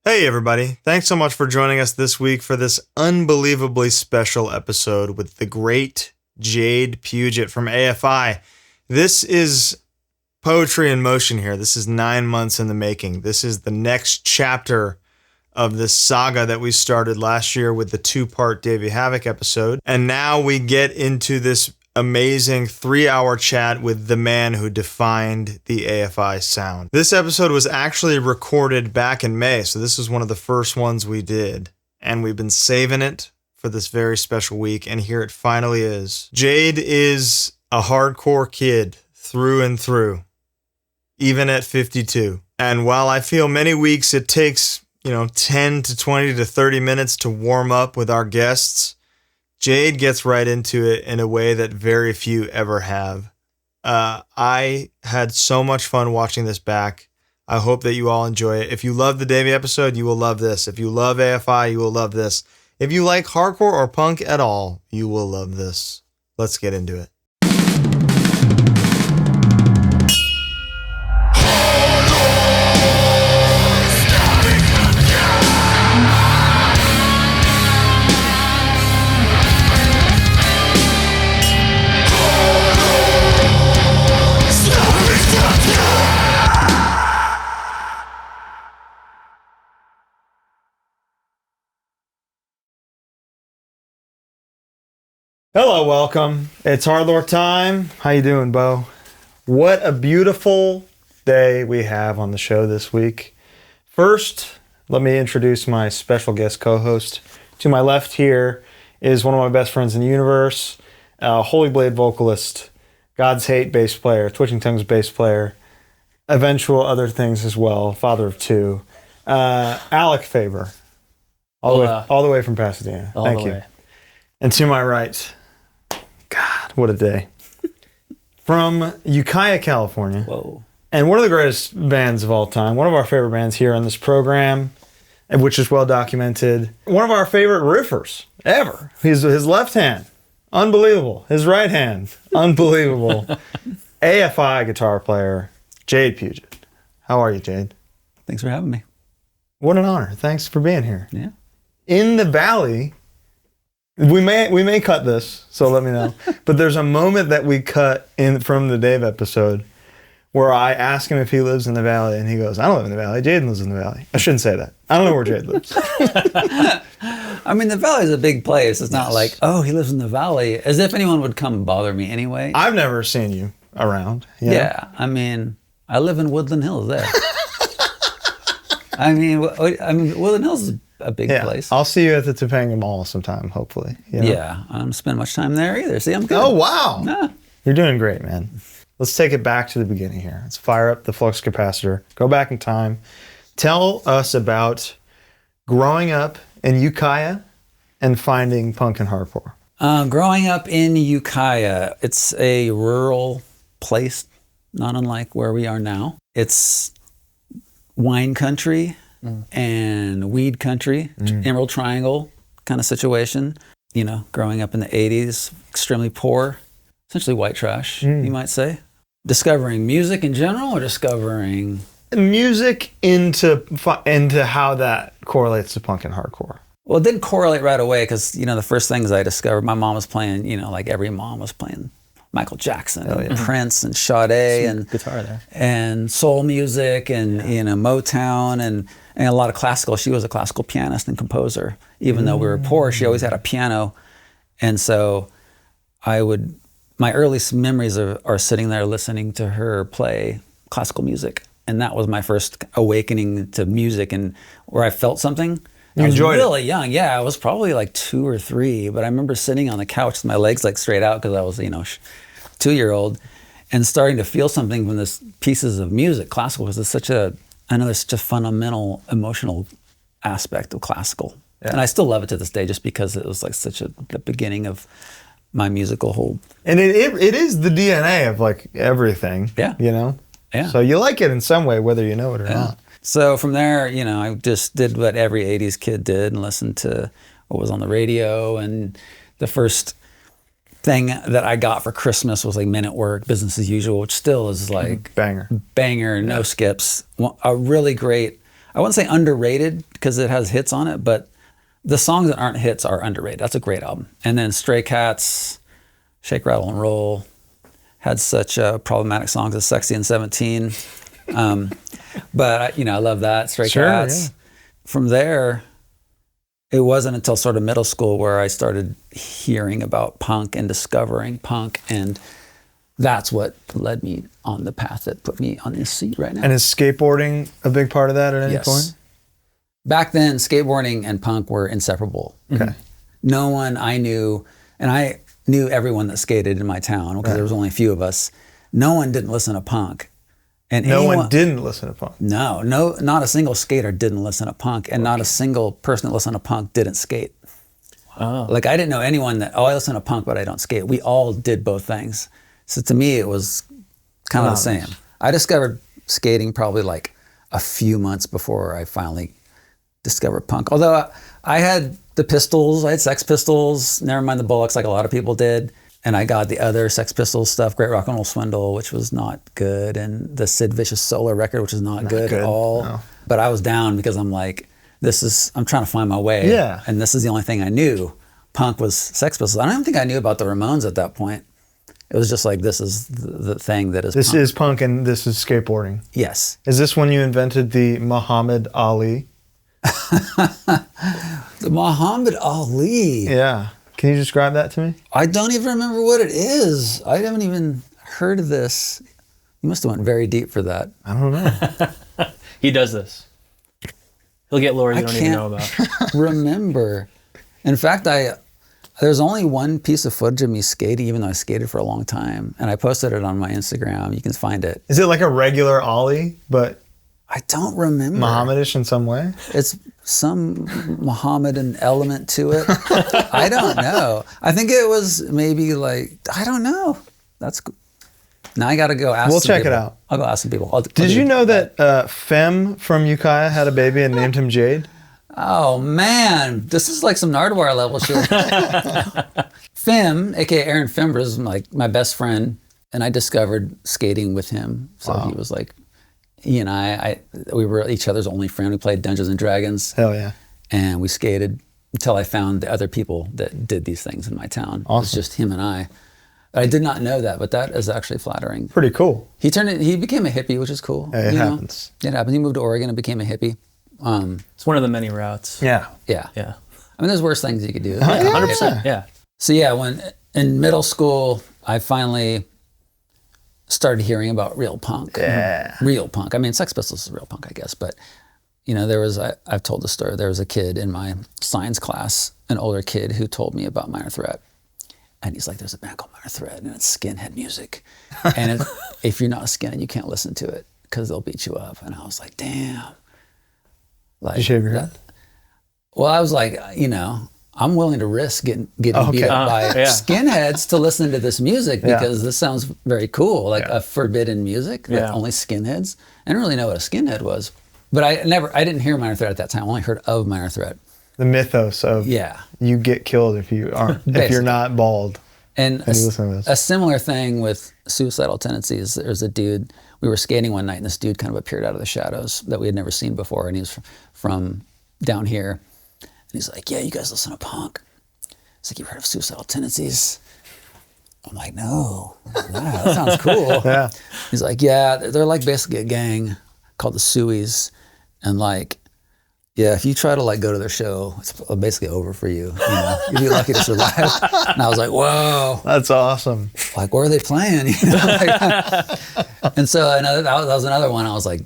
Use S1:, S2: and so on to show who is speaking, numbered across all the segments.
S1: Hey everybody, thanks so much for joining us this week for this unbelievably special episode with the great Jade Puget from AFI. This is poetry in motion here. This is 9 months in the making. This is the next chapter of this saga that we started last year with the 2-part Davey Havok episode. And now we get into this amazing 3-hour chat with the man who defined the AFI sound. This episode was actually recorded back in May, so this is one of the first ones we did. And we've been saving it for this very special week, and here it finally is. Jade is a hardcore kid through and through, even at 52. And while I feel many weeks it takes 10 to 20 to 30 minutes to warm up with our guests, Jade gets right into it in a way that very few ever have. I had so much fun watching this back. I hope that you all enjoy it. If you love the Davey episode, you will love this. If you love AFI, you will love this. If you like hardcore or punk at all, you will love this. Let's get into it. Hello, welcome. It's HardLore time. How you doing, Bo? What a beautiful day we have on the show this week. First, let me introduce my special guest co-host. To my left here is one of my best friends in the universe, Holy Blade vocalist, God's Hate bass player, Twitching Tongues bass player, eventual other things as well, father of two, Alec Faber, all the way from Pasadena. Thank you. And to my right, God, what a day. From Ukiah, California. Whoa. And one of the greatest bands of all time. One of our favorite bands here on this program, which is well documented. One of our favorite riffers ever. His left hand, unbelievable. His right hand, unbelievable. AFI guitar player, Jade Puget. How are you, Jade?
S2: Thanks for having me.
S1: What an honor. Thanks for being here.
S2: Yeah.
S1: In the Valley. We may cut this, so let me know. But there's a moment that we cut in from the Dave episode where I ask him if he lives in the Valley, and he goes, "I don't live in the Valley. Jade lives in the Valley." I shouldn't say that. I don't know where Jade lives.
S2: I mean, the Valley is a big place. It's not like, oh, he lives in the Valley, as if anyone would come bother me anyway.
S1: I've never seen you around.
S2: Yeah, I mean, I live in Woodland Hills there. I mean, Woodland Hills is a big place.
S1: I'll see you at the Topanga Mall sometime, hopefully.
S2: Yeah, I don't spend much time there either. See, I'm good.
S1: Oh, wow.
S2: Nah.
S1: You're doing great, man. Let's take it back to the beginning here. Let's fire up the flux capacitor. Go back in time. Tell us about growing up in Ukiah and finding punk and hardcore.
S2: Growing up in Ukiah, it's a rural place, not unlike where we are now. It's wine country and weed country, Emerald Triangle kind of situation. Growing up in the 80s, extremely poor, essentially white trash, you might say. Discovering music in general, or discovering
S1: music into how that correlates to punk and hardcore?
S2: Well, it didn't correlate right away because, the first things I discovered, my mom was playing, like every mom was playing Michael Jackson, and Prince, and Sade, and
S3: guitar there,
S2: and soul music, and Motown, and a lot of classical. She was a classical pianist and composer. Even though we were poor, she always had a piano, and so my earliest memories are sitting there listening to her play classical music, and that was my first awakening to music, and where I felt something.
S1: You
S2: I was
S1: enjoyed
S2: really young. Yeah, I was probably like 2 or 3, but I remember sitting on the couch with my legs like straight out because I was, 2-year-old, and starting to feel something from this pieces of music, classical, because there's such a fundamental emotional aspect of classical. Yeah. And I still love it to this day just because it was like the beginning of my musical whole.
S1: And it is the DNA of like everything.
S2: Yeah.
S1: Yeah. So you like it in some way, whether you know it or not.
S2: So from there, I just did what every 80s kid did and listened to what was on the radio. And the first thing that I got for Christmas was like Men at Work, Business as Usual, which still is like
S1: banger,
S2: no skips. A really great, I wouldn't say underrated, because it has hits on it, but the songs that aren't hits are underrated. That's a great album. And then Stray Cats, Shake, Rattle, and Roll had such problematic songs as Sexy and 17. But, I love that, Stray Cats. Yeah. From there, it wasn't until sort of middle school where I started hearing about punk and discovering punk, and that's what led me on the path that put me on this seat right now.
S1: And is skateboarding a big part of that at any point?
S2: Back then, skateboarding and punk were inseparable.
S1: Okay.
S2: No one I knew, and I knew everyone that skated in my town because there was only a few of us. No one didn't listen to punk. And
S1: no one didn't listen to punk?
S2: No, not a single skater didn't listen to punk, and not a single person that listened to punk didn't skate.
S3: Wow.
S2: Like, I didn't know anyone that, I listen to punk, but I don't skate. We all did both things. So to me, it was kind of the same. I discovered skating probably like a few months before I finally discovered punk. Although I had the Pistols, I had Sex Pistols, never mind the Bullocks like a lot of people did. And I got the other Sex Pistols stuff, Great Rock and Roll Swindle, which was not good, and the Sid Vicious solo record, which is not good at all. No. But I was down because I'm like, I'm trying to find my way.
S1: Yeah.
S2: And this is the only thing I knew. Punk was Sex Pistols. I don't even think I knew about the Ramones at that point. It was just like, this is the thing that is
S1: This
S2: punk.
S1: is punk and this is skateboarding.
S2: Yes.
S1: Is this when you invented the Muhammad Ali?
S2: The Muhammad Ali.
S1: Yeah. Can you describe that to me?
S2: I don't even remember what it is. I haven't even heard of this. You must have went very deep for that.
S1: I don't know.
S3: He does this. He'll get lore you don't even know about.
S2: Remember. In fact, there's only one piece of footage of me skating, even though I skated for a long time, and I posted it on my Instagram. You can find it.
S1: Is it like a regular Ollie, but
S2: I don't remember.
S1: Mohammedish in some way?
S2: It's some Mohammedan element to it. I don't know. I think it was maybe like, I don't know. That's good. Now I got to go ask
S1: We'll
S2: some
S1: check
S2: people.
S1: it out.
S2: I'll go ask some people.
S1: Did you know that Fem from Ukiah had a baby and named him Jade?
S2: Oh, man. This is like some Nardwuar level shit. Fem, a.k.a. Aaron Fembra, is like my best friend, and I discovered skating with him. So He was like, he and we were each other's only friend. We played Dungeons and Dragons.
S1: Hell yeah.
S2: And we skated until I found the other people that did these things in my town.
S1: Awesome.
S2: It was just him and I. I did not know that, but that is actually flattering.
S1: Pretty cool.
S2: He became a hippie, which is cool.
S1: It happens.
S2: It happens. He moved to Oregon and became a hippie.
S3: It's one of the many routes.
S1: Yeah.
S2: Yeah.
S3: Yeah.
S2: I mean, there's worse things you could do.
S3: 100%. Yeah.
S2: So yeah, when in middle school, I finally started hearing about real punk.
S1: Yeah.
S2: Real punk. I mean, Sex Pistols is real punk, I guess. But, I've told the story. There was a kid in my science class, an older kid, who told me about Minor Threat. And he's like, there's a band called Minor Threat, and it's skinhead music. And if you're not a skinhead, you can't listen to it because they'll beat you up. And I was like, damn. Like,
S1: did you shave your head?
S2: Well, I was like, I'm willing to risk getting beat up by skinheads to listen to this music because this sounds very cool, like a forbidden music that only skinheads. I didn't really know what a skinhead was, but I didn't hear Minor Threat at that time. I only heard of Minor Threat.
S1: The mythos of you get killed if you aren't if you're not bald.
S2: And a similar thing with Suicidal Tendencies. There's a dude, we were skating one night and this dude kind of appeared out of the shadows that we had never seen before, and he was from down here. And he's like, yeah, you guys listen to punk. He's like, you heard of Suicidal Tendencies? I'm like, no. Wow, that sounds cool.
S1: Yeah.
S2: He's like, yeah, they're like basically a gang called the Suies, and like, yeah, if you try to like go to their show, it's basically over for you. You'd be lucky to survive. And I was like, whoa.
S1: That's awesome.
S2: Like, where are they playing? And so that was another one. I was like,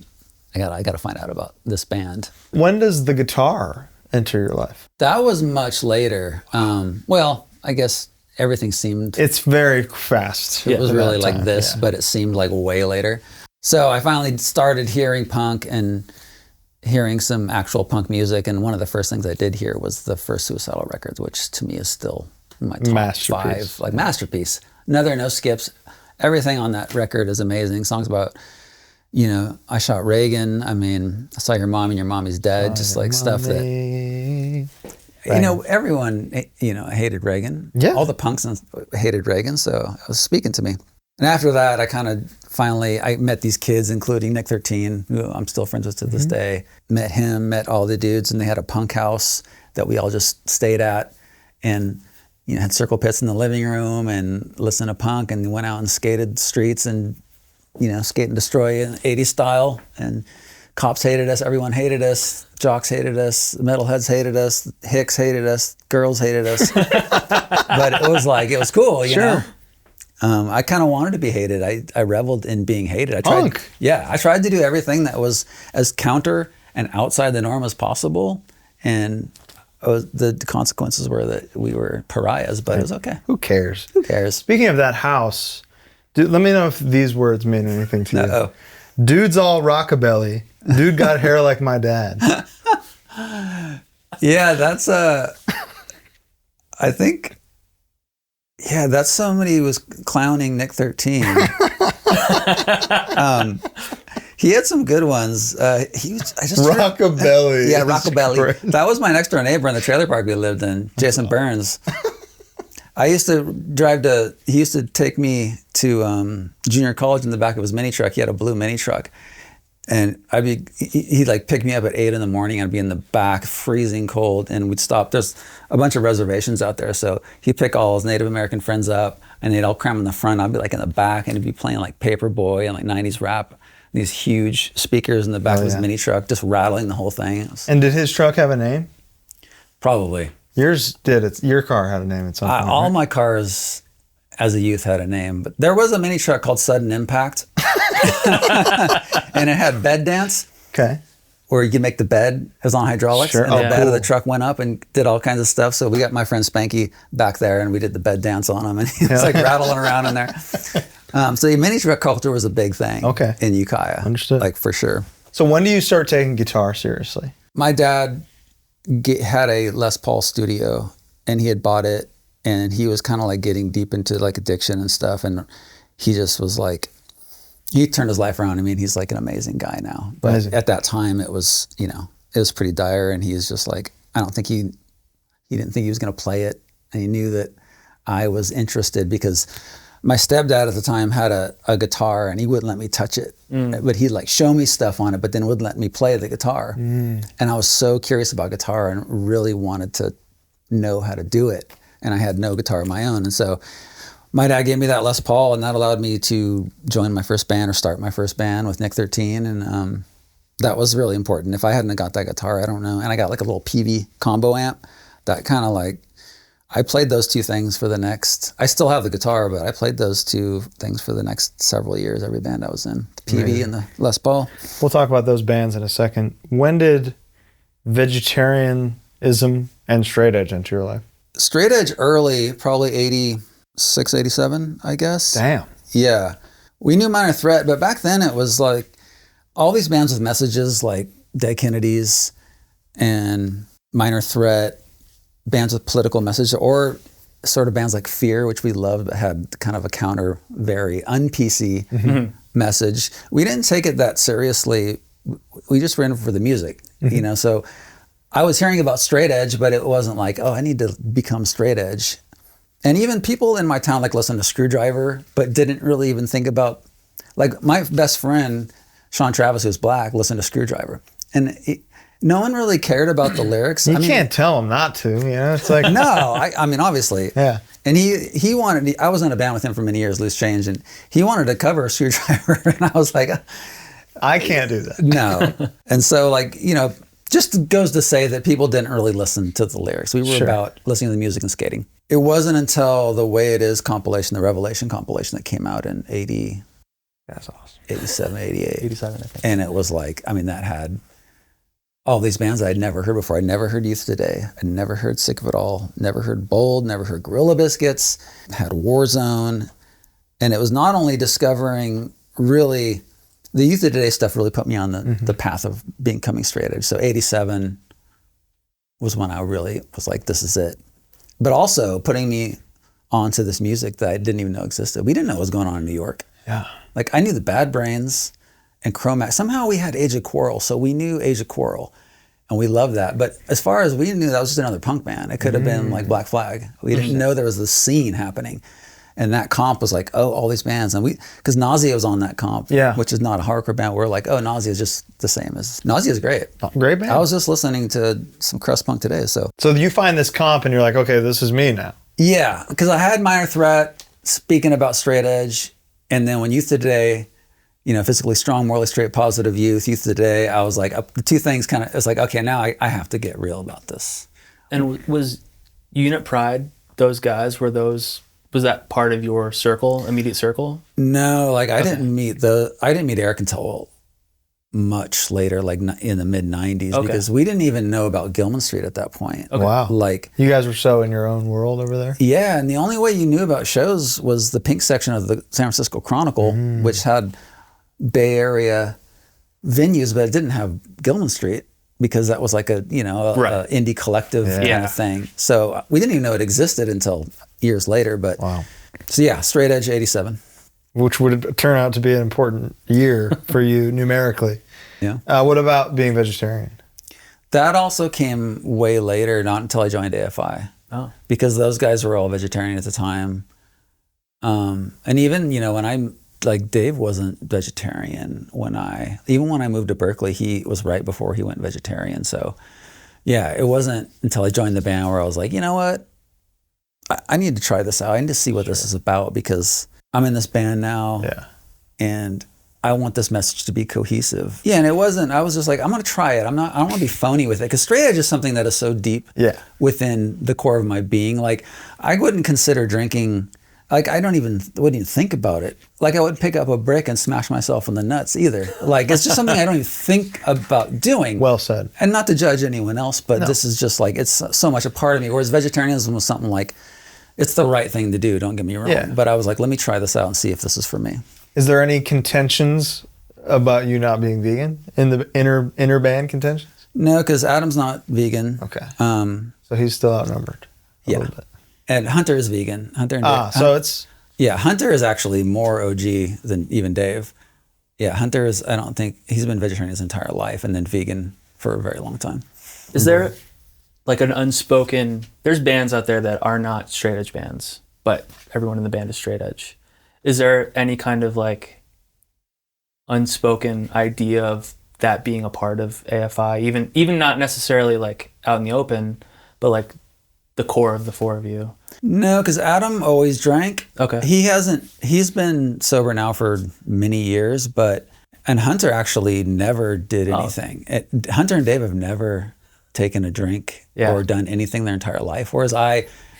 S2: I got to find out about this band.
S1: When does the guitar enter your life?
S2: That was much later. Well, I guess everything seemed...
S1: It's very fast.
S2: It was really like this, but it seemed like way later. So I finally started hearing punk and hearing some actual punk music, and one of the first things I did hear was the first Suicidal Records, which to me is still my top 5, like masterpiece. Another no skips. Everything on that record is amazing. Songs about, I shot Reagan. I mean, I saw your mom and your mommy's dead. Just like stuff that, everyone, hated Reagan.
S1: Yeah.
S2: All the punks hated Reagan, so it was speaking to me. And after that, I kind of finally, I met these kids, including Nick 13, who I'm still friends with to this day. Met him, met all the dudes, and they had a punk house that we all just stayed at, and had circle pits in the living room and listened to punk, and went out and skated streets and skate and destroy in 80s style. And cops hated us, everyone hated us, jocks hated us, metalheads hated us, hicks hated us, girls hated us. But it was cool, you know. I kind of wanted to be hated. I reveled in being hated. I tried to do everything that was as counter and outside the norm as possible, and the consequences were that we were pariahs, but it was okay.
S1: Who cares?
S2: Who cares?
S1: Speaking of that house, let me know if these words mean anything to you.
S2: Uh-oh.
S1: Dude's all rockabilly. Dude got hair like my dad.
S2: Yeah, that's I think... Yeah, that's somebody who was clowning Nick 13. He had some good ones.
S1: Rockabilly.
S2: Yeah, Rockabilly. That was my next door neighbor in the trailer park we lived in, Jason Burns. I used to he used to take me to junior college in the back of his mini truck. He had a blue mini truck. And he'd like pick me up at 8 a.m. I'd be in the back, freezing cold, and we'd stop. There's a bunch of reservations out there, so he'd pick all his Native American friends up, and they'd all cram in the front. I'd be like in the back, and he'd be playing like Paperboy and like 90s rap. These huge speakers in the back of his mini truck, just rattling the whole thing.
S1: And did his truck have a name?
S2: Probably.
S1: Yours did. Your car had a name at some point.
S2: All my cars as a youth had a name, but there was a mini truck called Sudden Impact. And it had bed dance.
S1: Okay.
S2: Where you could make the bed. It was on hydraulics.
S1: Sure.
S2: And the bed of the truck went up and did all kinds of stuff. So we got my friend Spanky back there, and we did the bed dance on him, and he was like rattling around in there. So the mini truck culture was a big thing in Ukiah.
S1: Understood.
S2: Like for sure.
S1: So when do you start taking guitar seriously?
S2: My dad had a Les Paul studio, and he had bought it, and he was kind of like getting deep into like addiction and stuff, and he just was like, he turned his life around. I mean, he's like an amazing guy now. But at that time, it was, it was pretty dire, and he was just like, I don't think he didn't think he was going to play it, and he knew that I was interested because my stepdad at the time had a guitar, and he wouldn't let me touch it, but he'd like show me stuff on it, but then wouldn't let me play the guitar. And I was so curious about guitar and really wanted to know how to do it, and I had no guitar of my own, and so my dad gave me that Les Paul, and that allowed me to join my first band or start my first band with Nick 13, and that was really important. If I hadn't got that guitar, I don't know. And I got like a little PV combo amp that kind of like, I played those two things for the next, I still have the guitar, but I played those two things for the next several years, every band I was in, the PV and the Les Paul. We'll
S1: talk about those bands in a second. When did vegetarianism and straight edge enter your life?
S2: Straight edge early, probably 86, 87, I guess.
S1: Damn.
S2: Yeah. We knew Minor Threat, but back then it was like all these bands with messages like Dead Kennedys and Minor Threat, bands with political message, or sort of bands like Fear, which we loved, but had kind of a counter, very un-PC message. We didn't take it that seriously. We just ran for the music, so I was hearing about straight edge, but it wasn't like, oh, I need to become straight edge. And even people in my town like listened to Screwdriver, but didn't really even think about, like my best friend, Sean Travis, who's Blaqk, listened to Screwdriver. And no one really cared about the lyrics.
S1: You can't tell him not to, it's like...
S2: No, I mean, obviously.
S1: Yeah.
S2: And he wanted, I was in a band with him for many years, Loose Change, and he wanted to cover Screwdriver. And I was like...
S1: I can't do that.
S2: No. And so like, just goes to say that people didn't really listen to the lyrics. We were about listening to the music and skating. It wasn't until the Way It Is compilation, the Revelation compilation, that came out in 80.
S1: That's awesome.
S2: 87, 88.
S3: 87, I think.
S2: And it was like, I mean, that had all these bands I'd never heard before. I'd never heard Youth Today. I'd never heard Sick of It All. Never heard Bold. Never heard Gorilla Biscuits. Had Warzone. And it was not only discovering really, the Youth Today stuff really put me on the path of becoming straight edge. So 87 was when I really was like, this is it. But also putting me onto this music that I didn't even know existed. We didn't know what was going on in New York.
S1: Yeah.
S2: Like I knew the Bad Brains and Chromax. Somehow we had Age of Quarrel, so we knew Age of Quarrel, and we loved that. But as far as we knew, that was just another punk band. It could have been like Black Flag. We didn't know there was this scene happening. And that comp was like, oh, all these bands. And because Nausea was on that comp, which is not a hardcore band. We're like, oh, Nausea is just the same as, Nausea is great.
S1: Great band.
S2: I was just listening to some crust punk today, so.
S1: So you find this comp and you're like, okay, this is me now.
S2: Yeah, because I had Minor Threat speaking about straight edge. And then when Youth Today, physically strong, morally straight, positive youth today, I was like, the two things kind of, it's like, okay, now I have to get real about this.
S3: And was Unit Pride, those guys, was that part of your circle, immediate circle?
S2: No, like I didn't meet Eric until much later, like in the mid 90s, because we didn't even know about Gilman Street at that point.
S1: Okay. Wow.
S2: Like
S1: you guys were so in your own world over there?
S2: Yeah, and the only way you knew about shows was the pink section of the San Francisco Chronicle, which had Bay Area venues, but it didn't have Gilman Street because that was like a indie collective kind of thing. So we didn't even know it existed until years later. But
S1: wow.
S2: So yeah, Straight Edge 87,
S1: which would turn out to be an important year for you numerically.
S2: Yeah.
S1: What about being vegetarian?
S2: That also came way later, not until I joined AFI.
S3: Oh.
S2: Because those guys were all vegetarian at the time. And even, when I'm like, Dave wasn't vegetarian when I moved to Berkeley, he was right before he went vegetarian. So yeah, it wasn't until I joined the band where I was like, you know what? I need to try this out. I need to see what this is about because I'm in this band now and I want this message to be cohesive. Yeah, and it wasn't, I was just like, I'm going to try it. I don't want to be phony with it because straight edge is something that is so deep within the core of my being. Like, I wouldn't consider drinking, like, I wouldn't even think about it. Like, I would pick up a brick and smash myself in the nuts either. Like, it's just something I don't even think about doing.
S1: Well said.
S2: And not to judge anyone else, but this is just like, it's so much a part of me. Whereas vegetarianism was something like, it's the right thing to do, don't get me wrong. Yeah. But I was like, let me try this out and see if this is for me.
S1: Is there any contentions about you not being vegan in the inner band contentions?
S2: No, because Adam's not vegan.
S1: Okay. So he's still outnumbered a little bit.
S2: And Hunter is vegan. Hunter and
S1: so it's...
S2: Yeah, Hunter is actually more OG than even Dave. Yeah, Hunter is, I don't think, he's been vegetarian his entire life and then vegan for a very long time.
S3: Is there like an unspoken, there's bands out there that are not straight edge bands, but everyone in the band is straight edge. Is there any kind of like unspoken idea of that being a part of AFI, even not necessarily like out in the open, but like the core of the four of you?
S2: No, because Adam always drank.
S3: Okay.
S2: He's been sober now for many years, and Hunter actually never did anything. Hunter and Dave have never taken a drink or done anything their entire life. Whereas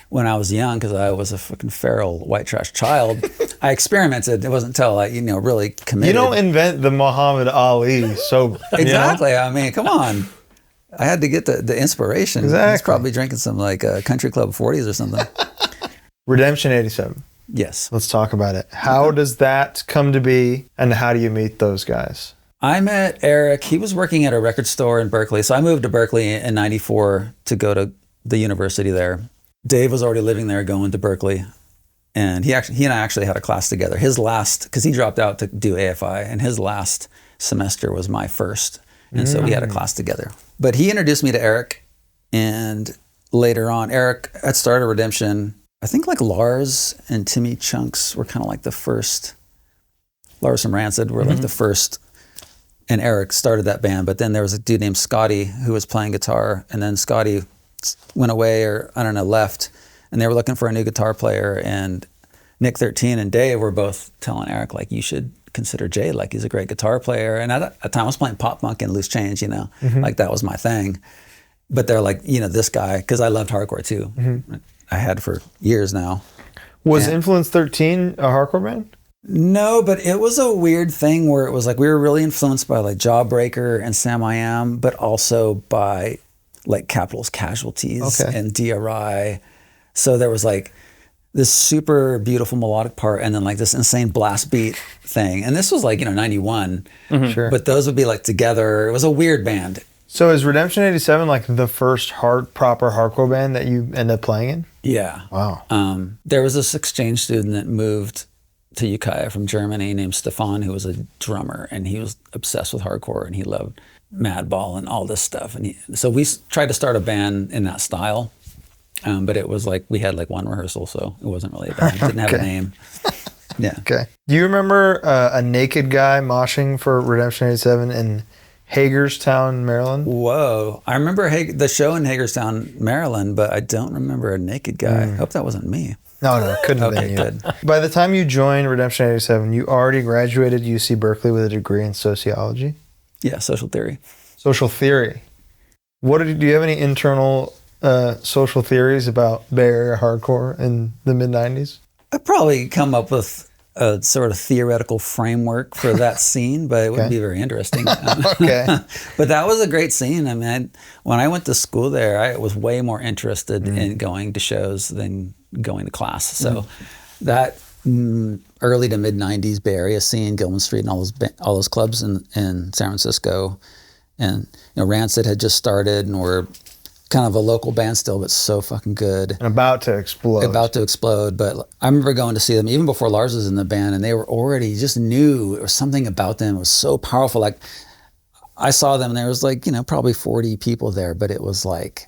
S2: when I was young, because I was a fucking feral white trash child, I experimented. It wasn't until I, really committed.
S1: You don't invent the Muhammad Ali sober.
S2: Exactly. I mean, come on. I had to get the inspiration.
S1: Exactly.
S2: He's probably drinking some like Country Club 40s or something.
S1: Redemption 87.
S2: Yes.
S1: Let's talk about it. How does that come to be, and how do you meet those guys?
S2: I met Eric. He was working at a record store in Berkeley. So I moved to Berkeley in 94 to go to the university there. Dave was already living there going to Berkeley. And he and I actually had a class together. His last, because he dropped out to do AFI, and his last semester was my first. And so we had a class together. But he introduced me to Eric. And later on, Eric had started Redemption. I think like Lars and Timmy Chunks were kind of like the first. Lars from Rancid were like the first. And Eric started that band. But then there was a dude named Scotty who was playing guitar. And then Scotty went away or, I don't know, left. And they were looking for a new guitar player. And Nick 13 and Dave were both telling Eric, like, you should consider Jade, like, he's a great guitar player. And at the time I was playing pop punk and loose change, like that was my thing. But they're like, this guy, because I loved hardcore too. I had for years now.
S1: Was Influence 13 a hardcore band?
S2: No, but it was a weird thing where it was like we were really influenced by like Jawbreaker and Sam I Am, but also by like Capital's Casualties and DRI. So there was like this super beautiful melodic part and then like this insane blast beat thing. And this was like, 91.
S1: Sure.
S2: But those would be like together. It was a weird band.
S1: So is Redemption 87 like the first proper hardcore band that you end up playing in?
S2: Yeah.
S1: Wow.
S2: There was this exchange student that moved to Ukiah from Germany named Stefan, who was a drummer, and he was obsessed with hardcore and he loved Madball and all this stuff. And so we tried to start a band in that style. But it was like, we had like one rehearsal, so it wasn't really a band. It didn't have a name. Yeah.
S1: Okay. Do you remember a naked guy moshing for Redemption 87 in Hagerstown, Maryland?
S2: Whoa. I remember the show in Hagerstown, Maryland, but I don't remember a naked guy. I hope that wasn't me.
S1: No, couldn't have been you.
S2: Good.
S1: By the time you joined Redemption 87, you already graduated UC Berkeley with a degree in sociology?
S2: Yeah, social theory.
S1: Social theory. Do you have any internal social theories about Bay Area hardcore in the mid-90s?
S2: I'd probably come up with a sort of theoretical framework for that scene, but it wouldn't be very interesting.
S1: Okay.
S2: But that was a great scene. I mean, when I went to school there, I was way more interested in going to shows than going to class. So that early to mid 90s Bay Area scene, Gilman Street and all those clubs in San Francisco, and Rancid had just started and were kind of a local band still, but so fucking good.
S1: And about to explode.
S2: But I remember going to see them even before Lars was in the band, and they were already, just knew there was something about them. It was so powerful. Like, I saw them and there was like, probably 40 people there, but it was like,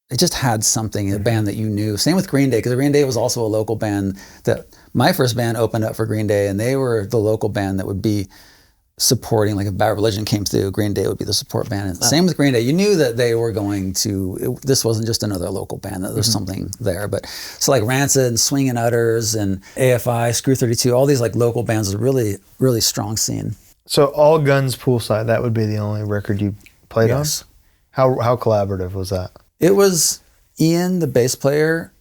S2: it just had something, a band that you knew. Same with Green Day, because Green Day was also a local band that my first band opened up for Green Day, and they were the local band that would be supporting, like if Bad Religion came through, Green Day would be the support band. And same with Green Day. You knew that they were going to, this wasn't just another local band, that there's something there. But so like Rancid and Swingin' Utters and AFI, Screw 32, all these like local bands, was a really, really strong scene.
S1: So All Guns Poolside, that would be the only record you played on? How collaborative was that?
S2: It was Ian, the bass player,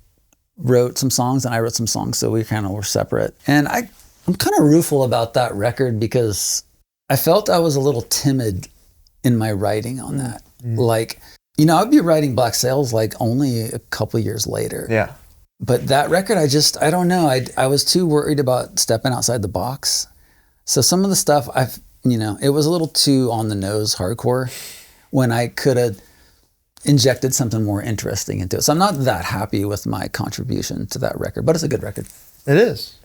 S2: wrote some songs and I wrote some songs, so we kind of were separate. And I'm kind of rueful about that record because I felt I was a little timid in my writing on that. Like, I'd be writing Black Sails like only a couple years later.
S1: Yeah.
S2: But that record, I don't know. I was too worried about stepping outside the box. So some of the stuff it was a little too on the nose hardcore when I could have injected something more interesting into it. So I'm not that happy with my contribution to that record, but it's a good record.
S1: It is.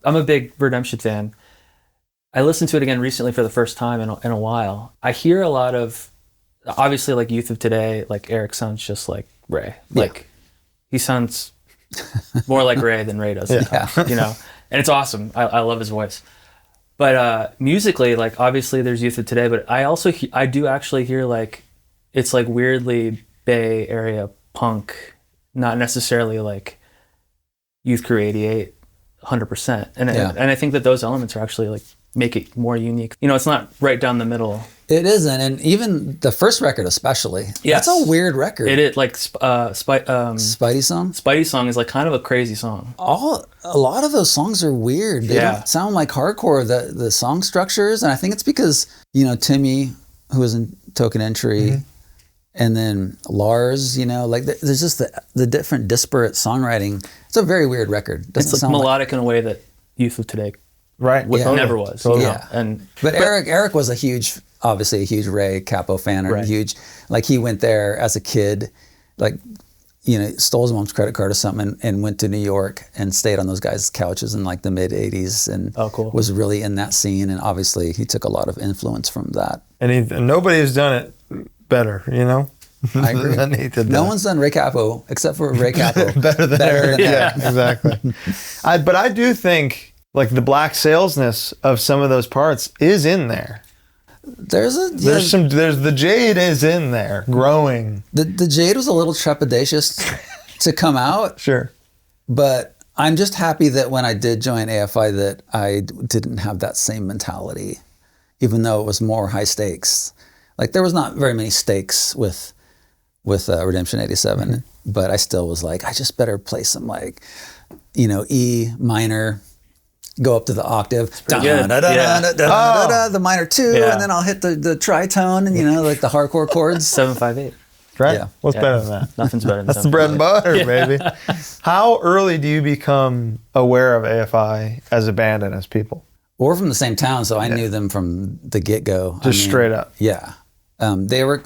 S3: I'm a big Redemption fan. I listened to it again recently for the first time in a while. I hear a lot of, obviously, like Youth of Today, like Eric sounds just like Ray. Like, he sounds more like Ray than Ray does sometimes, And it's awesome. I love his voice. But musically, like, obviously there's Youth of Today, but I do actually hear, like, it's like weirdly Bay Area punk, not necessarily like Youth Crew 88, 100%. And I think that those elements are actually like, make it more unique. It's not right down the middle.
S2: It isn't, and even the first record especially.
S3: Yes.
S2: That's a weird record.
S3: It is like
S2: Spidey Song?
S3: Spidey Song is like kind of a crazy song.
S2: A lot of those songs are weird. They don't sound like hardcore, the song structures, and I think it's because, Timmy, who was in Token Entry, and then Lars, like there's just the different disparate songwriting. It's a very weird record.
S3: It's like melodic in a way that Youth of Today never was.
S1: Totally.
S3: Yeah.
S2: But Eric was obviously a huge Ray Capo fan, or huge, like he went there as a kid, like, stole his mom's credit card or something and went to New York and stayed on those guys' couches in like the mid 80s and was really in that scene. And obviously he took a lot of influence from that.
S1: And nobody has done it better,
S2: I agree. No one's done Ray Capo except for Ray Capo. better than Eric.
S1: Yeah, exactly. But I do think like the Black Salesness of some of those parts is in there. There's the Jade is in there growing.
S2: The Jade was a little trepidatious to come out.
S1: Sure.
S2: But I'm just happy that when I did join AFI that I didn't have that same mentality, even though it was more high stakes. Like there was not very many stakes with Redemption 87, but I still was like, I just better play some like, E minor, go up to the octave, the minor 2, and then I'll hit the tritone and like the hardcore chords.
S3: 7/5/8.
S1: Right? Yeah. What's better than that?
S3: Nothing's better than
S1: That's the bread and butter, baby. How early do you become aware of AFI as a band and as people?
S2: We're from the same town, so I knew them from the get-go.
S1: Straight up.
S2: Yeah. They were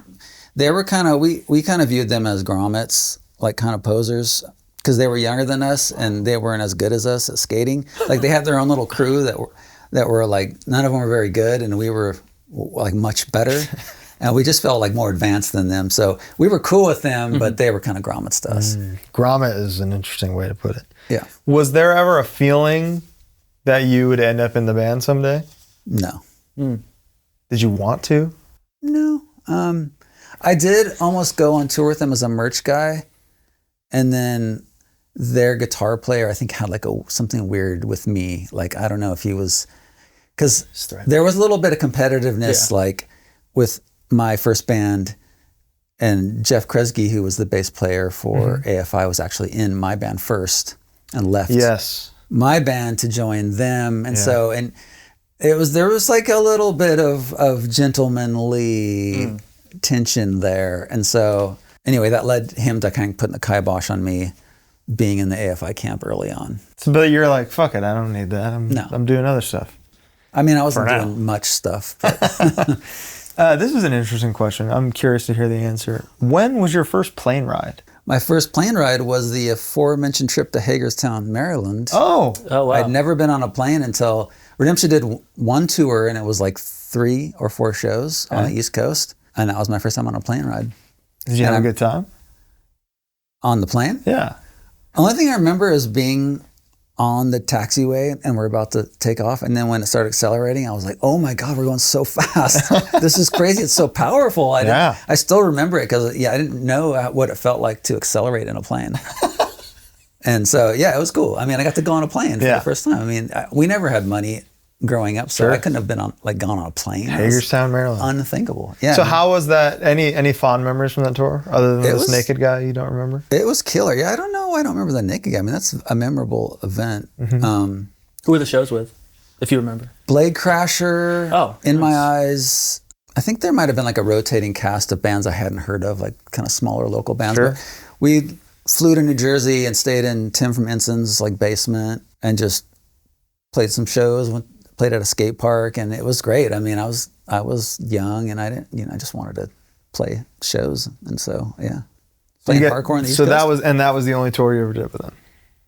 S2: kind of, we kind of viewed them as grommets, like kind of posers, because they were younger than us and they weren't as good as us at skating. Like they had their own little crew that were like, none of them were very good and we were like much better. And we just felt like more advanced than them. So we were cool with them, but they were kind of grommets to us.
S1: Grommet is an interesting way to put it.
S2: Yeah.
S1: Was there ever a feeling that you would end up in the band someday?
S2: No.
S1: Did you want to?
S2: No. I did almost go on tour with them as a merch guy. And then their guitar player, I think, had like something weird with me. Like, I don't know if he was, because there was a little bit of competitiveness, like with my first band, and Jeff Kresge, who was the bass player for AFI, was actually in my band first and left my band to join them. And so, and there was like a little bit of gentlemanly tension there. And so anyway, that led him to kind of putting the kibosh on me being in the AFI camp early on.
S1: So, but you're like, fuck it, I don't need that. I'm doing other stuff.
S2: I mean, I wasn't doing much stuff. But
S1: this is an interesting question. I'm curious to hear the answer. When was your first plane ride?
S2: my first plane ride was the aforementioned trip to Hagerstown, Maryland.
S1: Oh,
S3: wow.
S2: I'd never been on a plane until Redemption did one tour, and it was like 3 or 4 shows on the East Coast. And that was my first time on a plane ride.
S1: Did you have a good time?
S2: On the plane?
S1: Yeah.
S2: Only thing I remember is being on the taxiway and we're about to take off. And then when it started accelerating, I was like, oh my God, we're going so fast. This is crazy. It's so powerful. I still remember it because I didn't know what it felt like to accelerate in a plane. And so, it was cool. I mean, I got to go on a plane for the first time. I mean, we never had money growing up, so I couldn't have been gone on a plane.
S1: Hagerstown, Maryland.
S2: Unthinkable. Yeah.
S1: So how was that? Any fond memories from that tour other than this naked guy you don't remember?
S2: It was killer. Yeah, I don't know. I don't remember the naked guy. I mean, that's a memorable event.
S3: Mm-hmm. Who were the shows with, if you remember?
S2: Blade Crasher.
S3: Oh,
S2: In My Eyes. I think there might have been like a rotating cast of bands I hadn't heard of, like kind of smaller local bands.
S1: Sure.
S2: But we flew to New Jersey and stayed in Tim from Ensign's like basement and just played some shows. Played at a skate park, and it was great. I mean, I was young, and I didn't, I just wanted to play shows, and so playing hardcore on the East Coast.
S1: that was the only tour you ever did with them.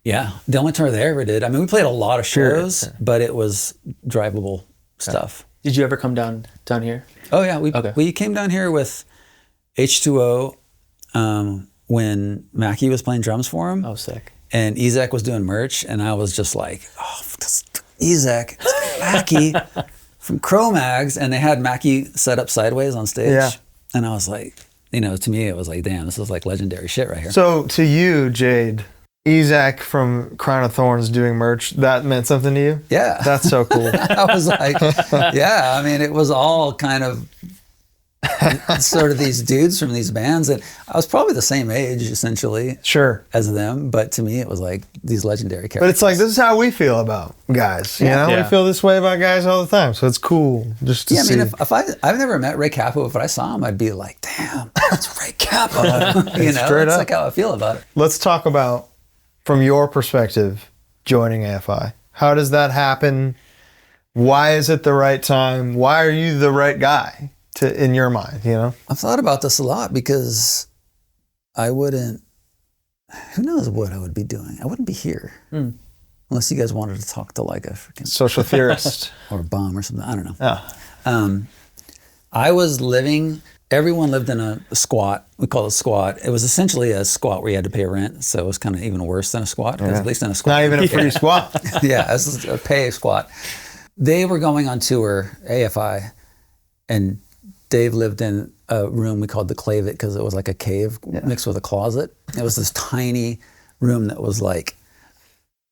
S2: Yeah, the only tour they ever did. I mean, we played a lot of shows, but it was drivable stuff.
S3: Did you ever come down here?
S2: Oh yeah, we came down here with H2O when Mackie was playing drums for him.
S3: Oh, sick.
S2: And Ezek was doing merch, and I was just like, oh, Ezek, Mackie from Cro-Mags, and they had Mackie set up sideways on stage.
S1: Yeah.
S2: And I was like, to me, it was like, damn, this is like legendary shit right here.
S1: So to you, Jade, Ezek from Crown of Thorns doing merch, that meant something to you?
S2: Yeah.
S1: That's so cool.
S2: I was like, I mean, it was all kind of sort of these dudes from these bands, and I was probably the same age essentially as them, but to me it was like these legendary characters.
S1: But it's like, this is how we feel about guys, you know? We feel this way about guys all the time, so it's cool just to see.
S2: I mean, I've never met Ray Cappo, if I saw him I'd be like, damn, that's Ray Cappo. It's like how I feel about it.
S1: Let's talk about, from your perspective, joining AFI. How does that happen? Why is it the right time? Why are you the right guy in your mind,
S2: I've thought about this a lot because who knows what I would be doing? I wouldn't be here unless you guys wanted to talk to like a freaking
S1: social theorist
S2: or a bomb or something. I don't know. I was everyone lived in a squat. We call it a squat. It was essentially a squat where you had to pay rent. So it was kind of even worse than a squat, because at least in a squat.
S1: Not even a free squat.
S2: Yeah, this is a pay squat. They were going on tour, AFI, and Dave lived in a room we called the Clavit because it was like a cave mixed with a closet. It was this tiny room that was like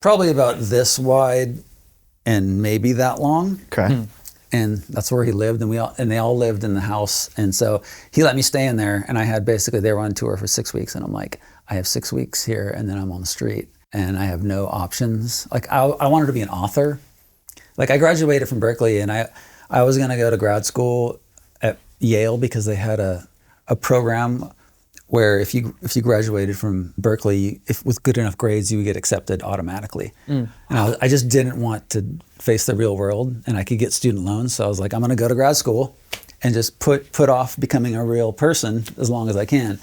S2: probably about this wide and maybe that long.
S1: Okay.
S2: And that's where he lived, and they all lived in the house. And so he let me stay in there, and I had they were on tour for 6 weeks, and I'm like, I have 6 weeks here, and then I'm on the street, and I have no options. Like I wanted to be an author. Like I graduated from Berkeley, and I was gonna go to grad school at Yale because they had a program where if you graduated from Berkeley, with good enough grades, you would get accepted automatically. And I just didn't want to face the real world, and I could get student loans. So I was like, I'm going to go to grad school and just put off becoming a real person as long as I can.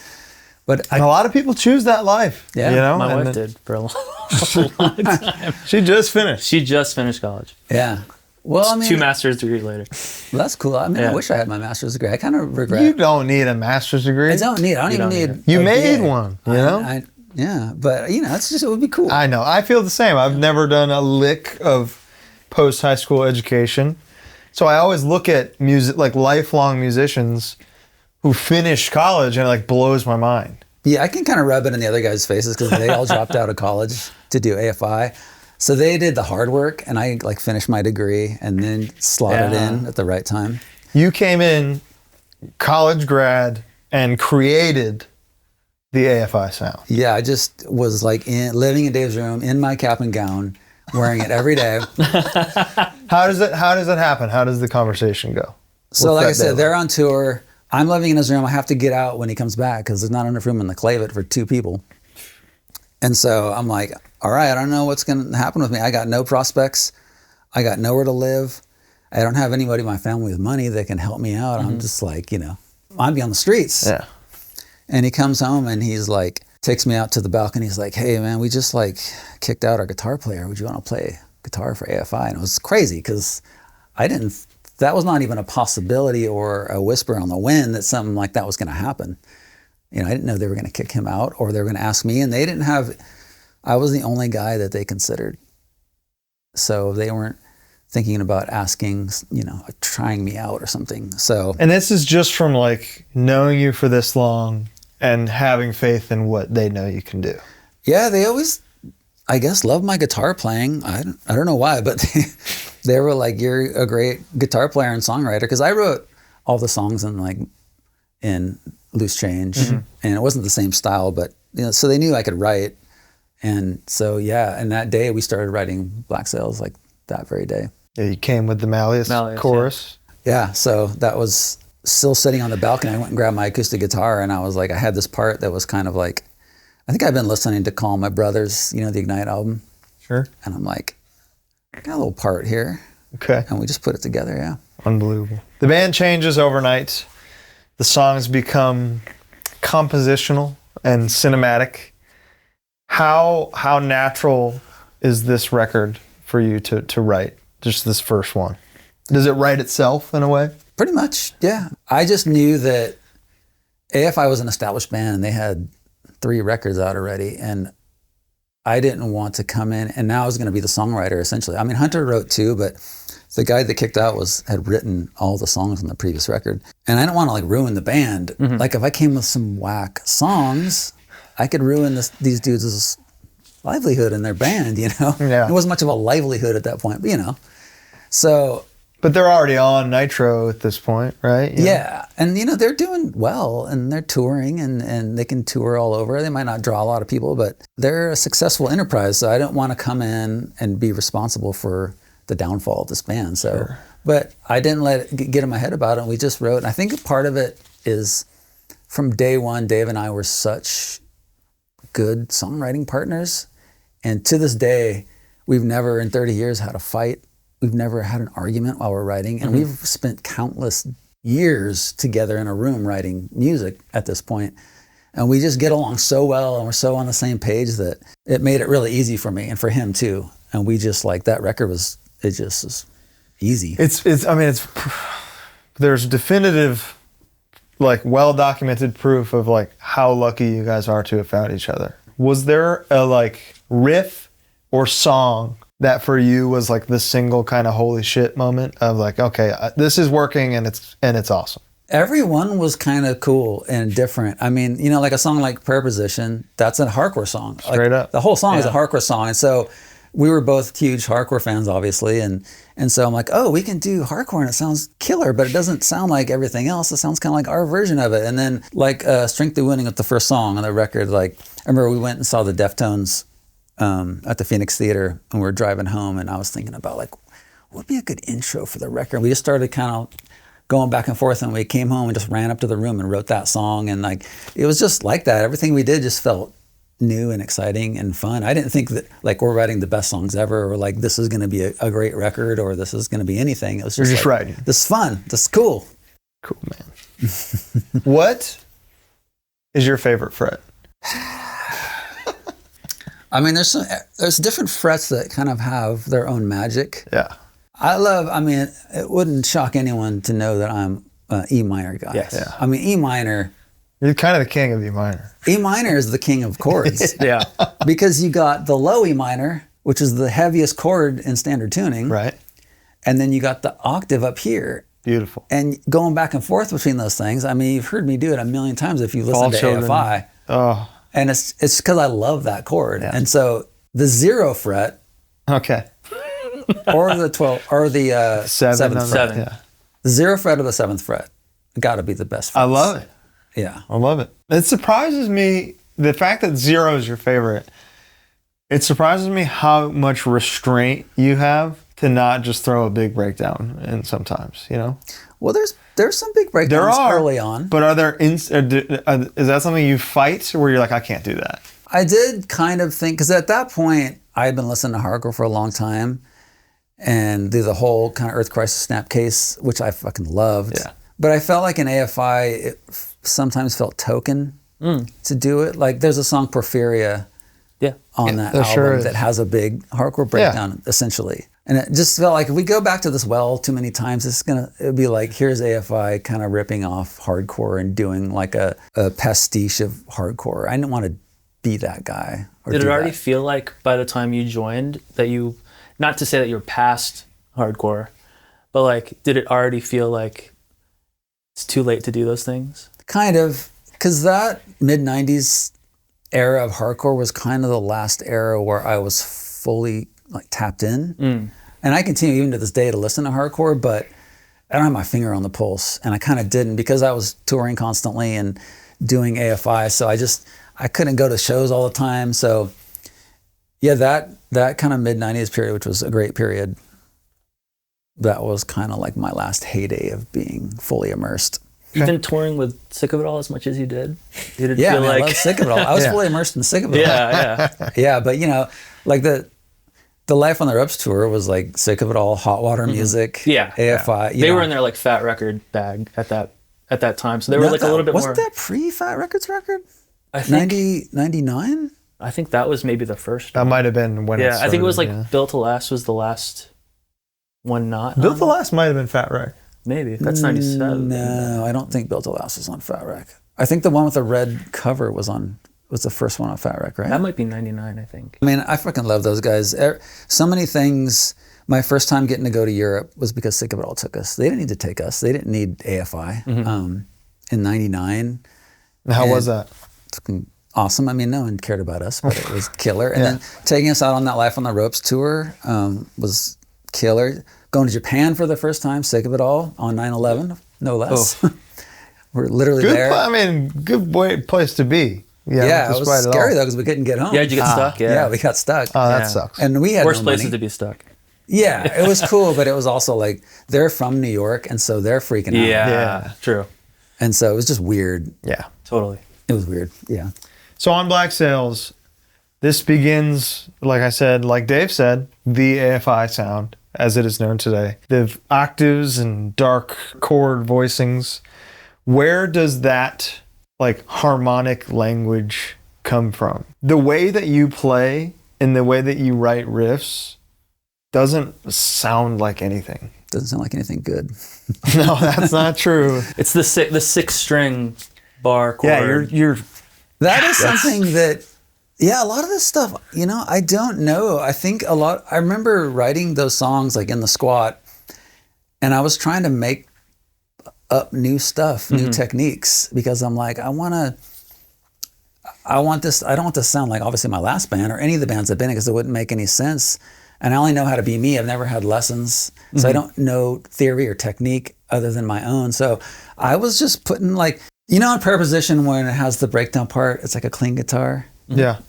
S2: But
S1: a lot of people choose that life.
S2: Yeah,
S3: my wife did for a long time.
S1: She just finished.
S3: She just finished college.
S2: Yeah. Well, I mean,
S3: 2 master's degrees later.
S2: that's cool. I mean,
S3: Yeah.
S2: I wish I had my master's degree. I kind of regret.
S4: You don't need a master's degree.
S2: I don't even need.
S4: You
S2: a
S4: made
S2: BA.
S4: one, you know?
S2: Yeah, but it's just, it would be cool.
S4: I know. I feel the same. I've never done a lick of post-high school education. So I always look at music, like lifelong musicians who finish college, and it like blows my mind.
S2: Yeah, I can kind of rub it in the other guys' faces because they all dropped out of college to do AFI. So they did the hard work, and I like finished my degree and then slotted in at the right time.
S4: You came in college grad and created the AFI Sound.
S2: Yeah, I just was like living in Dave's room in my cap and gown, wearing it every day.
S4: How does it happen? How does the conversation go?
S2: So like I said, they're on tour. I'm living in his room. I have to get out when he comes back because there's not enough room in the clavette for 2 people. And so I'm like, all right, I don't know what's going to happen with me. I got no prospects. I got nowhere to live. I don't have anybody in my family with money that can help me out. I'm just like, I'd be on the streets.
S4: Yeah.
S2: And he comes home and he's like, takes me out to the balcony. He's like, hey man, we just like kicked out our guitar player. Would you want to play guitar for AFI? And it was crazy because that was not even a possibility or a whisper on the wind that something like that was going to happen. I didn't know they were going to kick him out or they were going to ask me, and I was the only guy that they considered. So they weren't thinking about asking, trying me out or something. So.
S4: And this is just from like knowing you for this long and having faith in what they know you can do.
S2: Yeah, they always, I guess, loved my guitar playing. I don't know why, but they were like, you're a great guitar player and songwriter. Because I wrote all the songs in Loose Change, and it wasn't the same style, but so they knew I could write. And so and that day we started writing Black Sails like that very day.
S4: Yeah, you came with the Malleus chorus.
S2: Yeah, so that was still sitting on the balcony. I went and grabbed my acoustic guitar, and I was like, I had this part that was kind of like, I think I've been listening to Call My Brothers, the Ignite album.
S4: Sure.
S2: And I'm like, I got a little part here.
S4: Okay.
S2: And we just put it together, yeah.
S4: Unbelievable. The band changes overnight. The songs become compositional and cinematic. How natural is this record for you to write? Just this first one. Does it write itself in a way?
S2: Pretty much, yeah. I just knew that AFI was an established band and they had 3 records out already, and I didn't want to come in and now I was going to be the songwriter essentially. I mean, Hunter wrote 2, but the guy that kicked out had written all the songs on the previous record, and I didn't want to like ruin the band. Like if I came with some whack songs, I could ruin these dudes' livelihood in their band.
S4: Yeah.
S2: It wasn't much of a livelihood at that point, but so.
S4: But they're already on Nitro at this point, right?
S2: Yeah. And, they're doing well and they're touring and they can tour all over. They might not draw a lot of people, but they're a successful enterprise. So I don't want to come in and be responsible for the downfall of this band. So,
S4: Sure.
S2: But I didn't let it get in my head about it. We just wrote, and I think part of it is from day one, Dave and I were such good songwriting partners. And to this day, we've never in 30 years had a fight. We've never had an argument while we're writing, and we've spent countless years together in a room writing music at this point. And we just get along so well, and we're so on the same page that it made it really easy for me and for him too. And we just that record was easy.
S4: There's definitive, well-documented proof of how lucky you guys are to have found each other. Was there a riff or song that for you was the single kind of holy shit moment of okay, this is working and it's awesome?
S2: Everyone was kind of cool and different. I mean, a song like Prayer Position, that's a hardcore song.
S4: Straight up.
S2: The whole song is a hardcore song. And so we were both huge hardcore fans, obviously. And so I'm like, oh, we can do hardcore and it sounds killer, but it doesn't sound like everything else. It sounds kind of like our version of it. And then Strength to Winning with the first song on the record, I remember we went and saw the Deftones at the Phoenix Theater, and we were driving home, and I was thinking about what would be a good intro for the record. We just started kind of going back and forth, and we came home and just ran up to the room and wrote that song, and it was just like that. Everything we did just felt new and exciting and fun. I didn't think that we're writing the best songs ever, or this is going to be a great record, or this is going to be anything. It was just,
S4: just writing.
S2: This is fun. This is cool.
S4: Cool, man. What is your favorite fret?
S2: I mean, there's different frets that kind of have their own magic.
S4: Yeah.
S2: I mean, it wouldn't shock anyone to know that I'm an E minor guy.
S3: Yes. Yeah.
S2: I mean, E minor.
S4: You're kind of the king of E minor.
S2: E minor is the king of chords.
S3: Yeah.
S2: Because you got the low E minor, which is the heaviest chord in standard tuning.
S4: Right.
S2: And then you got the octave up here.
S4: Beautiful.
S2: And going back and forth between those things, I mean, you've heard me do it a million times if you listen
S4: Fall
S2: to
S4: Children.
S2: AFI.
S4: Oh,
S2: And it's because I love that chord. And so the 0 fret
S4: okay.
S2: or the 12 or the seventh fret.
S3: Seven.
S4: Yeah.
S2: The 0 fret or the 7th fret got to be the best frets.
S4: I love it.
S2: Yeah.
S4: I love it. It surprises me, the fact that 0 is your favorite, it surprises me how much restraint you have to not just throw a big breakdown in sometimes, you know?
S2: Well, there's some big breakdowns early on.
S4: But are there, is that something you fight where you're like, I can't do that?
S2: I did kind of think, because at that point, I had been listening to hardcore for a long time and do the whole kind of Earth Crisis Snapcase, which I fucking loved.
S4: Yeah.
S2: But I felt like in AFI, it sometimes felt token to do it. Like there's a song Porphyria on that
S4: there
S2: album
S4: sure is.
S2: that has a big hardcore breakdown, essentially. And it just felt like if we go back to this well too many times, it'd be like, here's AFI kind of ripping off hardcore and doing like a pastiche of hardcore. I didn't want to be that guy.
S3: Did it already feel like by the time you joined that you, not to say that you're past hardcore, but like, did it already feel like it's too late to do those things? Kind
S2: of, because that mid-90s era of hardcore was kind of the last era where I was fully like tapped in. And I continue even to this day to listen to hardcore, but I don't have my finger on the pulse. And I kind of didn't because I was touring constantly and doing AFI. So I couldn't go to shows all the time. So yeah, that kind of mid-90s period, which was a great period, that was kind of like my last heyday of being fully immersed.
S3: Even touring with Sick of It All as much as you did? Did it
S2: Yeah,
S3: feel
S2: man,
S3: like...
S2: I love Sick of It All. I was fully immersed in Sick of It All.
S3: Yeah.
S2: Yeah, but you know, like the Life on the Ropes tour was like Sick of It All, Hot Water Music, AFI.
S3: They were in their like Fat Record bag at that time, so they were like a little bit
S2: wasn't
S3: more...
S2: that pre-Fat Records record?
S3: I think
S2: 99?
S3: I think that was maybe the first
S4: That
S3: one.
S4: might have been when it started.
S3: I think it was like Built to Last was the last one not.
S4: Built to Last might have been Fat Wreck.
S3: Maybe. That's 97.
S2: No, I don't think Built to Last was on Fat Wreck. I think the one with the red cover was the first one on Fat Wreck, right?
S3: That might be 99, I think.
S2: I mean, I fucking love those guys. So many things. My first time getting to go to Europe was because Sick of It All took us. They didn't need to take us. They didn't need AFI in 99.
S4: How was that?
S2: Fucking awesome. I mean, no one cared about us, but it was killer. And then taking us out on that Life on the Ropes tour was killer. Going to Japan for the first time, Sick of It All, on 9/11, no less. We're literally there.
S4: Good place to be.
S2: Yeah, it was scary though because we couldn't get home.
S3: Yeah, did you get stuck?
S2: Yeah, we got stuck.
S4: Oh, that sucks.
S2: And we had
S3: worst
S2: no
S3: places
S2: money.
S3: to be stuck.
S2: Yeah, it was cool, but it was also like they're from New York, and so they're freaking out.
S3: Yeah, true.
S2: And so it was just weird.
S4: Yeah,
S3: totally.
S2: It was weird. Yeah.
S4: So on Black Sails, this begins, like I said, like Dave said, the AFI sound as it is known today. The octaves and dark chord voicings. Where does that like harmonic language come from? The way that you play and the way that you write riffs doesn't sound like anything.
S2: Doesn't sound like anything good.
S4: No, that's not true.
S3: It's the 6-string bar chord.
S4: Yeah,
S2: that is something that, a lot of this stuff, I don't know. I think I remember writing those songs like in the squat, and I was trying to make up new stuff, new techniques, because I'm like, I want this, I don't want this to sound like obviously my last band or any of the bands I've been in, because it wouldn't make any sense. And I only know how to be me. I've never had lessons. So I don't know theory or technique other than my own. So I was just putting like, in preposition when it has the breakdown part, it's like a clean guitar.
S4: Yeah.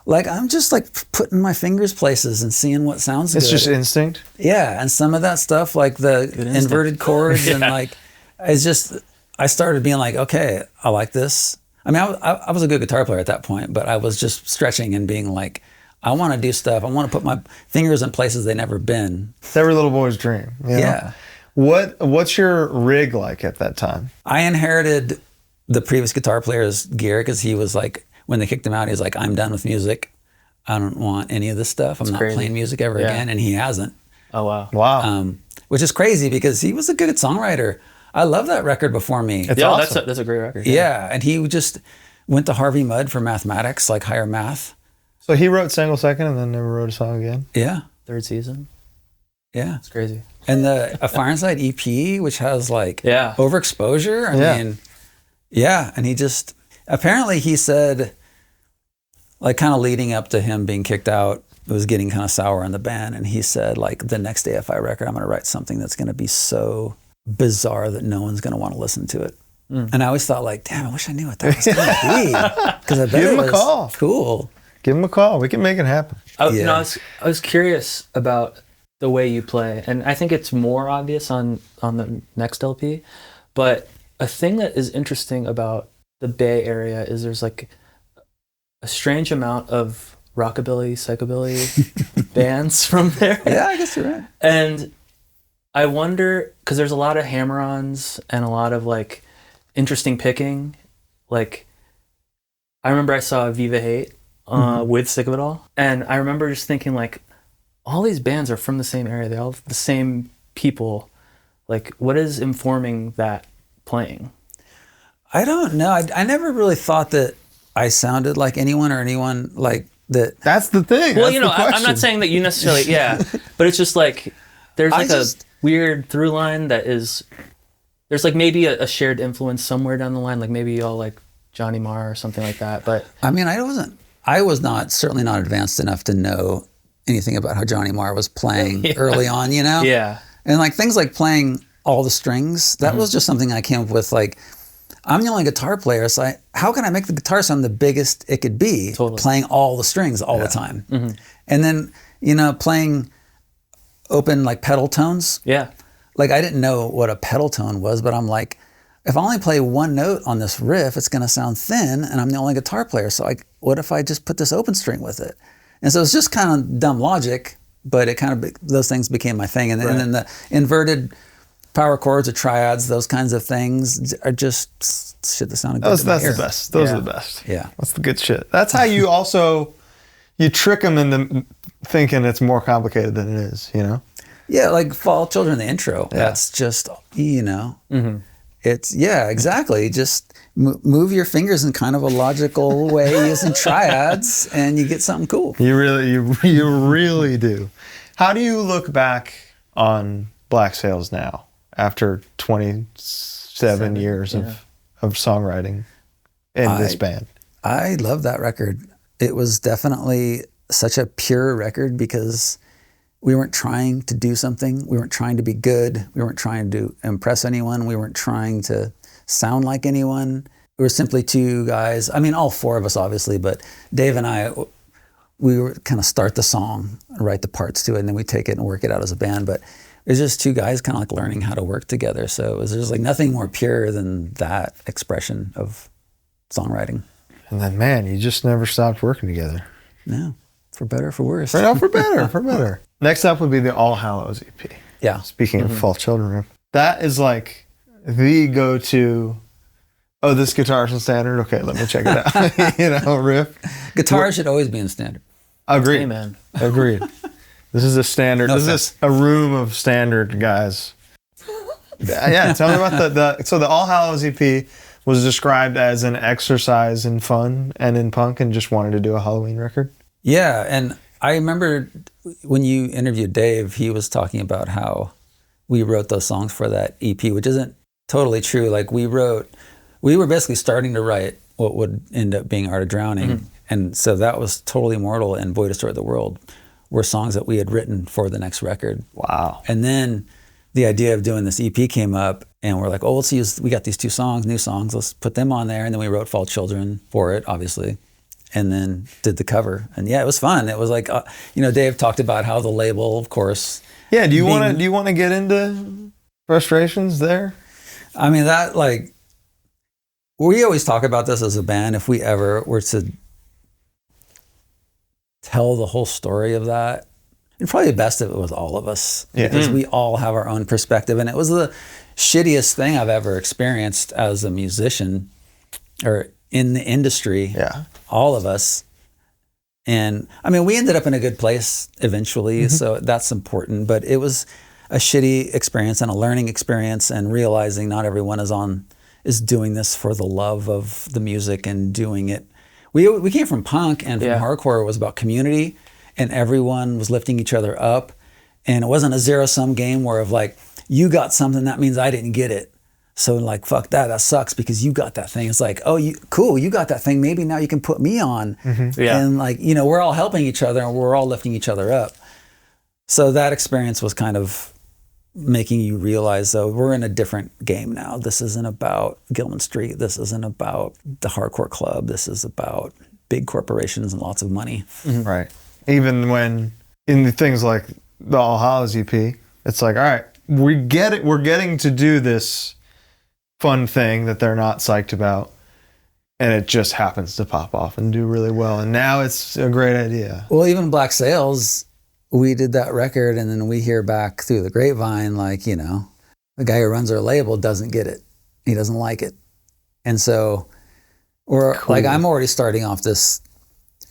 S2: Like I'm just like putting my fingers places and seeing what sounds good.
S4: It's just instinct.
S2: Yeah, and some of that stuff like the inverted chords and like it's just I started being like, okay, I like this. I mean, I was a good guitar player at that point, but I was just stretching and being like, I want to do stuff. I want to put my fingers in places they've never been.
S4: It's every little boy's dream. You know?
S2: Yeah.
S4: What's your rig like at that time?
S2: I inherited the previous guitar player's gear because he was like, when they kicked him out, he was like, I'm done with music. I don't want any of this stuff. I'm not
S3: crazy.
S2: playing music ever again. And he hasn't.
S3: Oh, wow.
S4: Wow.
S2: Which is crazy because he was a good songwriter. I love that record before me.
S4: It's
S3: Yeah,
S4: awesome.
S3: that's a great record.
S2: Yeah, and he just went to Harvey Mudd for mathematics, like higher math.
S4: So he wrote Single Second and then never wrote a song again?
S2: Yeah,
S3: Third season.
S2: yeah.
S3: It's crazy.
S2: And a Fireside EP, which has like
S3: Yeah.
S2: overexposure. I mean, yeah. And he just, apparently he said, like kind of leading up to him being kicked out, it was getting kind of sour on the band. And he said, like, the next AFI record, I'm going to write something that's going to be so bizarre that no one's going to want to listen to it. And I always thought, like, damn, I wish I knew what that was going to be. Because I bet
S4: Give
S2: it
S4: him a
S2: was
S4: call.
S2: cool.
S4: Give him a call. We can make it happen.
S2: Yeah.
S3: I was curious about the way you play, and I think it's more obvious on the next LP. But a thing that is interesting about the Bay Area is there's like a strange amount of rockabilly, psychobilly bands from there.
S2: Yeah, I guess you're right.
S3: And I wonder, because there's a lot of hammer-ons and a lot of like interesting picking. Like, I remember I saw Viva Hate with Sick of It All, and I remember just thinking, like, all these bands are from the same area. They all have the same people. Like, what is informing that playing?
S2: I don't know. I never really thought that I sounded like anyone or anyone like that.
S4: That's the thing.
S3: Well,
S4: That's
S3: you know,
S4: the
S3: I'm
S4: question.
S3: not saying that you necessarily, yeah, but it's just like there's like a
S2: just-
S3: weird through line that is, there's like maybe a shared influence somewhere down the line, like maybe you all like Johnny Marr or something like that. But
S2: I mean, I was not, certainly not advanced enough to know anything about how Johnny Marr was playing early on, you know?
S3: yeah,
S2: And like things like playing all the strings, that was just something I came up with. Like, I'm the only guitar player, so how can I make the guitar sound the biggest it could be?
S3: Totally.
S2: Playing all the strings all the time. And then, you know, playing open like pedal tones.
S3: yeah,
S2: Like, I didn't know what a pedal tone was, but I'm like, if I only play one note on this riff, it's going to sound thin, and I'm the only guitar player. So what if I just put this open string with it? And so it's just kind of dumb logic, but it kind of, those things became my thing. And then the inverted power chords or triads, those kinds of things are just shit that sounded good to my
S4: That's
S2: ear.
S4: the best. Those
S3: Yeah.
S4: are the best.
S2: Yeah.
S4: That's the good shit. That's how you also, you trick them into thinking it's more complicated than it is, you know?
S2: Yeah, like Fall Children, the intro. That's just, you know, it's, yeah, exactly. Just move your fingers in kind of a logical way using triads, and you get something cool.
S4: You really do. How do you look back on Black Sails now after 27 years of songwriting in this band?
S2: I love that record. It was definitely such a pure record because we weren't trying to do something. We weren't trying to be good. We weren't trying to impress anyone. We weren't trying to sound like anyone. We were simply two guys. I mean, all four of us, obviously, but Dave and I, we were kind of start the song, write the parts to it, and then we take it and work it out as a band. But it was just two guys kind of like learning how to work together. So it was just like nothing more pure than that expression of songwriting.
S4: And then, man, you just never stopped working together.
S2: No, for better or for worse.
S4: No, for better, for better. Next up would be the All Hallows EP.
S2: Yeah.
S4: Speaking of Fall Children, that is like the go-to, oh, this guitar's in standard? Okay, let me check it out. You know, riff.
S2: Guitar should always be in standard.
S4: Agreed.
S3: amen.
S4: Agreed. This is a standard.
S2: No
S4: This is a room of standard guys. Yeah, tell me about so the All Hallows EP was described as an exercise in fun and in punk, and just wanted to do a Halloween record.
S2: Yeah, and I remember when you interviewed Dave, he was talking about how we wrote those songs for that EP, which isn't totally true. Like we were basically starting to write what would end up being Art of Drowning. And so that was Totally Immortal and Boy Destroyed the World were songs that we had written for the next record.
S4: Wow.
S2: And then the idea of doing this EP came up, and we're like, oh, we got these two songs, new songs, let's put them on there. And then we wrote Fall Children for it, obviously, and then did the cover. And yeah, it was fun. It was like, you know, Dave talked about how the label, of course.
S4: Yeah, do you want to get into frustrations there?
S2: I mean, that, like, we always talk about this as a band. If we ever were to tell the whole story of that, it'd probably be best if it was all of us.
S4: Yeah.
S2: Because we all have our own perspective. And it was the shittiest thing I've ever experienced as a musician or in the industry.
S4: Yeah.
S2: All of us. And I mean, we ended up in a good place eventually, so that's important. But it was a shitty experience and a learning experience, and realizing not everyone is doing this for the love of the music and doing it. We came from punk, and from hardcore, it was about community, and everyone was lifting each other up. And it wasn't a zero-sum game where of like, you got something, that means I didn't get it. So like, fuck that sucks because you got that thing. It's like, oh, cool, you got that thing. Maybe now you can put me on. And like, you know, we're all helping each other and we're all lifting each other up. So that experience was kind of making you realize, though, we're in a different game now. This isn't about Gilman Street. This isn't about the hardcore club. This is about big corporations and lots of money.
S4: Right. Even when in things like the All Hallows EP, it's like, all right, we get it. We're getting to do this fun thing that they're not psyched about, and it just happens to pop off and do really well. And now it's a great idea.
S2: Well, even Black Sails, we did that record, and then we hear back through the grapevine, like, you know, the guy who runs our label doesn't get it. He doesn't like it. And so like, I'm already starting off this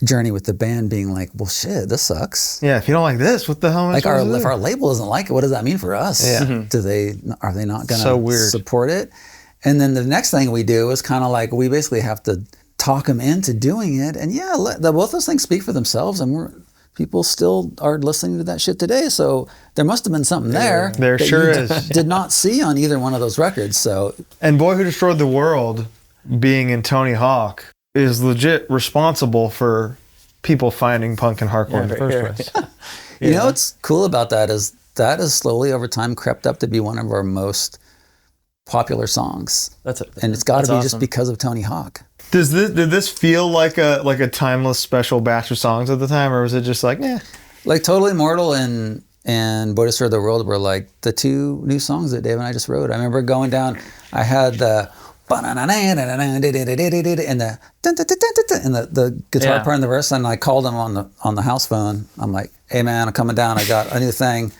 S2: journey with the band being like, well, shit, this sucks.
S4: Yeah, if you don't like this, what the hell am I
S2: like
S4: supposed to do?
S2: if our label doesn't like it, what does that mean for us?
S4: Yeah.
S2: Are they not going
S4: So
S2: to
S4: weird.
S2: support it? And then the next thing we do is kind of like, we basically have to talk them into doing it. And yeah, both those things speak for themselves, and people still are listening to that shit today. So there must have been something there.
S4: There
S2: that
S4: sure
S2: you
S4: is.
S2: did not see on either one of those records. So,
S4: And Boy Who Destroyed the World, being in Tony Hawk, is legit responsible for people finding punk and hardcore in the first place.
S2: you know what's cool about that is slowly over time crept up to be one of our most popular songs. And it's got to be
S3: awesome.
S2: just because of Tony Hawk.
S4: Did this feel like a timeless special batch of songs at the time, or was it just like, eh?
S2: Like Totally Immortal and Boy Destroyed the World were like the two new songs that Dave and I just wrote. I remember going down, I had the and the guitar part in the verse, and I called him on the house phone. I'm like, hey man, I'm coming down. I got a new thing.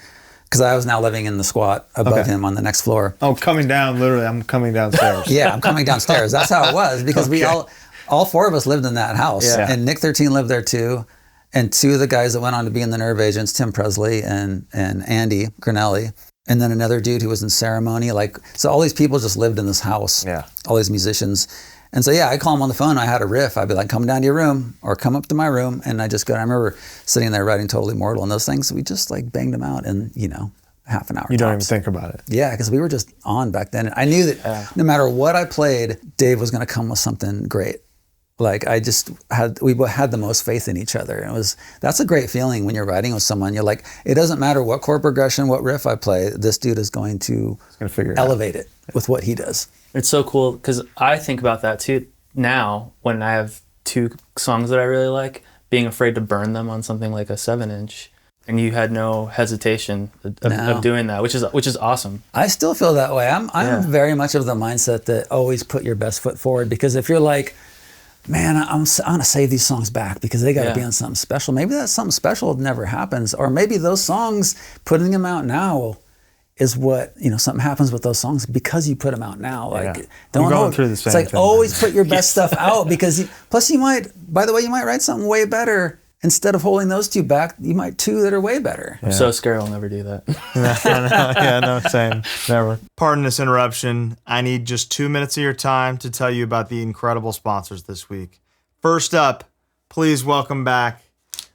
S2: Because I was now living in the squat above him on the next floor.
S4: Oh, coming down, literally, I'm coming downstairs.
S2: Yeah, I'm coming downstairs. That's how it was, because we all four of us lived in that house.
S4: Yeah.
S2: And Nick 13 lived there too. And two of the guys that went on to be in the Nerve Agents, Tim Presley and Andy Granelli. And then another dude who was in Ceremony. So all these people just lived in this house.
S4: Yeah.
S2: All these musicians. And so, yeah, I'd call him on the phone. I had a riff. I'd be like, come down to your room or come up to my room. And I just go, I remember sitting there writing Totally Immortal and those things. We just like banged them out in, half an hour.
S4: You don't even
S2: tops.
S4: think about it.
S2: Yeah, because we were just on back then. I knew that no matter what I played, Dave was going to come with something great. Like we had the most faith in each other. And that's a great feeling when you're writing with someone. You're like, it doesn't matter what chord progression, what riff I play, this dude is going to
S4: figure it
S2: elevate it with what he does.
S3: It's so cool because I think about that too now when I have two songs that I really like, being afraid to burn them on something like a 7-inch. And you had no hesitation of doing that, which is awesome.
S2: I still feel that way. I'm very much of the mindset that always put your best foot forward, because if you're like, man, I'm gonna save these songs back because they got to be on something special. Maybe that something special never happens, or maybe those songs, putting them out now, is what something happens with those songs because you put them out now. Like, don't
S4: going through the same
S2: It's like
S4: thing,
S2: always put your best stuff out, because plus you might. By the way, you might write something way better. Instead of holding those two back, you might two that are way better.
S3: I'm so scared I'll never do that.
S4: No, same. Never.
S1: Pardon this interruption. I need just 2 minutes of your time to tell you about the incredible sponsors this week. First up, please welcome back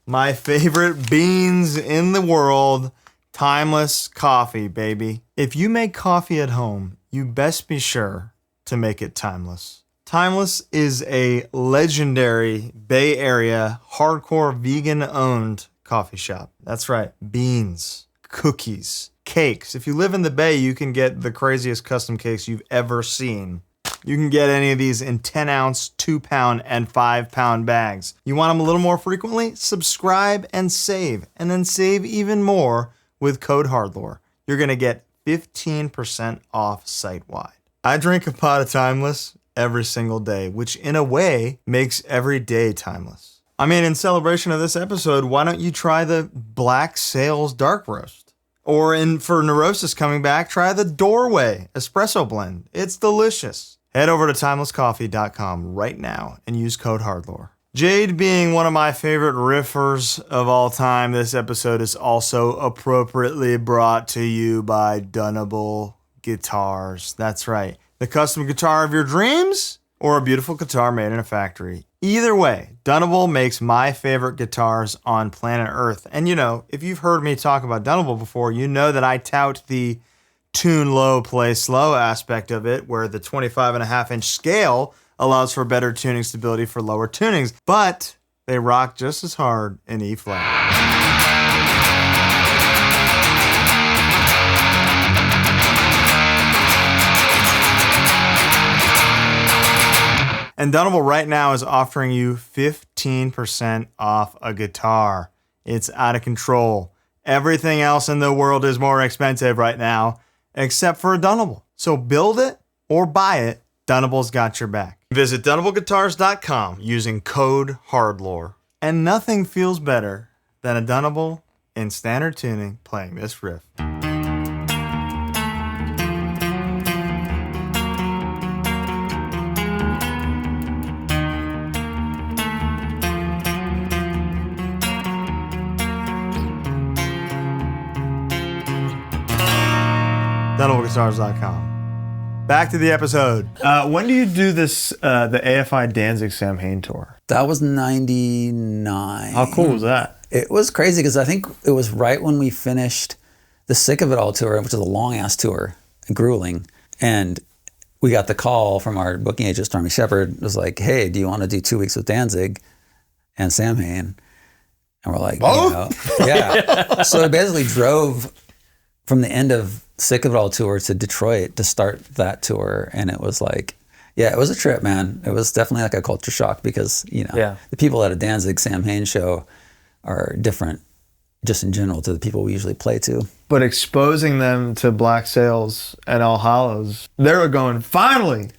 S1: my favorite beans in the world, Timeless Coffee, baby. If you make coffee at home, you best be sure to make it timeless. Timeless is a legendary Bay Area hardcore vegan-owned coffee shop. That's right, beans, cookies, cakes. If you live in the Bay, you can get the craziest custom cakes you've ever seen. You can get any of these in 10-ounce, 2-pound, and 5-pound bags. You want them a little more frequently? Subscribe and then save even more with code HardLore. You're going to get 15% off site-wide. I drink a pot of Timeless every single day, which in a way makes every day timeless. I mean, in celebration of this episode, why don't you try the Black Sails Dark Roast? Or for Neurosis coming back, try the Doorway Espresso Blend. It's delicious. Head over to timelesscoffee.com right now and use code HardLore. Jade being one of my favorite riffers of all time, this episode is also appropriately brought to you by Dunnable Guitars. That's right. The custom guitar of your dreams or a beautiful guitar made in a factory. Either way, Dunnable makes my favorite guitars on planet Earth. And you know, if you've heard me talk about Dunnable before, you know that I tout the tune low, play slow aspect of it, where the 25.5-inch scale allows for better tuning stability for lower tunings, but they rock just as hard in E flat. And Dunnable right now is offering you 15% off a guitar. It's out of control. Everything else in the world is more expensive right now, except for a Dunnable. So build it or buy it, Dunnable's got your back. Visit DunnableGuitars.com using code HardLore. And nothing feels better than a Dunnable in standard tuning playing this riff. DunnableGuitars.com. Back to the episode.
S4: When do you do this, the AFI Danzig Samhain tour?
S2: That was 99.
S4: How cool was that?
S2: It was crazy because I think it was right when we finished the Sick of It All tour, which is a long-ass tour, grueling. And we got the call from our booking agent, Stormy Shepard. It was like, hey, do you want to do 2 weeks with Danzig and Samhain? And we're like,
S4: both?
S2: Yeah. So I basically drove from the end of Sick of It All tour to Detroit to start that tour. And it was like, yeah, it was a trip, man. It was definitely like a culture shock because, you know, the people at a Danzig Samhain show are different just in general to the people we usually play to.
S4: But exposing them to Black Sails and All Hallows, they were going, finally,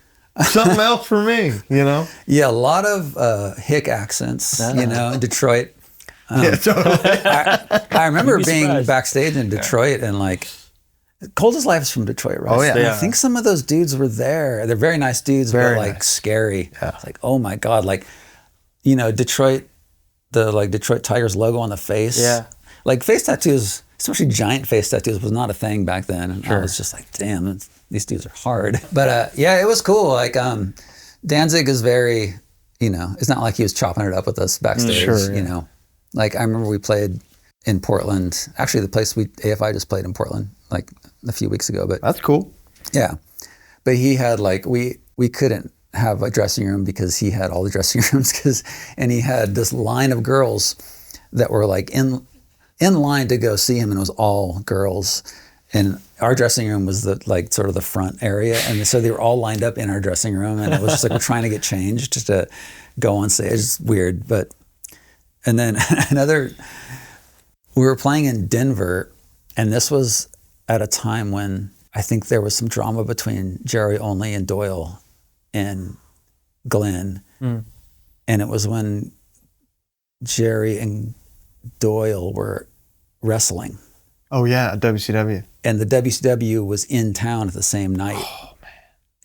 S4: something else for me, you know?
S2: Yeah, a lot of hick accents, you know, in Detroit.
S4: Yeah, totally.
S2: I remember being backstage in Detroit and like, Coldest Life is from Detroit, right?
S4: Oh, yeah.
S2: And I think some of those dudes were there. They're very nice dudes,
S4: Very
S2: but like
S4: nice.
S2: scary. Yeah. It's like, oh my God. Like, you know, Detroit, the like Detroit Tigers logo on the face. Yeah. Like face tattoos, especially giant face tattoos, was not a thing back then. And I was just like, damn, these dudes are hard. But yeah, it was cool. Like Danzig is very, you know, it's not like he was chopping it up with us backstage, you know. Like I remember we played in Portland. Actually, the place AFI just played in Portland like a few weeks ago. But
S4: that's cool.
S2: Yeah. But he had like, we couldn't have a dressing room because he had all the dressing rooms and he had this line of girls that were like in line to go see him, and it was all girls. And our dressing room was the like sort of the front area. And so they were all lined up in our dressing room, and it was just like we're trying to get changed just to go on stage. It's weird. And then we were playing in Denver, and this was at a time when I think there was some drama between Jerry Only and Doyle and Glenn. And it was when Jerry and Doyle were wrestling.
S4: Oh yeah, WCW.
S2: And the WCW was in town at the same night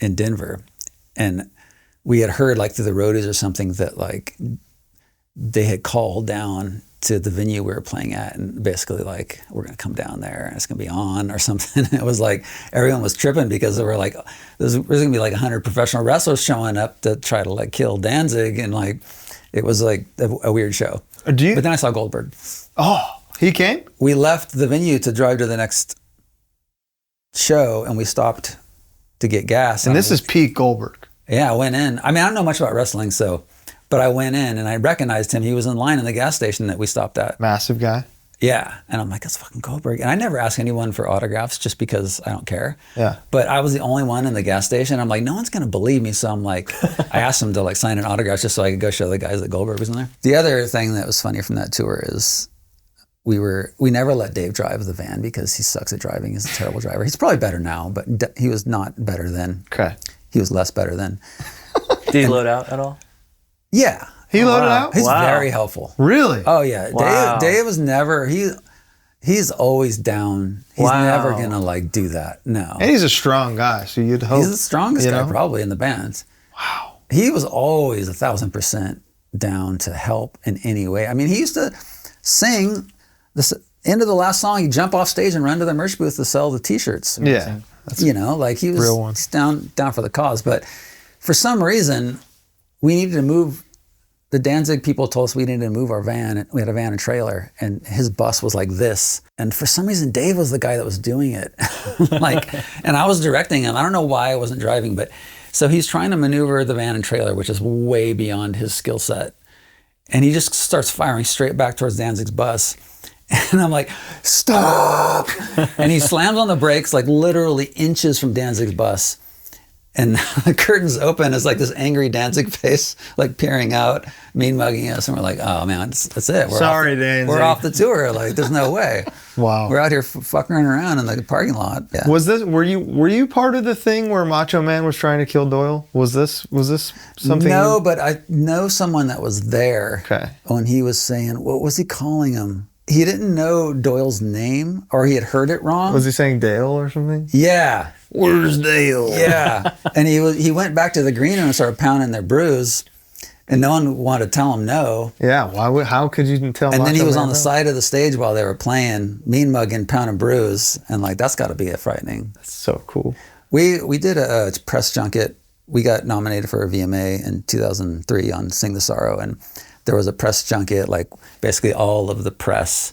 S2: in Denver. And we had heard like through the roadies or something that like they had called down to the venue we were playing at and basically like, we're going to come down there and it's going to be on or something. It was like, everyone was tripping because they were like, there's going to be like 100 professional wrestlers showing up to try to like kill Danzig. And like, it was like a weird show. But then I saw Goldberg.
S4: Oh, he came?
S2: We left the venue to drive to the next show and we stopped to get gas.
S4: And this is Pete Goldberg.
S2: Yeah, I went in. I mean, I don't know much about wrestling, but I went in and I recognized him. He was in line in the gas station that we stopped at.
S4: Massive guy.
S2: Yeah. And I'm like, that's fucking Goldberg. And I never ask anyone for autographs just because I don't care.
S4: Yeah.
S2: But I was the only one in the gas station. I'm like, no one's going to believe me. So I'm like, I asked him to like sign an autograph just so I could go show the guys that Goldberg was in there. The other thing that was funny from that tour is we never let Dave drive the van because he sucks at driving. He's a terrible driver. He's probably better now, but he was not better then.
S4: Okay.
S2: He was less better then.
S3: Did he load out at all?
S2: Yeah.
S4: He loaded out?
S2: He's very helpful.
S4: Really?
S2: Oh yeah.
S3: Wow.
S2: Dave was never, he's always down. He's never gonna like do that. No.
S4: And he's a strong guy, so you'd hope.
S2: He's the strongest guy probably in the band.
S4: Wow.
S2: He was always 1,000% down to help in any way. I mean, he used to sing this end of the last song, he'd jump off stage and run to the merch booth to sell the t-shirts.
S4: Yeah.
S2: You know, like he was
S4: real one.
S2: He's down for the cause. But for some reason, we needed to move. The Danzig people told us we needed to move our van. We had a van and trailer, and his bus was like this. And for some reason, Dave was the guy that was doing it. And I was directing him. I don't know why I wasn't driving, but so he's trying to maneuver the van and trailer, which is way beyond his skill set. And he just starts firing straight back towards Danzig's bus. And I'm like, stop! And he slams on the brakes like literally inches from Danzig's bus. And the curtains open, it's like this angry Danzig face, like peering out, mean mugging us. And we're like, oh man, that's it.
S4: Sorry, Danzig.
S2: We're off the tour. Like, there's no way.
S4: Wow.
S2: We're out here fucking around in the parking lot. Yeah.
S4: Were you part of the thing where Macho Man was trying to kill Doyle? Was this something?
S2: No, but I know someone that was there.
S4: Okay.
S2: When he was saying, what was he calling him? He didn't know Doyle's name, or he had heard it wrong.
S4: Was he saying Dale or something?
S2: Yeah.
S4: Where's Dale?
S2: Yeah. And he went back to the green room and started pounding their brews, and no one wanted to tell him no.
S4: Yeah. How could you tell?
S2: And then he was
S4: Macho
S2: on
S4: Man
S2: the
S4: no?
S2: side of the stage while they were playing, mean mugging, pounding brews, and like that's got to be frightening.
S4: So cool.
S2: We did a press junket. We got nominated for a VMA in 2003 on Sing the Sorrow, and there was a press junket, like basically all of the press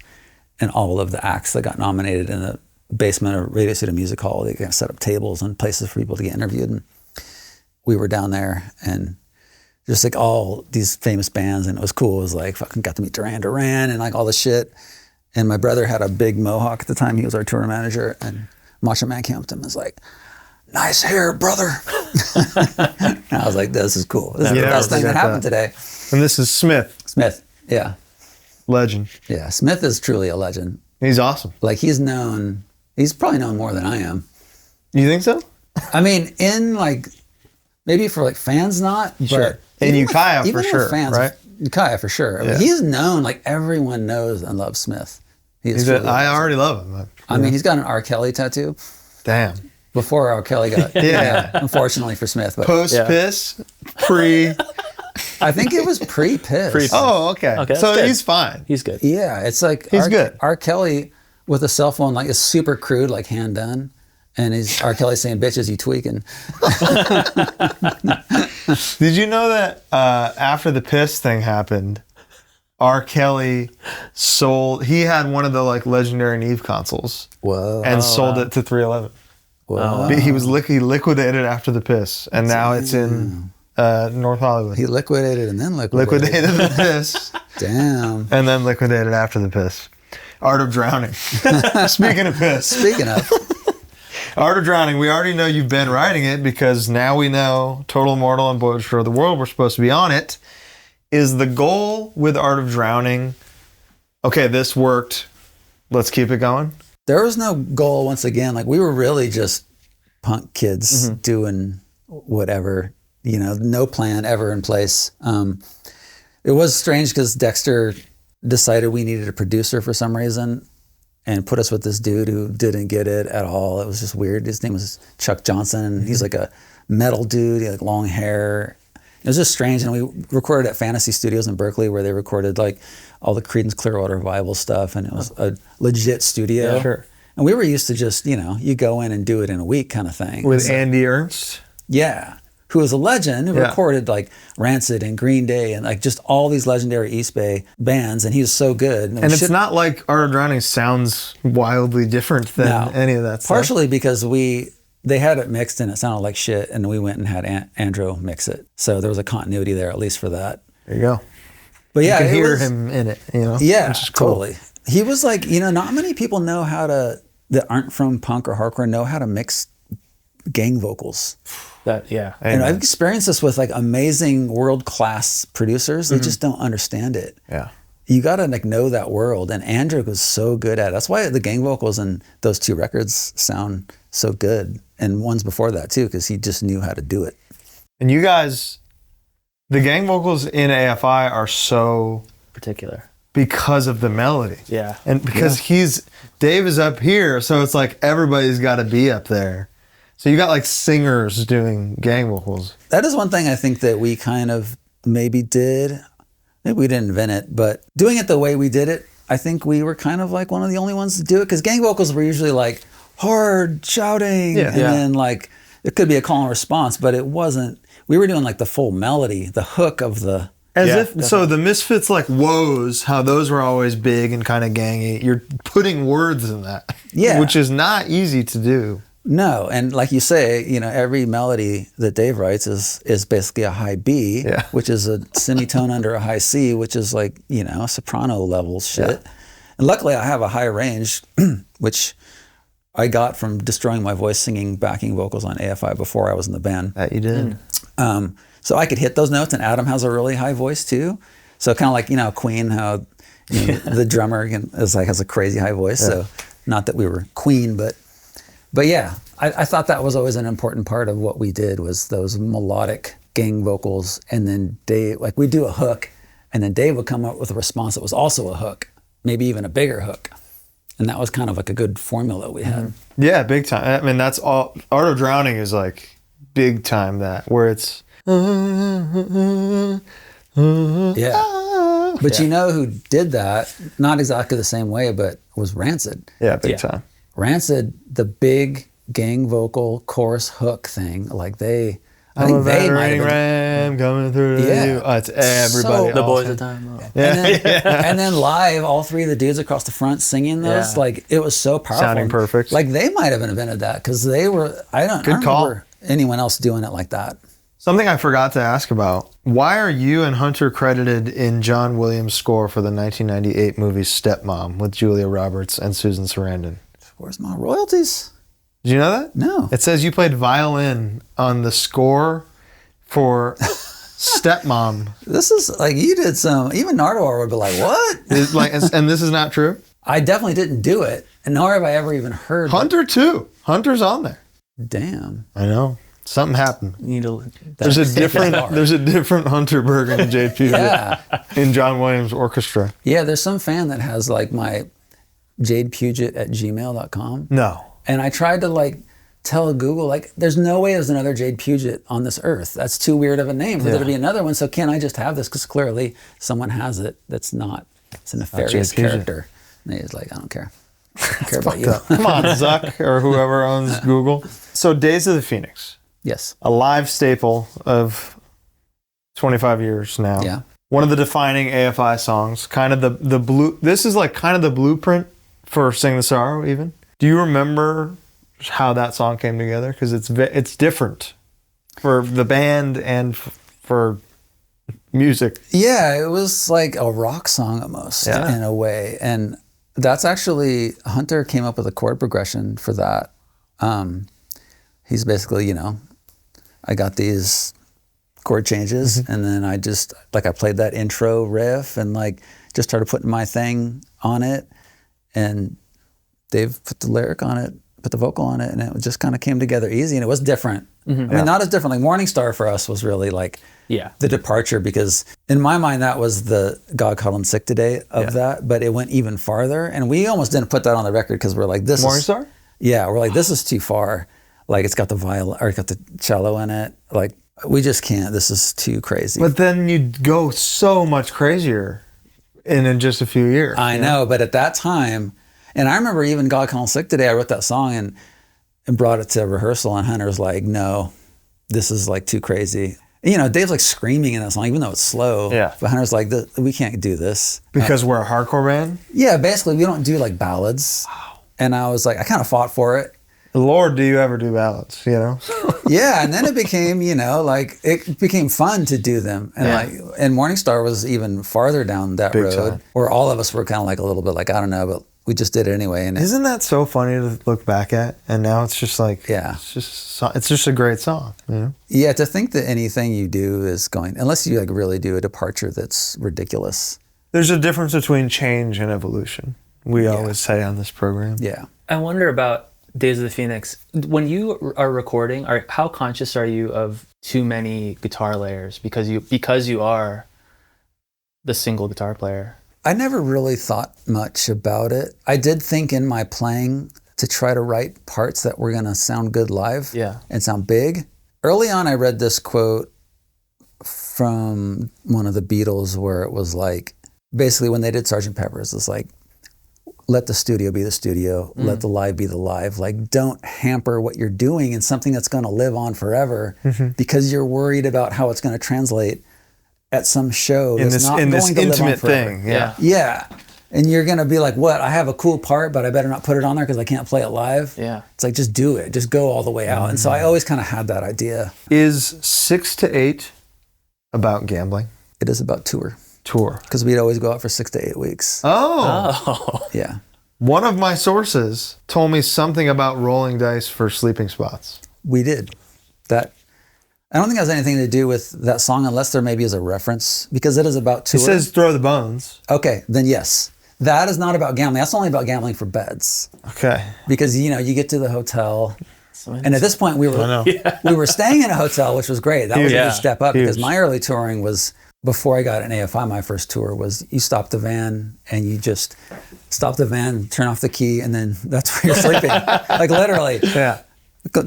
S2: and all of the acts that got nominated in the basement of Radio City Music Hall. They kind of set up tables and places for people to get interviewed. And we were down there and just like all these famous bands, and it was cool. It was like fucking got to meet Duran Duran and like all this shit. And my brother had a big mohawk at the time. He was our tour manager, and Macho Man came up to him and was like, nice hair, brother. And I was like, this is cool. This is the best thing that happened today.
S4: And this is Smith.
S2: Smith, yeah.
S4: Legend.
S2: Yeah, Smith is truly a legend.
S4: He's awesome.
S2: Like he's probably known more than I am.
S4: You think so?
S2: I mean, in like, maybe for like fans not,
S4: Sure.
S2: but
S4: In
S2: even
S4: Ukiah
S2: with-
S4: for
S2: even with
S4: sure,
S2: fans,
S4: right?
S2: Ukiah for sure. I mean,
S4: Yeah.
S2: he's known, like everyone knows and loves Smith. He is truly
S4: I
S2: awesome.
S4: already love him.
S2: I mean, he's got an R. Kelly tattoo.
S4: Damn.
S2: Before R. Kelly got,
S4: Yeah.
S2: unfortunately for Smith. But
S4: Post piss, pre.
S2: I think it was pre-piss.
S4: Oh, okay.
S3: Okay,
S4: So
S3: that's good.
S4: he's fine.
S3: He's good.
S2: Yeah, it's like
S4: He's good.
S2: R. Kelly with a cell phone, like, is super crude, like hand done. And he's R. Kelly saying, bitches, you tweaking.
S4: Did you know that after the piss thing happened, R. Kelly he had one of the like legendary Neve consoles
S2: Whoa.
S4: and sold it to 311.
S2: Whoa.
S4: He liquidated after the piss, and now it's in North Hollywood.
S2: He liquidated and then liquidated.
S4: Liquidated the piss
S2: Damn.
S4: and then liquidated after the piss. Art of Drowning. Speaking of piss.
S2: Speaking of,
S4: Art of Drowning, we already know you've been writing it because now we know Total Immortal and Boy Destroy the World were supposed to be on it. Is the goal with Art of Drowning, okay, this worked, let's keep it going?
S2: there was no goal once again. Like, we were really just punk kids doing whatever, you know, no plan ever in place. It was strange because Dexter decided we needed a producer for some reason and put us with this dude who didn't get it at all. It was just weird. His name was Chuck Johnson. He's like a metal dude. He had like long hair. It was just strange. And we recorded at Fantasy Studios in Berkeley, where they recorded like all the Creedence Clearwater Revival stuff. And it was a legit studio.
S3: Yeah, sure.
S2: And we were used to just, you know, you go in and do it in a week kind of thing.
S4: With Andy Ernst?
S2: Yeah. Who was a legend, who
S4: Yeah.
S2: recorded like Rancid and Green Day and like just all these legendary East Bay bands. And he was so good.
S4: And it's not like Art of Drowning sounds wildly different than
S2: No.
S4: any of that stuff.
S2: Partially because they had it mixed and it sounded like shit, and we went and had Andrew mix it. So there was a continuity there, at least for that.
S4: There you go.
S2: But yeah,
S4: You can
S2: it
S4: hear
S2: was-
S4: him in it, you know?
S2: Yeah,
S4: which is cool.
S2: totally. He was like, you know, not many people know how to, that aren't from punk or hardcore, know how to mix gang vocals.
S3: Yeah.
S2: And I've experienced this with like amazing world-class producers. They just don't understand it.
S4: Yeah.
S2: You got to like know that world. And Andrew was so good at it. That's why the gang vocals in those two records sound so good. And ones before that too, because he just knew how to do it.
S4: And you guys, the gang vocals in AFI are so
S3: Particular.
S4: because of the melody.
S3: Yeah.
S4: And because Dave is up here, so it's like everybody's got to be up there. So you got like singers doing gang vocals.
S2: That is one thing I think that we kind of maybe did maybe we didn't invent it, but doing it the way we did it, I think we were kind of like one of the only ones to do it, because gang vocals were usually like hard shouting, and then like it could be a call and response, but it wasn't. We were doing like the full melody, the hook of the.
S4: So the Misfits, like woes, how those were always big and kind of gangy. You're putting words in that, which is not easy to do.
S2: No, and like you say, you know, every melody that Dave writes is basically a high B, which is a semitone under a high C, which is like, you know, soprano level shit. Yeah. And luckily I have a high range, which I got from destroying my voice singing backing vocals on AFI before I was in the band.
S4: That you did.
S2: So I could hit those notes, and Adam has a really high voice too. So kind of like, you know, Queen, how you know, the drummer has a crazy high voice. Yeah. So not that we were Queen, but yeah, I thought that was always an important part of what we did, was those melodic gang vocals. And then Dave, like we'd do a hook, and then Dave would come up with a response that was also a hook, maybe even a bigger hook. And that was kind of like a good formula we had.
S4: Yeah, big time. I mean, that's all. Art of Drowning is like big time that, where it's.
S2: Yeah. But you know who did that? Not exactly the same way, but was Rancid.
S4: Yeah, big time.
S2: Rancid, the big gang vocal chorus hook thing, like I think they might have been
S4: coming through you. Oh, it's everybody.
S3: So, the boys of time.
S2: And then live, all three of the dudes across the front singing those, like it was so powerful.
S4: Sounding perfect.
S2: Like they might have invented that, because they were, I don't remember anyone else doing it like that.
S4: Something I forgot to ask about. Why are you and Hunter credited in John Williams' score for the 1998 movie Stepmom with Julia Roberts and Susan Sarandon?
S2: Where's my royalties?
S4: Did you know that?
S2: No.
S4: It says you played violin on the score for Stepmom.
S2: This is like, you did some, even Nardwar would be like, what?
S4: And this is not true?
S2: I definitely didn't do it. And nor have I ever even heard.
S4: Hunter too. Hunter's on there.
S2: Damn.
S4: I know. Something happened.
S3: There's
S4: a different Hunter Bergen and Jade Puget in John Williams' orchestra.
S2: Yeah, there's some fan that has like my jadepuget@gmail.com.
S4: No.
S2: And I tried to like tell Google, like, there's no way there's another Jade Puget on this earth. That's too weird of a name for there to be another one. So can I just have this? Because clearly someone has it that's not. It's a nefarious character. And he's like, I don't care. I don't care about you.
S4: Come on, Zuck or whoever owns Google. So Days of the Phoenix.
S2: Yes.
S4: A live staple of 25 years now.
S2: Yeah.
S4: One of the defining AFI songs. Kind of the blue. This is like kind of the blueprint for Sing the Sorrow even. Do you remember how that song came together? Because it's different for the band and for music.
S2: Yeah, it was like a rock song almost in a way. And that's actually, Hunter came up with a chord progression for that. He's basically, you know, I got these chord changes and then I just, like I played that intro riff and like just started putting my thing on it, and Dave put the lyric on it, put the vocal on it, and it just kind of came together easy, and it was different. I mean, not as different. Like Morning Star for us was really like the departure, because in my mind that was the God Called 'Em Sick Today of that, but it went even farther, and we almost didn't put that on the record because we're like, this
S4: Morning Star?
S2: Yeah, we're like, this is too far. Like it's got the violin, or it's got the cello in it. Like we just can't. This is too crazy.
S4: But then you'd go so much crazier in just a few years.
S2: I know, but at that time, and I remember even God Called 'Em Sick Today, I wrote that song and brought it to rehearsal, and Hunter's like, no, this is like too crazy. And, you know, Dave's like screaming in that song, even though it's slow. Yeah. But Hunter's like, we can't do this.
S4: Because we're a hardcore band?
S2: Yeah, basically, we don't do like ballads. Wow. And I was like, I kind of fought for it.
S4: Lord, do you ever do ballads, you know?
S2: Yeah, and then it became, you know, like it became fun to do them. And and Morning Star was even farther down that road time, where all of us were kind of like a little bit like, I don't know, but we just did it anyway. And
S4: isn't that so funny to look back at? And now it's just like, it's just a great song, you know?
S2: Yeah, to think that anything you do is going, unless you like really do a departure that's ridiculous.
S4: There's a difference between change and evolution. We always say on this program.
S2: Yeah.
S3: I wonder about Days of the Phoenix. When you are recording, how conscious are you of too many guitar layers? Because you are the single guitar player.
S2: I never really thought much about it. I did think in my playing to try to write parts that were gonna sound good live and sound big. Early on, I read this quote from one of the Beatles where it was like, basically when they did Sgt. Pepper's, it's like, let the studio be the studio, let the live be the live. Like, don't hamper what you're doing in something that's going to live on forever because you're worried about how it's going to translate at some show that's not going to live on
S4: intimate
S2: forever.
S4: thing. Yeah.
S2: Yeah. And you're going to be like, what? I have a cool part, but I better not put it on there because I can't play it live.
S3: Yeah.
S2: It's like, just do it. Just go all the way out. And so I always kind of had that idea.
S4: Is 6 to 8 about gambling?
S2: It is about tour. Because we'd always go out for 6 to 8 weeks.
S3: Oh.
S2: Yeah.
S4: One of my sources told me something about rolling dice for sleeping spots.
S2: We did. That, I don't think it has anything to do with that song unless there maybe is a reference because it is about tour.
S4: It says throw the bones.
S2: Okay, then yes. That is not about gambling. That's only about gambling for beds.
S4: Okay.
S2: Because, you know, you get to the hotel and at this point we were staying in a hotel, which was great. That was a good step up because my early touring was, before I got an AFI, my first tour was you stop the van and you just stop the van, turn off the key, and then that's where you're sleeping. Like literally.
S4: Yeah.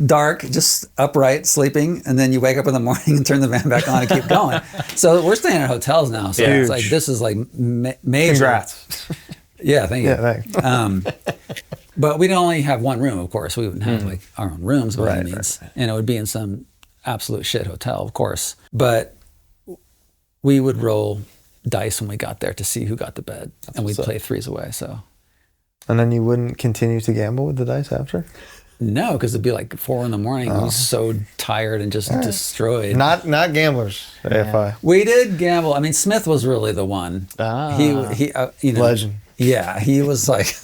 S2: Dark, just upright, sleeping, and then you wake up in the morning and turn the van back on and keep going. So we're staying at hotels now. So it's like, this is like major.
S4: Congrats.
S2: Yeah, thank you.
S4: Yeah, thanks.
S2: But we'd only have one room, of course. We wouldn't have like our own rooms by any means. Right. And it would be in some absolute shit hotel, of course. But we would roll dice when we got there to see who got the bed. And we'd play threes away, so.
S4: And then you wouldn't continue to gamble with the dice after?
S2: No, because it'd be like 4 a.m. I was so tired and just destroyed.
S4: Not gamblers, AFI.
S2: We did gamble. I mean, Smith was really the one. He you know.
S4: Legend.
S2: Yeah, he was like,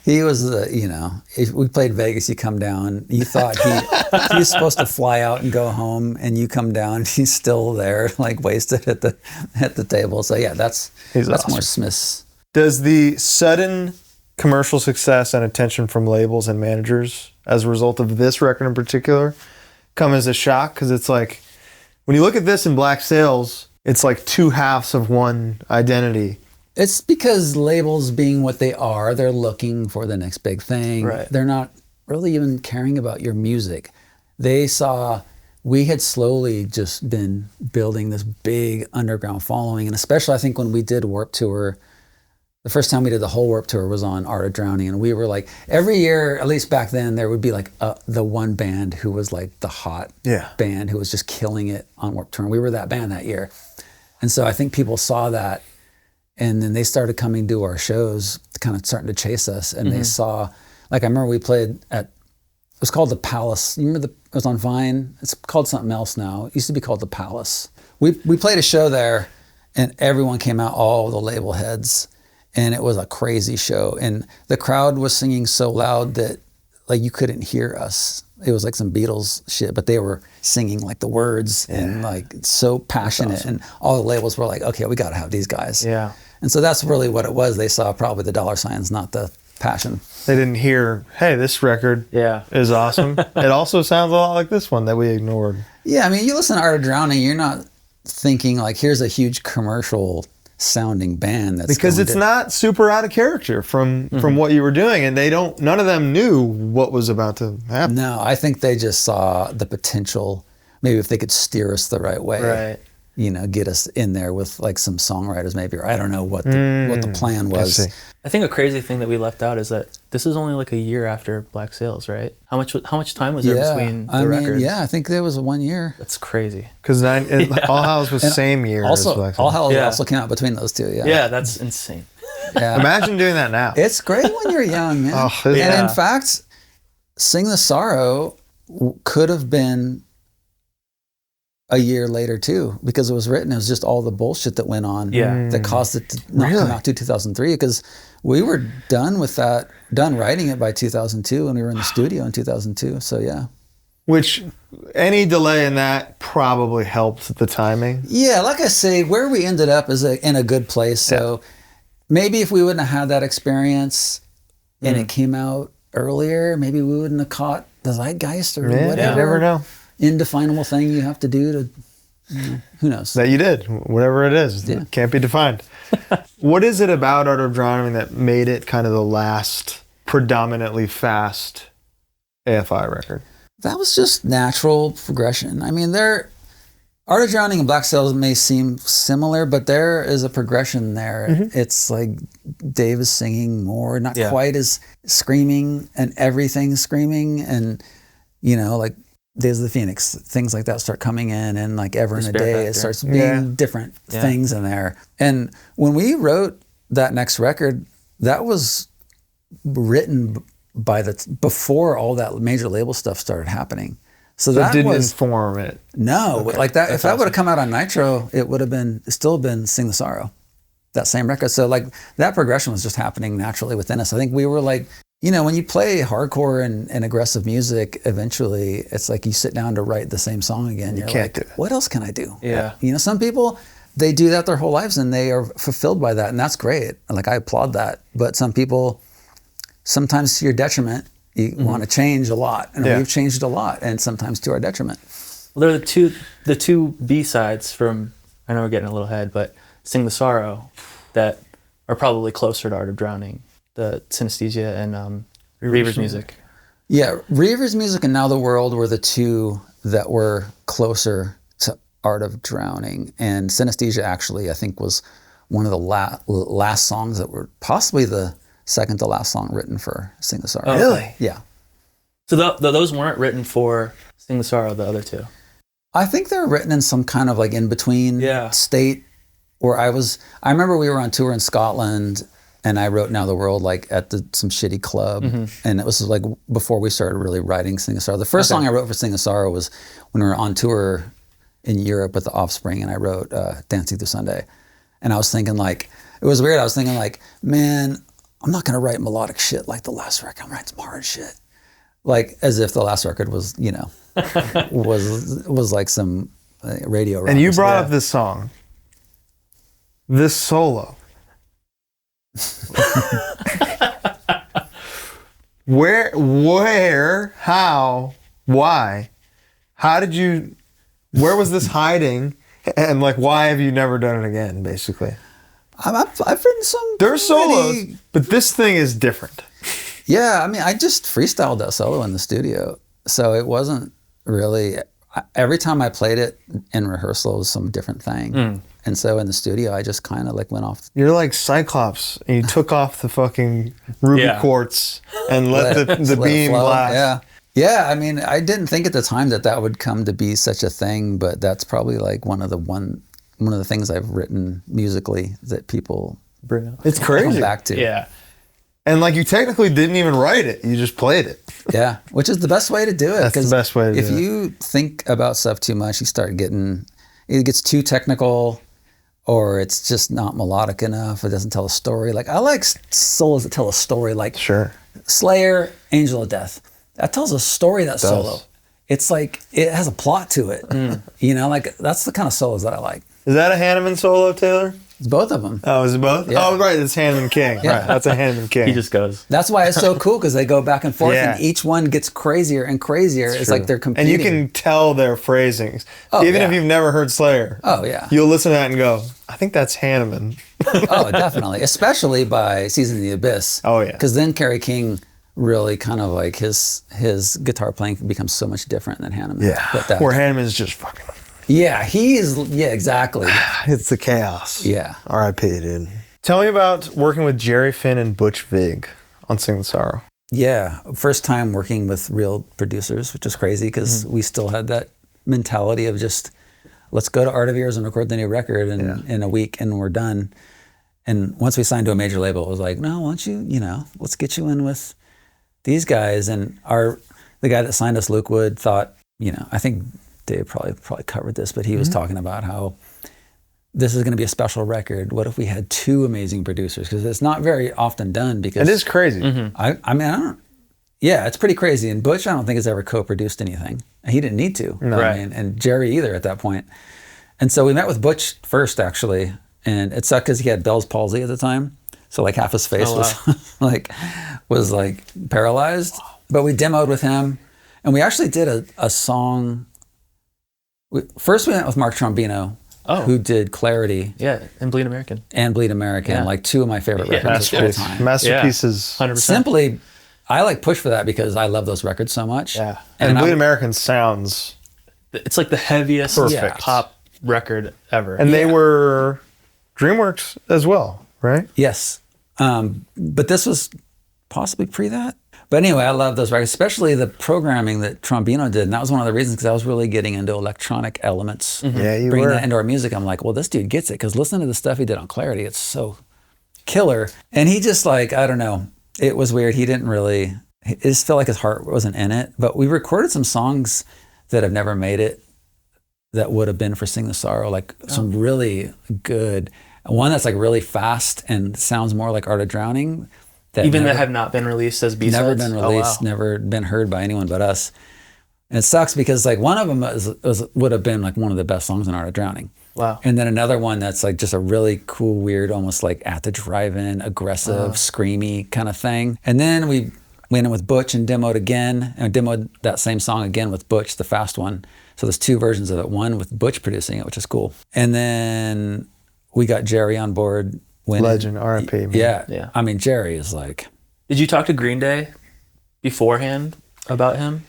S2: he was the, you know, if we played Vegas, you come down, you thought he was supposed to fly out and go home, and you come down, he's still there, like wasted at the table. So yeah, that's
S4: awesome.
S2: More Smith's.
S4: Does the sudden commercial success and attention from labels and managers as a result of this record in particular come as a shock? Because it's like, when you look at this in Blaqk sales, it's like two halves of one identity.
S2: It's because labels being what they are, they're looking for the next big thing.
S3: Right.
S2: They're not really even caring about your music. They saw we had slowly just been building this big underground following. And especially I think when we did Warped Tour, the first time we did the whole Warped Tour was on Art of Drowning. And we were like, every year, at least back then, there would be like the one band who was like the hot band who was just killing it on Warped Tour. And we were that band that year. And so I think people saw that. And then they started coming to our shows, kind of starting to chase us. And they saw, like I remember we played at, it was called the Palace. You remember it was on Vine? It's called something else now. It used to be called the Palace. We played a show there and everyone came out, all the label heads. And it was a crazy show. And the crowd was singing so loud that like you couldn't hear us. It was like some Beatles shit, but they were singing like the words and like so passionate. Awesome. And all the labels were like, okay, we got to have these guys.
S3: Yeah.
S2: And so that's really what it was. They saw probably the dollar signs, not the passion.
S4: They didn't hear, hey, this record is awesome. It also sounds a lot like this one that we ignored.
S2: Yeah, I mean, you listen to Art of Drowning, you're not thinking like, here's a huge commercial sounding band that's
S4: because it's not super out of character from what you were doing, and none of them knew what was about to happen.
S2: No, I think they just saw the potential, maybe if they could steer us the right way. Right. You know, get us in there with like some songwriters maybe, or I don't know what the plan was.
S3: I think a crazy thing that we left out is that this is only like a year after Blaqk sales, right? How much time was there between the records?
S2: Yeah, I think there was 1 year.
S3: That's crazy.
S4: Because All Hallows was the same year.
S2: Also, All Hallows also came out between those two.
S3: Yeah, that's insane.
S2: Yeah.
S4: Imagine doing that now.
S2: It's great when you're young, man. And in fact, Sing the Sorrow could have been a year later too, because it was just all the bullshit that went on that caused it to not come out to 2003, because we were done writing it by 2002 and we were in the studio in 2002. So yeah.
S4: Which any delay in that probably helped the timing.
S2: Yeah, like I say, where we ended up is in a good place. So maybe if we wouldn't have had that experience and it came out earlier, maybe we wouldn't have caught the zeitgeist or whatever.
S4: You never know.
S2: Indefinable thing you have to do to, who knows?
S4: That you did, whatever it is. It can't be defined. What is it about Art of Drowning that made it kind of the last predominantly fast AFI record?
S2: That was just natural progression. I mean, Art of Drowning and Black Sails may seem similar, but there is a progression there. It's like Dave is singing more, not quite as screaming and everything's screaming. And, you know, like Days of the Phoenix, things like that start coming in, and like Ever in a Day, it starts being different things in there. And when we wrote that next record, that was written before all that major label stuff started happening. So that
S4: didn't inform it.
S2: No, like that. If that would have come out on Nitro, it would have still been Sing the Sorrow, that same record. So like that progression was just happening naturally within us. I think we were like, you know, when you play hardcore and aggressive music, eventually it's like you sit down to write the same song again. You're
S4: can't
S2: like,
S4: do it.
S2: what else can I do?
S3: Yeah.
S2: You know, some people, they do that their whole lives and they are fulfilled by that, and that's great. Like I applaud that. But some people, sometimes to your detriment, you want to change a lot, and we've changed a lot, and sometimes to our detriment.
S3: Well, they're the two B-sides from, I know we're getting a little ahead, but Sing the Sorrow, that are probably closer to Art of Drowning, the Synesthesia and Reaver's Music.
S2: Yeah, Reaver's Music and Now the World were the two that were closer to Art of Drowning, and Synesthesia actually, I think, was one of the last songs that were possibly the second to last song written for Sing the Sorrow.
S3: Oh,
S4: really?
S2: Yeah.
S3: So those weren't written for Sing the Sorrow, the other two?
S2: I think they were written in some kind of like in-between state where I remember we were on tour in Scotland and I wrote Now the World like at some shitty club, and it was like before we started really writing Sing the Sorrow. The first song I wrote for Sing the Sorrow was when we were on tour in Europe with the Offspring, and I wrote Dancing Through Sunday. And I was thinking like, it was weird, I was thinking like, man, I'm not gonna write melodic shit like the last record. I'm writing some hard shit, like as if the last record was, you know, was like some radio rock.
S4: And you brought up this song, this solo. Where, how, why? How did you? Where was this hiding? And like, why have you never done it again? Basically.
S2: I've written some.
S4: There's solos, but this thing is different.
S2: Yeah, I mean, I just freestyled that solo in the studio, so it wasn't really. Every time I played it in rehearsal, it was some different thing, and so in the studio, I just kind of like went off.
S4: You're like Cyclops, and you took off the fucking ruby quartz and let the beam blast.
S2: Yeah. I mean, I didn't think at the time that would come to be such a thing, but that's probably like one of the things I've written musically that people
S3: bring up.
S4: It's crazy.
S2: Come back to.
S3: Yeah.
S4: And like you technically didn't even write it. You just played it.
S2: Yeah. Which is the best way to do it.
S4: That's the best way to do it.
S2: If you think about stuff too much, you start it gets too technical, or it's just not melodic enough. It doesn't tell a story. Like I like solos that tell a story, like Slayer, Angel of Death. That tells a story, that solo. It's like, it has a plot to it. You know, like that's the kind of solos that I like.
S4: Is that a Hanneman solo, Taylor?
S2: It's both of them.
S4: Oh, is it both?
S2: Yeah.
S4: Oh, right, it's Hanneman King.
S2: Yeah.
S4: Right, that's a Hanneman King.
S3: He just goes.
S2: That's why it's so cool, because they go back and forth, and each one gets crazier and crazier. It's like they're competing.
S4: And you can tell their phrasings. Even if you've never heard Slayer.
S2: Oh, yeah.
S4: You'll listen to that and go, I think that's Hanneman.
S2: Oh, definitely. Especially by Season of the Abyss.
S4: Oh, yeah.
S2: Because then Kerry King really kind of like his guitar playing becomes so much different than Hanneman.
S4: Yeah. Where Hanneman is just fucking.
S2: Yeah, exactly.
S4: It's the chaos.
S2: Yeah.
S4: R.I.P., dude. Tell me about working with Jerry Finn and Butch Vig on Sing the Sorrow.
S2: Yeah, first time working with real producers, which is crazy because we still had that mentality of just, let's go to Art of Ears and record the new record in a week and we're done. And once we signed to a major label, it was like, no, why don't you, let's get you in with these guys. And the guy that signed us, Luke Wood, thought, I think Dave probably covered this, but he was talking about how this is going to be a special record. What if we had two amazing producers? Because it's not very often done. Because
S4: it is crazy.
S2: It's pretty crazy. And Butch, I don't think has ever co-produced anything. He didn't need to.
S4: No.
S2: Right. And Jerry either at that point. And so we met with Butch first, actually, and it sucked because he had Bell's palsy at the time. So like half his face was like paralyzed. But we demoed with him, and we actually did a song. First we went with Mark Trombino, who did Clarity.
S3: Yeah, and Bleed American.
S2: Like two of my favorite records of all time.
S4: Masterpieces.
S3: 100%.
S2: Simply, I like push for that because I love those records so much.
S3: Yeah.
S4: And Bleed American sounds...
S3: It's like the heaviest pop record ever.
S4: And they were DreamWorks as well, right?
S2: Yes. But this was possibly pre that. But anyway, I love those records, especially the programming that Trombino did. And that was one of the reasons, because I was really getting into electronic elements.
S4: Yeah, you
S2: bringing
S4: were.
S2: that into our music. I'm like, well, this dude gets it, because listen to the stuff he did on Clarity. It's so killer. And he just like, I don't know, it was weird. He didn't really, it just felt like his heart wasn't in it. But we recorded some songs that have never made it that would have been for Sing the Sorrow, like some really good, one that's like really fast and sounds more like Art of Drowning. That
S3: have not been released as B-sides?
S2: Never been released, never been heard by anyone but us. And it sucks because like one of them would have been like one of the best songs in Art of Drowning.
S3: Wow.
S2: And then another one that's like just a really cool, weird, almost like at the drive-in, aggressive, screamy kind of thing. And then we went in with Butch and demoed again, and demoed that same song again with Butch, the fast one. So there's two versions of it, one with Butch producing it, which is cool. And then we got Jerry on board.
S4: Legend, R.I.P.
S2: Yeah. I mean, Jerry is like...
S3: Did you talk to Green Day beforehand about him?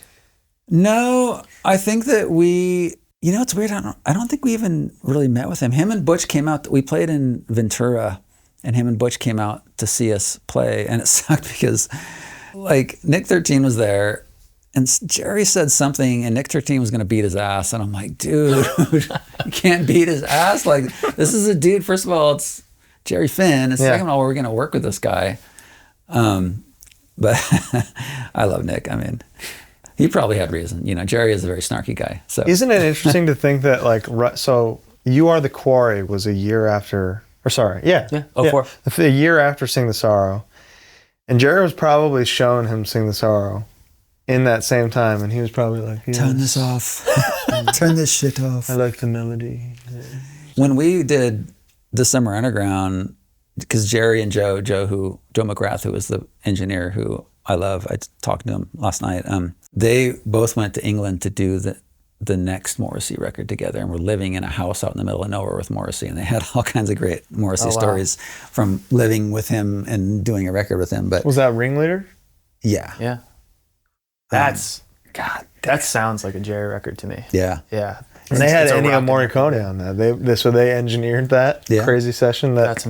S2: No, I think that we... You know, it's weird. I don't think we even really met with him. Him and Butch came out. We played in Ventura, and him and Butch came out to see us play. And it sucked because, like, Nick 13 was there, and Jerry said something, and Nick 13 was going to beat his ass. And I'm like, dude, you can't beat his ass. Like, this is a dude. First of all, it's Jerry Finn. And second of all, we're going to work with this guy. But I love Nick. I mean, he probably had reason. You know, Jerry is a very snarky guy. So
S4: isn't it interesting to think that like so You Are the Quarry was a year after, or sorry, yeah,
S3: 04.
S4: A year after Sing the Sorrow, and Jerry was probably showing him Sing the Sorrow in that same time, and he was probably like, yes,
S2: turn this off, turn this shit off.
S4: I like the melody.
S2: When we did December Underground, because Jerry and Joe McGrath, who was the engineer who I love, I talked to him last night. They both went to England to do the next Morrissey record together, and were living in a house out in the middle of nowhere with Morrissey, and they had all kinds of great Morrissey stories from living with him and doing a record with him. But
S4: was that Ringleader?
S2: Yeah.
S3: Yeah. That's God. That sounds like a Jerry record to me.
S2: Yeah.
S3: Yeah.
S4: And they had Ennio Morricone on that. So they engineered that crazy session that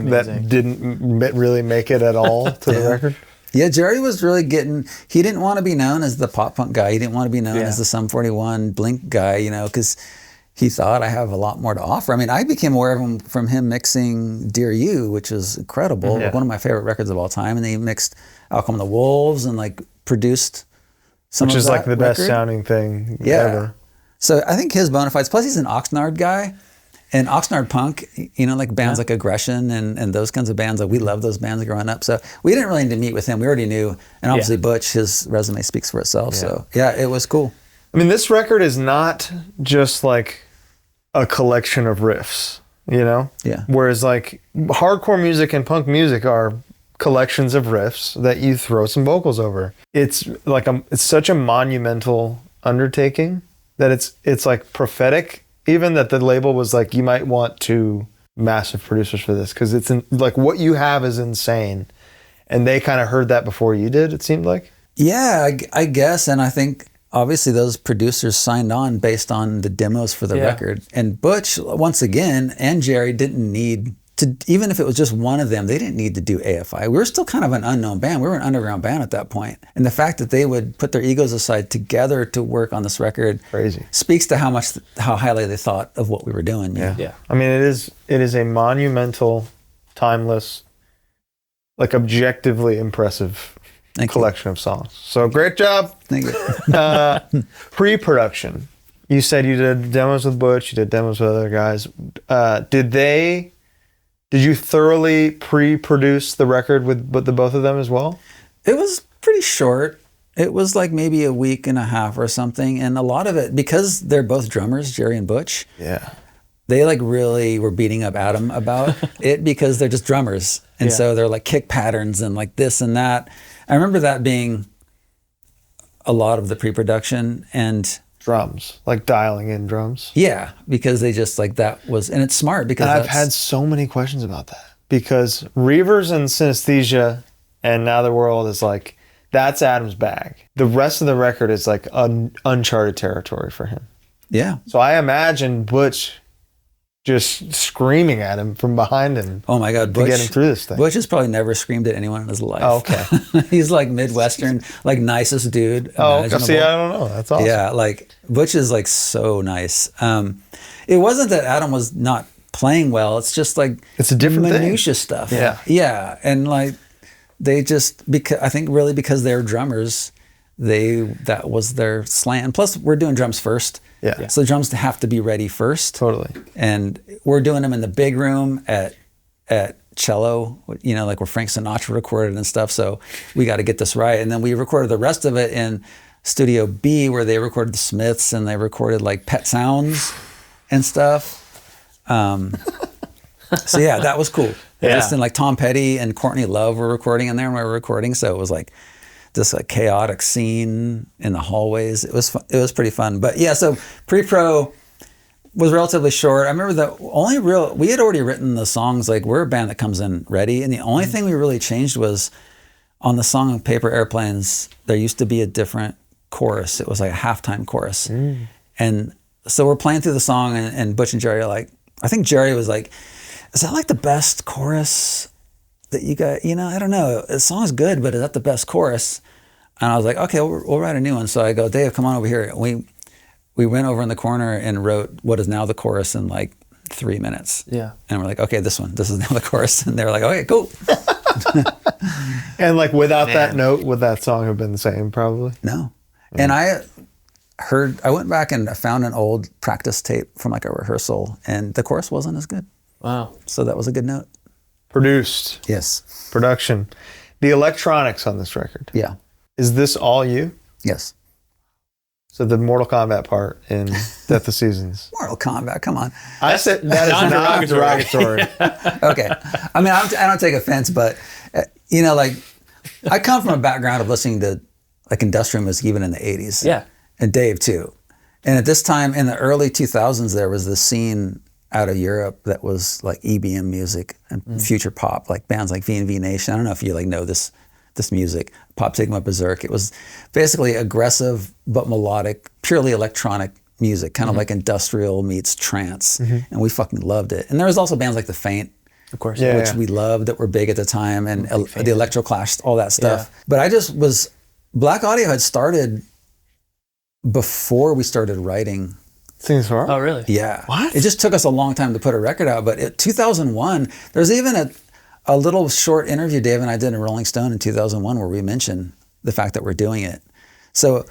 S4: didn't really make it at all to the record.
S2: Yeah, Jerry was really he didn't want to be known as the pop punk guy. He didn't want to be known as the Sum 41 Blink guy, you know, because he thought I have a lot more to offer. I mean, I became aware of him from him mixing Dear You, which is incredible, like one of my favorite records of all time. And then he mixed Out Come the Wolves and like produced some
S4: which
S2: of
S4: is
S2: that
S4: like the best
S2: record.
S4: sounding thing ever.
S2: So I think his bona fides, plus he's an Oxnard guy, and Oxnard punk, you know, like bands like Aggression and those kinds of bands, like we loved those bands growing up. So we didn't really need to meet with him. We already knew. And obviously Butch, his resume speaks for itself. Yeah. So yeah, it was cool.
S4: I mean, this record is not just like a collection of riffs, you know?
S2: Yeah.
S4: Whereas like hardcore music and punk music are collections of riffs that you throw some vocals over. It's like it's such a monumental undertaking that it's like prophetic, even that the label was like, you might want 2 massive producers for this, because it's like what you have is insane, and they kind of heard that before you did, it seemed like. Yeah,
S2: I guess, and I think obviously those producers signed on based on the demos for the record, and Butch once again and Jerry didn't need to, even if it was just one of them, they didn't need to do AFI. We were still kind of an unknown band. We were an underground band at that point. And the fact that they would put their egos aside together to work on this record speaks to how highly they thought of what we were doing.
S4: Yeah. I mean, it is a monumental, timeless, like objectively impressive collection of songs. So great job.
S2: Thank you.
S4: Pre-production. You said you did demos with Butch, you did demos with other guys. Did you thoroughly pre-produce the record with the both of them as well?
S2: It was pretty short. It was like maybe a week and a half or something. And a lot of it, because they're both drummers, Jerry and Butch, they like really were beating up Adam about it because they're just drummers. And so they're like kick patterns and like this and that. I remember that being a lot of the pre-production and
S4: drums, like dialing in drums.
S2: Yeah, because they just like that was, and it's smart because
S4: I've had so many questions about that, because Reavers and Synesthesia and Now the World is like, that's Adam's bag. The rest of the record is like uncharted territory for him.
S2: Yeah.
S4: So I imagine Butch just screaming at him from behind him.
S2: Oh my God,
S4: to get him through this thing.
S2: Butch has probably never screamed at anyone in his life.
S4: Oh, okay.
S2: He's like Midwestern, like nicest dude.
S4: Oh,
S2: imaginable.
S4: see, I don't know. That's awesome.
S2: Yeah, like Butch is like so nice. It wasn't that Adam was not playing well. It's just like
S4: It's a different thing.
S2: minutia stuff.
S4: Yeah.
S2: Yeah, and like they just because they're drummers, that was their slant. Plus, we're doing drums first.
S4: Yeah.
S2: So the drums have to be ready first.
S4: Totally.
S2: And we're doing them in the big room at cello, like where Frank Sinatra recorded and stuff. So we got to get this right. And then we recorded the rest of it in Studio B, where they recorded the Smiths and they recorded like Pet Sounds and stuff. So yeah, that was cool.
S3: Yeah.
S2: Just like Tom Petty and Courtney Love were recording in there when we were recording. So it was like this chaotic scene in the hallways. It was fun. It was pretty fun. But yeah, so pre-pro was relatively short. I remember we had already written the songs. Like, we're a band that comes in ready, and the only thing we really changed was on the song Paper Airplanes, there used to be a different chorus. It was like a halftime chorus. And so we're playing through the song, and Butch and Jerry are like, I think Jerry was like, is that like the best chorus that you got? I don't know. The song's good, but is that the best chorus? And I was like, okay, we'll write a new one. So I go, Dave, come on over here. We went over in the corner and wrote what is now the chorus in like 3 minutes.
S3: Yeah.
S2: And we're like, okay, this is now the chorus. And they were like, okay, cool.
S4: And like without that note, would that song have been the same probably?
S2: No. And I went back and I found an old practice tape from like a rehearsal, and the chorus wasn't as good.
S3: Wow.
S2: So that was a good note.
S4: Produced.
S2: Yes.
S4: Production. The electronics on this record.
S2: Yeah.
S4: Is this all you?
S2: Yes.
S4: So the Mortal Kombat part in Death of Seasons.
S2: Mortal Kombat, come on.
S4: I said that is not derogatory.
S2: Okay. I mean, I don't take offense, but, like, I come from a background of listening to, like, industrial music even in the 80s.
S3: Yeah.
S2: And Dave, too. And at this time, in the early 2000s, there was this scene out of Europe that was, like, EBM music and future pop, like bands like V&V Nation. I don't know if you, like, know this music, Pop Sigma Berserk. It was basically aggressive but melodic, purely electronic music, kind of like industrial meets trance. And we fucking loved it. And there was also bands like The Faint,
S3: Of course.
S2: which we loved, that were big at the time, and the Electroclash, all that stuff.
S3: Yeah.
S2: But Blaqk Audio had started before we started writing.
S4: Seems hard.
S3: Oh, really?
S2: Yeah.
S4: What?
S2: It just took us a long time to put a record out. But in 2001, there's even a little short interview Dave and I did in Rolling Stone in 2001 where we mentioned the fact that we're doing it. So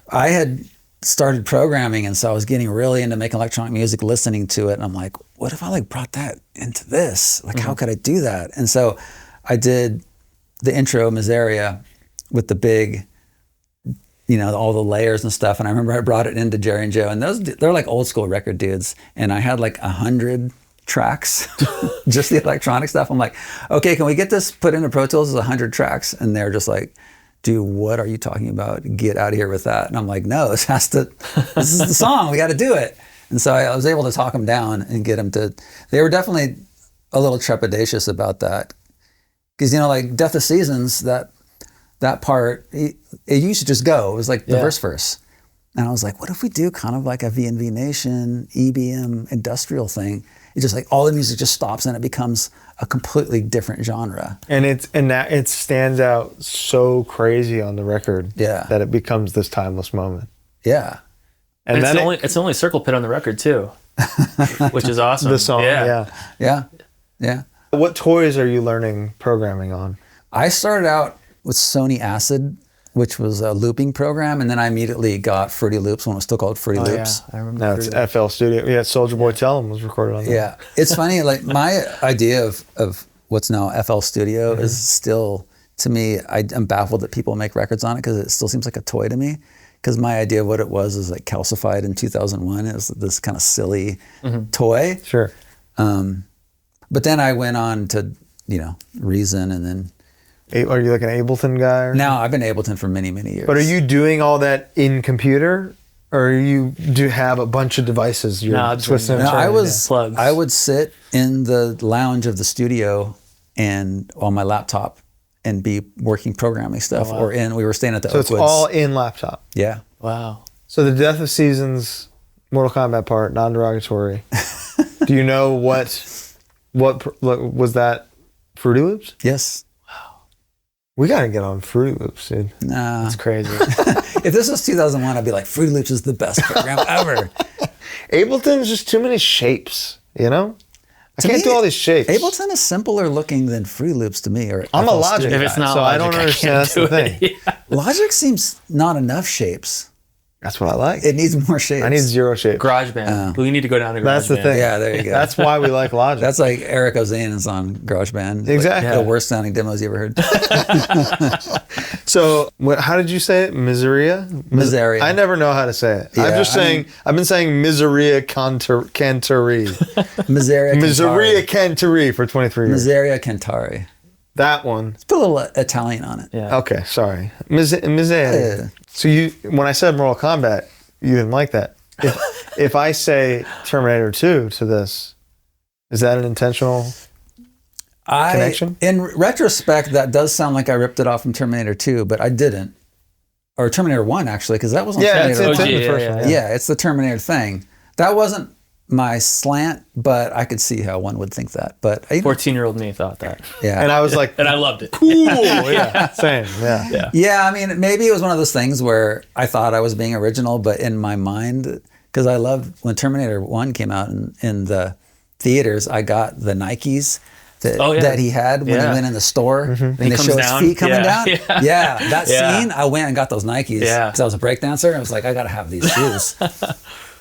S2: I had started programming, and so I was getting really into making electronic music, listening to it, and I'm like, what if I like brought that into this? Like, how could I do that? And so I did the intro, Miseria, with the big, all the layers and stuff. And I remember I brought it into Jerry and Joe, and they're like old school record dudes. And I had like 100 tracks, just the electronic stuff. I'm like, okay, can we get this put into Pro Tools as 100 tracks? And they're just like, dude, what are you talking about? Get out of here with that. And I'm like, no, this is the song. We got to do it. And so I was able to talk them down and get them they were definitely a little trepidatious about that. Because, like Death of Seasons, that part, it used to just go. It was like the verse. And I was like, what if we do kind of like a V&V Nation, EBM, industrial thing? It's just like all the music just stops and it becomes a completely different genre.
S4: And it stands out so crazy on the record that it becomes this timeless moment.
S2: Yeah.
S3: And it's the only circle pit on the record too, which is awesome.
S4: The song,
S2: yeah.
S4: What toys are you learning programming on?
S2: I started out with Sony Acid, which was a looping program, and then I immediately got Fruity Loops when it was still called Fruity Loops.
S3: Yeah, I remember.
S4: Now it's FL Studio. Yeah, Soulja Boy Tell 'Em was recorded on that.
S2: Yeah, it's funny. Like my idea of what's now FL Studio is still, to me, I'm baffled that people make records on it because it still seems like a toy to me. Because my idea of what it was is like Calcified in 2001. It was this kind of silly toy.
S4: Sure.
S2: But then I went on to, Reason, and then.
S4: Are you like an Ableton guy?
S2: Now I've been Ableton for many, many years.
S4: But are you doing all that in computer, or do you have a bunch of devices you're twisting and turning?
S2: I would sit in the lounge of the studio and on my laptop and be working programming stuff.
S3: Oh, wow.
S2: We were staying at the
S4: So
S2: Oakwoods.
S4: it's all in laptop.
S2: Yeah.
S3: Wow.
S4: So the Death of Seasons Mortal Kombat part, non-derogatory. Do you know what was that? Fruity Loops?
S2: Yes.
S4: We gotta get on Fruity Loops, dude.
S2: Nah.
S3: It's crazy.
S2: If this was 2001, I'd be like, Fruity Loops is the best program ever.
S4: Ableton's just too many shapes, you know? I
S2: To
S4: can't
S2: me,
S4: do all these shapes.
S2: Ableton is simpler looking than Fruity Loops to me. Or
S4: I'm a
S2: FL
S4: Logic
S2: Studio.
S3: If it's
S4: guy,
S3: not
S4: so I
S3: Logic,
S4: don't
S3: I
S4: understand.
S3: can't
S4: That's the
S3: do
S4: thing.
S3: it. Yeah.
S2: Logic seems not enough shapes.
S4: That's what I like.
S2: It needs more shapes.
S4: I need 0 shapes.
S3: GarageBand. We need to go down to GarageBand.
S4: That's the thing.
S2: Yeah, there you go.
S4: That's why we like Logic.
S2: That's like Eric Ozanen's on GarageBand.
S4: Exactly.
S2: Like the worst sounding demos you ever heard.
S4: So, how did you say it? Miseria?
S2: Miseria.
S4: I never know how to say it.
S2: Yeah,
S4: I've been saying Miseria Cantari.
S2: Miseria
S4: Miseria
S2: Cantari.
S4: Cantari for 23 years.
S2: Miseria Cantari.
S4: That one.
S2: Let's put a little Italian on it.
S3: Yeah.
S4: Okay, sorry. Miseria.
S2: Yeah.
S4: So when I said Mortal Kombat, you didn't like that. If I say Terminator 2 to this, is that an intentional connection?
S2: In retrospect, that does sound like I ripped it off from Terminator 2, but I didn't. Or Terminator 1, actually, because that was on
S4: Yeah,
S2: Terminator
S4: it's
S2: 1.
S4: in the first one.
S2: Yeah, it's the Terminator thing. That wasn't my slant, but I could see how one would think that. But
S3: 14-year-old me thought that.
S2: yeah.
S4: And I was like,
S3: And I loved it.
S4: cool. Yeah, same. Yeah.
S2: Yeah, I mean, maybe it was one of those things where I thought I was being original, but in my mind, because I loved when Terminator 1 came out in the theaters, I got the Nikes that he had when he went in the store and they show his feet coming down. Yeah, that scene, I went and got those Nikes because I was a breakdancer. I was like, I got to have these shoes.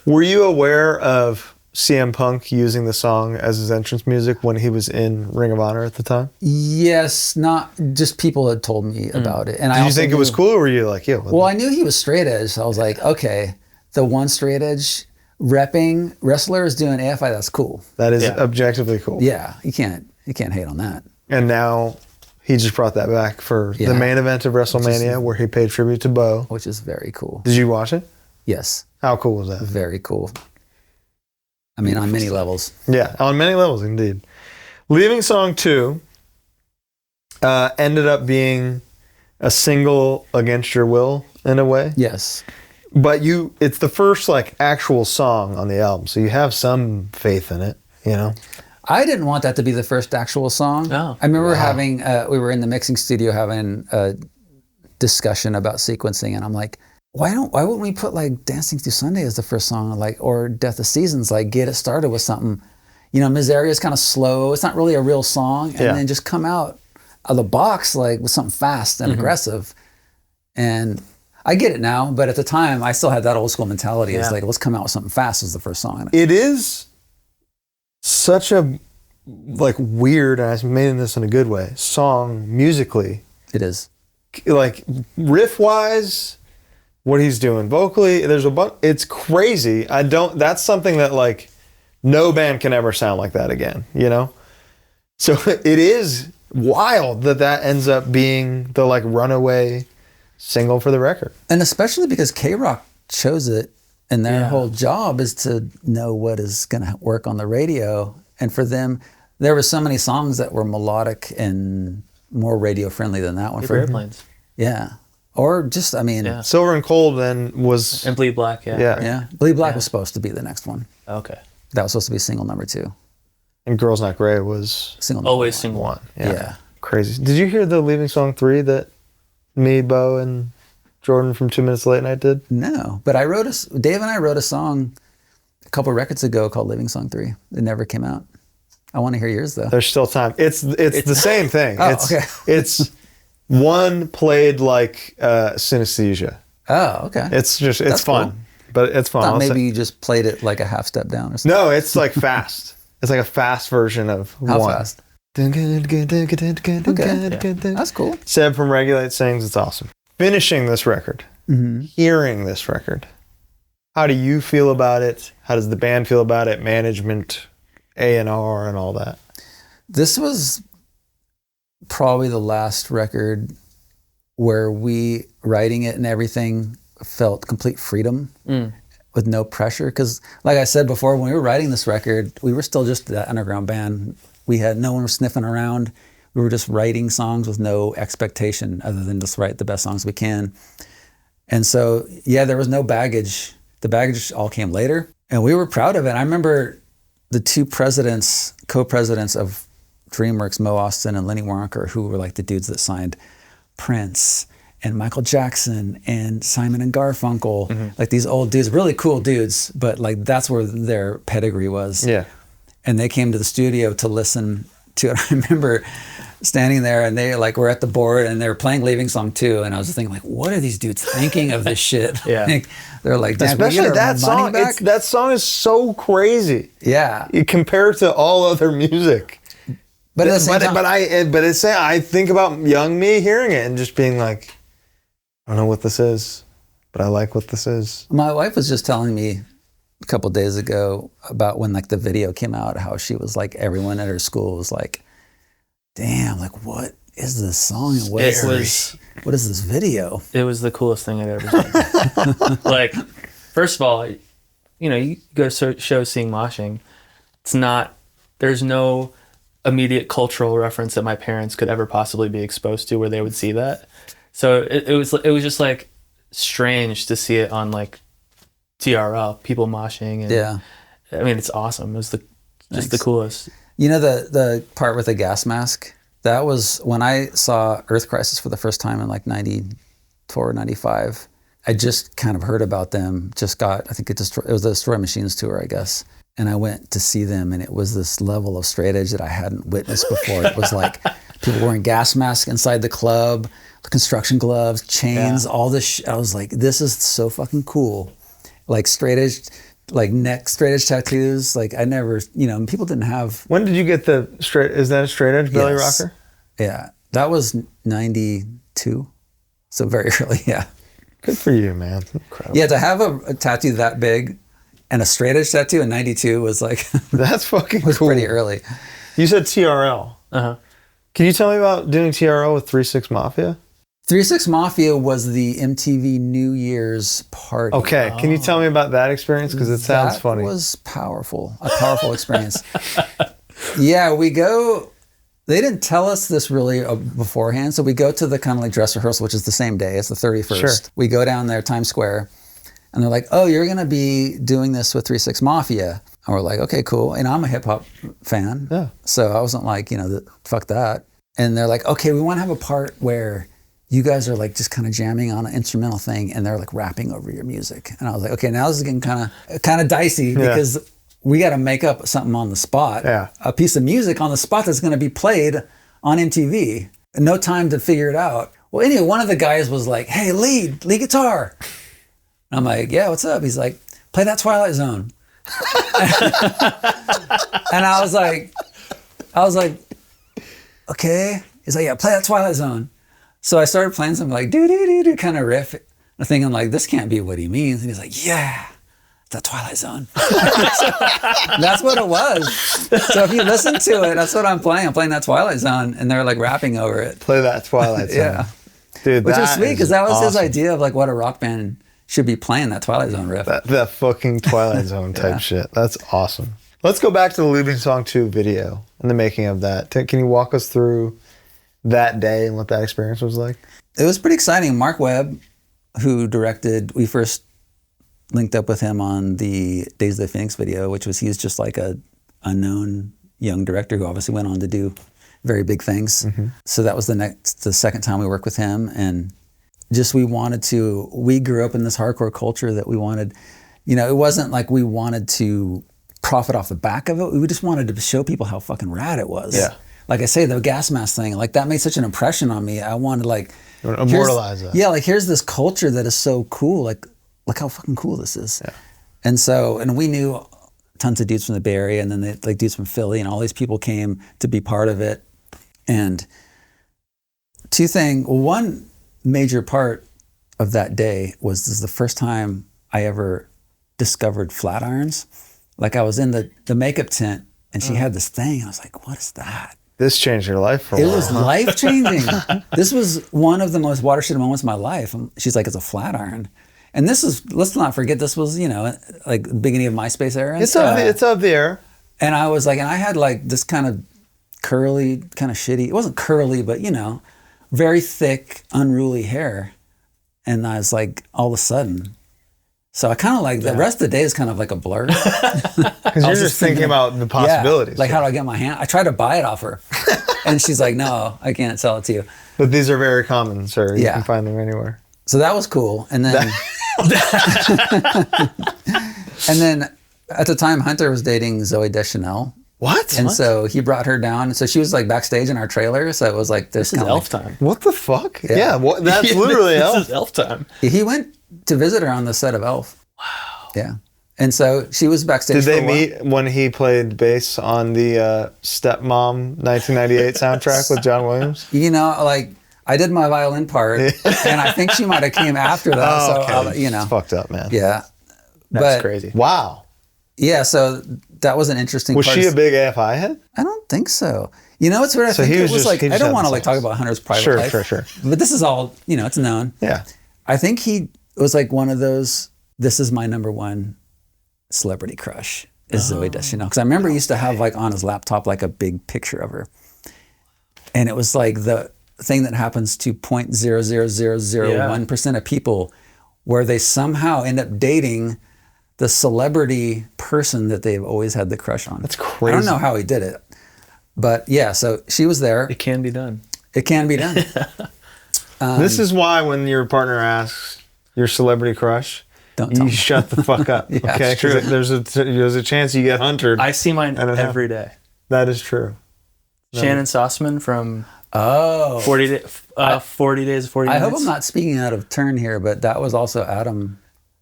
S4: Were you aware of CM Punk using the song as his entrance music when he was in Ring of Honor at the time?
S2: Yes, not just people had told me about it. And
S4: Did you think it was cool, or were you like, yeah?
S2: Well, I knew he was straight edge, so I was like, okay, the one straight edge repping wrestler is doing AFI. That's cool.
S4: That is objectively cool.
S2: Yeah, you can't hate on that.
S4: And now he just brought that back for the main event of WrestleMania, where he paid tribute to Bo.
S2: Which is very cool.
S4: Did you watch it?
S2: Yes.
S4: How cool was that?
S2: Very cool. I mean, on many levels.
S4: Yeah, on many levels, indeed. Leaving Song 2 ended up being a single against your will, in a way.
S2: Yes.
S4: But it's the first like actual song on the album, so you have some faith in it, you know?
S2: I didn't want that to be the first actual song.
S3: Oh.
S2: I remember having, we were in the mixing studio having a discussion about sequencing, and I'm like, why wouldn't we put like Dancing Through Sunday as the first song, like, or Death of Seasons, like get it started with something, you know, Miseria is kind of slow, it's not really a real song, and then just come out of the box like with something fast and aggressive. And I get it now, but at the time I still had that old school mentality. It's like, let's come out with something fast as the first song.
S4: It is such a like weird, and I mean this in a good way, song musically.
S2: It is.
S4: Like riff wise, what he's doing vocally, there's a bunch. It's crazy. That's something that like no band can ever sound like that again, you know? So it is wild that ends up being the like runaway single for the record.
S2: And especially because K-Rock chose it, and their whole job is to know what is going to work on the radio. And for them, there were so many songs that were melodic and more radio friendly than that one.
S3: For airplanes.
S2: Yeah. Or just, I mean.
S4: Silver and Cold then was...
S3: And Bleed Black,
S2: Yeah. Bleed Black was supposed to be the next one.
S3: Okay.
S2: That was supposed to be single number 2.
S4: And Girls Not Grey was...
S2: Single number
S3: Always
S2: 1.
S3: single one.
S2: Yeah.
S4: Crazy. Did you hear the Leaving Song 3 that me, Bo, and Jordan from 2 Minutes Late Night did?
S2: No. But Dave and I wrote a song a couple records ago called Leaving Song 3. It never came out. I want to hear yours though.
S4: There's still time. It's the same thing.
S2: Okay.
S4: It's one played like synesthesia.
S2: Oh, okay.
S4: It's fun.
S2: Cool.
S4: But it's fun.
S2: Thought maybe you just played it like a half step down or something.
S4: No, it's like fast. It's like a fast version of
S2: How
S4: one.
S2: fast?
S4: Okay.
S2: That's cool.
S4: Seb from Regulate sings. It's awesome. Finishing this record, hearing this record, how do you feel about it? How does the band feel about it? Management, A&R, and all that.
S2: This was probably the last record where we, writing it and everything, felt complete freedom with no pressure. Because like I said before, when we were writing this record, we were still just that underground band. We had no one was sniffing around. We were just writing songs with no expectation other than just write the best songs we can. And so, yeah, there was no baggage. The baggage all came later. And we were proud of it. I remember the two co-presidents of DreamWorks, Mo Austin and Lenny Waronker, who were like the dudes that signed Prince and Michael Jackson and Simon and Garfunkel, like these old dudes, really cool dudes, but like that's where their pedigree was.
S4: Yeah.
S2: And they came to the studio to listen to it. I remember standing there and they like were at the board and they were playing Leaving Song 2, and I was thinking like, what are these dudes thinking of this shit?
S4: Yeah.
S2: Like, they're like, damn,
S4: Especially that song. That song is so crazy.
S2: Yeah.
S4: Compared to all other music.
S2: But at the same time,
S4: I think about young me hearing it and just being like, I don't know what this is, but I like what this is.
S2: my wife was just telling me a couple days ago about when like the video came out, how she was like, everyone at her school was like, damn, like what is this song and what is this video?
S3: It was the coolest thing I'd ever seen. Like, first of all, you know, you go to shows seeing moshing. There's no immediate cultural reference that my parents could ever possibly be exposed to where they would see that. So it was just like strange to see it on like TRL, people moshing. And,
S2: Yeah.
S3: I mean, it's awesome. It was just the coolest.
S2: You know, the part with the gas mask, that was when I saw Earth Crisis for the first time in like 94, 95. I just kind of heard about them, I think it was the Destroy Machines tour, I guess. And I went to see them, and it was this level of straight edge that I hadn't witnessed before. It was like people wearing gas masks inside the club, construction gloves, chains, all this. I was like, this is so fucking cool. Like straight edge, like neck straight edge tattoos. Like I never, people didn't have.
S4: When did you get is that a straight edge belly rocker?
S2: Yeah, that was 92. So very early, yeah.
S4: Good for you, man. Incredible.
S2: Yeah, to have a tattoo that big and a straight edge tattoo in 92 was like,
S4: that's fucking
S2: was
S4: cool.
S2: pretty early.
S4: You said TRL.
S3: Uh-huh.
S4: Can you tell me about doing TRL with 3-6 Mafia?
S2: 3-6 Mafia was the MTV New Year's party.
S4: Okay, can you tell me about that experience? Because it sounds funny.
S2: That was a powerful experience. Yeah, we go, they didn't tell us this really beforehand, so we go to the kind of like dress rehearsal, which is the same day, it's the 31st.
S4: Sure.
S2: We go down there, Times Square, and they're like, oh, you're gonna be doing this with 3-6 Mafia. And we're like, okay, cool. And I'm a hip hop fan.
S4: Yeah.
S2: So I wasn't like, fuck that. And they're like, okay, we wanna have a part where you guys are like just kind of jamming on an instrumental thing and they're like rapping over your music. And I was like, okay, now this is getting kind of dicey because we got to make up something on the spot.
S4: Yeah.
S2: A piece of music on the spot that's going to be played on MTV. No time to figure it out. Well, anyway, one of the guys was like, hey, lead guitar. And I'm like, yeah, what's up? He's like, play that Twilight Zone. And I was like, okay. He's like, yeah, play that Twilight Zone. So I started playing some like do kind of riff. I'm thinking like, this can't be what he means. And he's like, yeah, the Twilight Zone. That's what it was. So if you listen to it, that's what I'm playing. I'm playing that Twilight Zone, and they're like rapping over it.
S4: Play that Twilight Zone.
S2: Yeah.
S4: Dude,
S2: which was sweet because that was
S4: awesome.
S2: his idea of like what a rock band should be playing, that Twilight Zone riff.
S4: That fucking Twilight Zone type shit. That's awesome. Let's go back to the Leaving Song 2 video and the making of that. Can you walk us through that day and what that experience was like?
S2: It was pretty exciting. Mark Webb, who directed, we first linked up with him on the Days of the Phoenix video, he's just like a unknown young director who obviously went on to do very big things. Mm-hmm. So that was the second time we worked with him. And just we grew up in this hardcore culture that we wanted, it wasn't like we wanted to profit off the back of it. We just wanted to show people how fucking rad it was.
S4: Yeah.
S2: Like I say, the gas mask thing, like that made such an impression on me. I wanted
S4: immortalize that.
S2: Yeah, like here's this culture that is so cool. Like, look how fucking cool this is. Yeah. And we knew tons of dudes from the Bay Area, and then like dudes from Philly, and all these people came to be part of it. And one major part of that day was this is the first time I ever discovered flat irons. Like I was in the makeup tent, and she had this thing, and I was like, what is that?
S4: This changed your life for a while.
S2: It was life-changing. This was one of the most watershed moments of my life. She's like, it's a flat iron. And this is, let's not forget, this was, like the beginning of MySpace era.
S4: It's up there.
S2: And I was like, and I had like this kind of curly, kind of shitty, it wasn't curly, but very thick, unruly hair. And I was like, all of a sudden, So I kind of like the rest of the day is kind of like a blur.
S4: Because you're just thinking about the possibilities.
S2: Like, how do I get my hand? I tried to buy it off her. And she's like, no, I can't sell it to you.
S4: But these are very common, sir. You can find them anywhere.
S2: So that was cool. And then, and then at the time, Hunter was dating Zoe Deschanel.
S4: What?
S2: And so he brought her down. So she was like backstage in our trailer. So it was like this
S3: is elf time.
S4: What the fuck?
S2: Yeah.
S4: That's literally elf.
S3: This is elf time.
S2: He went to visit her on the set of Elf.
S3: Wow.
S2: Yeah. And so she was backstage.
S4: Did they meet when he played bass on the Stepmom 1998 soundtrack with John Williams?
S2: You know, like I did my violin part, and I think she might have came after that.
S4: Oh,
S2: so
S4: okay.
S2: you know,
S4: it's fucked up, man.
S2: Yeah.
S3: That's crazy.
S4: Wow.
S2: Yeah. So that was an interesting.
S4: Was
S2: part.
S4: she a big AFI head?
S2: I don't think so. You know, it's weird. I
S4: So
S2: think
S4: he
S2: it
S4: was
S2: was
S4: just-
S2: like
S4: he
S2: I
S4: just
S2: don't
S4: had
S2: want to
S4: the
S2: like talk about Hunter's private
S4: Sure,
S2: life.
S4: sure.
S2: But this is all, you know, it's known.
S4: Yeah.
S2: I think he was like one of those. This is my number one celebrity crush is Zoe Deschanel, because I remember he used to have like on his laptop like a big picture of her, and it was like the thing that happens to 0.00001% of people, where they somehow end up dating the celebrity person that they've always had the crush on.
S4: That's crazy.
S2: I don't know how he did it, but yeah. So she was there.
S3: It can be done.
S2: It can be done.
S4: This is why when your partner asks your celebrity crush,
S2: Don't tell
S4: you
S2: me.
S4: shut the fuck up.
S2: Yeah,
S4: Okay,
S2: it's true.
S4: because there's a chance you get hunted.
S3: I see mine
S4: And it
S3: every day.
S4: That is true.
S3: Shannon Sossman from
S2: Oh,
S3: 40 Days of 40
S2: I
S3: Minutes.
S2: hope I'm not speaking out of turn here, but that was also Adam's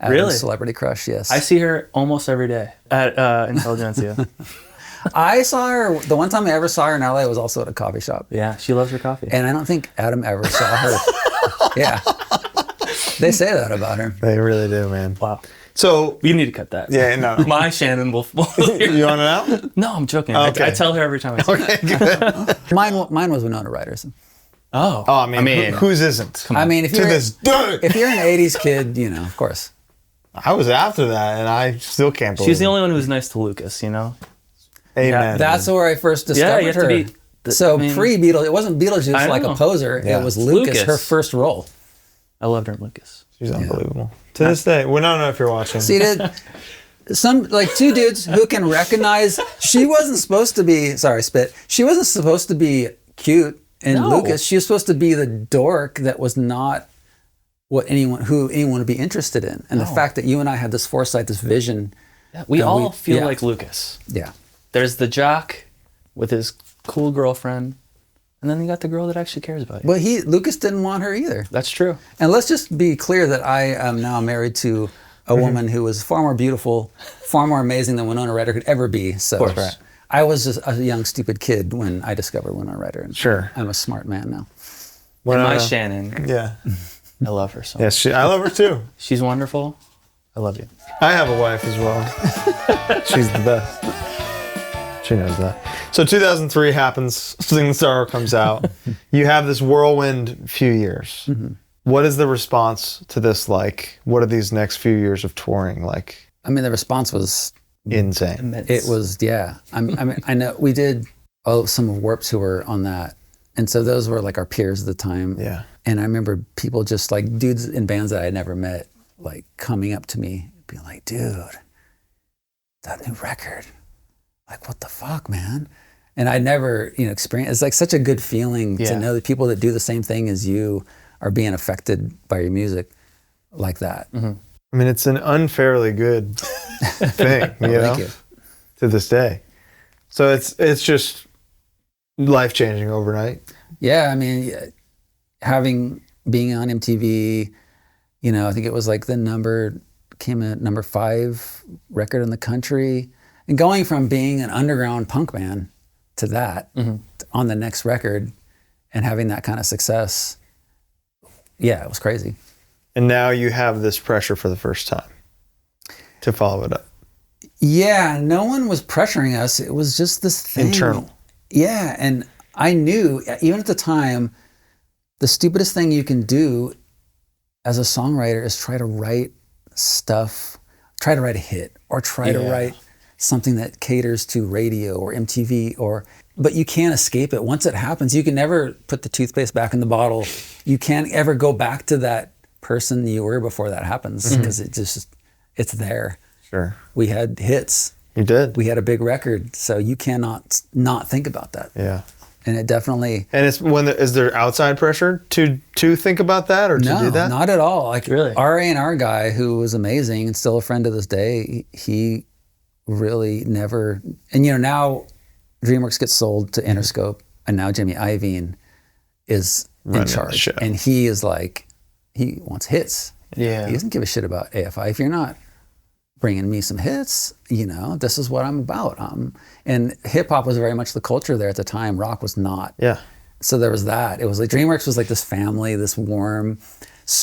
S3: Really?
S2: celebrity crush. Yes,
S3: I see her almost every day at Intelligentsia.
S2: I saw her. The one time I ever saw her in LA was also at a coffee shop,
S3: Yeah, she loves her coffee.
S2: and I don't think Adam ever saw her. Yeah, they say that about her.
S4: They really do, man.
S3: Wow.
S4: So,
S3: You need to cut that.
S4: yeah, no.
S3: My Shannon will.
S4: You want it out?
S3: No, I'm joking.
S4: Okay.
S3: I tell her every time I see her.
S4: Okay, good.
S2: Mine was Winona Ryder. So.
S3: Oh.
S4: Oh, I mean, whose isn't?
S2: I mean, if
S4: To
S2: you're
S4: this day.
S2: if you're an '80s kid, you know, of course.
S4: I was after that, and I still can't believe
S3: She's the
S4: it.
S3: only one who was nice to Lucas, you know?
S4: Amen.
S2: That's where I first
S3: Yeah,
S2: discovered
S3: you have
S2: her.
S3: to be.
S2: So
S3: I mean,
S2: pre-Beetlejuice, it wasn't Beetlejuice
S3: I
S2: like
S3: know.
S2: a poser.
S4: Yeah.
S2: It was Lucas,
S3: Lucas.
S2: her first role.
S3: I loved her in Lucas.
S4: She's unbelievable. To this day. We don't know if you're watching.
S2: See, some like two dudes who can recognize she wasn't supposed to be. Sorry, spit. She wasn't supposed to be cute in
S3: No.
S2: Lucas. She was supposed to be the dork that was not what anyone would be interested in. And the fact that you and I had this foresight, this vision.
S3: We
S2: that
S3: all feel
S2: yeah.
S3: like Lucas.
S2: Yeah.
S3: There's the jock with his cool girlfriend, and then you got the girl that actually cares about you.
S2: But Lucas didn't want her either.
S3: That's true.
S2: And let's just be clear that I am now married to a woman who was far more beautiful, far more amazing than Winona Ryder could ever be. So
S3: Of course.
S2: I was just a young, stupid kid when I discovered Winona Ryder. And
S4: Sure.
S2: I'm a smart man now.
S3: And my
S4: Winona.
S3: Shannon,
S4: Yeah.
S3: I love her so
S4: Yeah,
S3: much.
S4: I love her too.
S3: She's wonderful. I love you.
S4: I have a wife as well. She's the best. She knows that. So 2003 happens. Sing Star comes out. You have this whirlwind few years. What is the response to this like? What are these next few years of touring like?
S2: I mean, the response was,
S4: Insane.
S3: Immense.
S2: it was, yeah. I mean, I know we did some of Warp's who were on that. And so those were like our peers at the time.
S4: Yeah.
S2: And I remember people just like dudes in bands that I had never met, like coming up to me, being like, dude, that new record, like what the fuck, man? And I never, experienced, it's like such a good feeling
S3: Yeah.
S2: to know that people that do the same thing as you are being affected by your music like that.
S4: I mean, it's an unfairly good thing, you know,
S2: Thank you.
S4: to this day. So it's just life-changing overnight.
S2: Yeah, I mean, being on MTV, I think it was like came at number 5 record in the country, and going from being an underground punk band to that on the next record and having that kind of success, yeah, it was crazy.
S4: And now you have this pressure for the first time to follow it up.
S2: Yeah, no one was pressuring us. It was just this thing.
S4: Internal.
S2: Yeah, and I knew, even at the time, the stupidest thing you can do as a songwriter is try to write a hit, or try to write something that caters to radio or MTV, but you can't escape it. Once it happens, you can never put the toothpaste back in the bottle. You can't ever go back to that person you were before that happens, because It's there.
S4: Sure.
S2: We had hits.
S4: You did.
S2: We had a big record, so you cannot not think about that.
S4: Yeah.
S2: And it definitely.
S4: And it's is there outside pressure to think about that or to do that?
S2: No, not at all. Like
S3: Really?
S2: our A&R guy, who was amazing and still a friend to this day, he really never. And now DreamWorks gets sold to Interscope, and now Jimmy Iovine is in charge, and he is like, he wants hits.
S3: Yeah.
S2: He doesn't give a shit about AFI. If you're not bringing me some hits, this is what I'm about. And hip hop was very much the culture there at the time. Rock was not.
S4: Yeah.
S2: So there was that. It was like DreamWorks was like this family, this warm,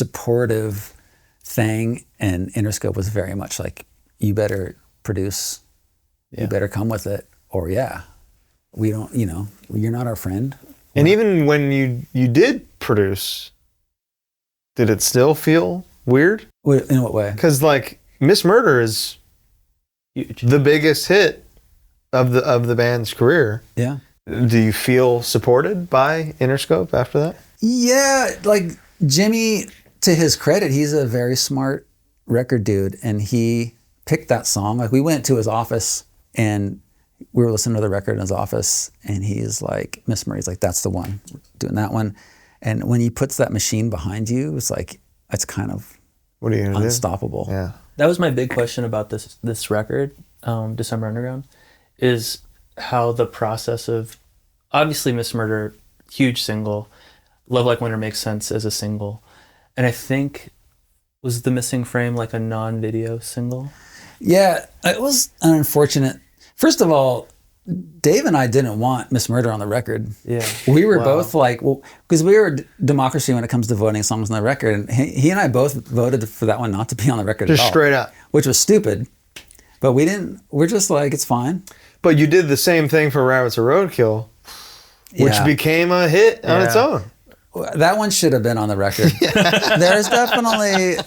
S2: supportive thing, and Interscope was very much like, you better produce, you better come with it, or we don't. You're not our friend.
S4: And even when you did produce, did it still feel weird?
S2: In what way?
S4: Because like Miss Murder is
S3: Huge.
S4: the biggest hit of the band's career.
S2: Yeah.
S4: Do you feel supported by Interscope after that?
S2: Yeah, like Jimmy, to his credit, he's a very smart record dude, and he picked that song. Like we went to his office and we were listening to the record in his office, and he's like, Miss Murray's like, that's the one, doing that one. And when he puts that machine behind you, it's like, it's kind of
S4: What are you gonna
S2: unstoppable.
S4: do? Yeah.
S3: That was my big question about this record, December Underground, is how the process of, obviously Miss Murder, huge single, Love Like Winter makes sense as a single, and I think, was The Missing Frame like a non-video single?
S2: Yeah, it was an unfortunate. First of all, Dave and I didn't want Miss Murder on the record.
S3: Yeah.
S2: We were both like, well, because we were democracy when it comes to voting songs on the record, and he and I both voted for that one not to be on the record
S4: Just
S2: at all.
S4: straight up.
S2: Which was stupid, but we didn't. We're just like, it's fine.
S4: But you did the same thing for Rabbits of Roadkill, which
S2: Yeah.
S4: became a hit on its own.
S2: That one should have been on the record. There's definitely,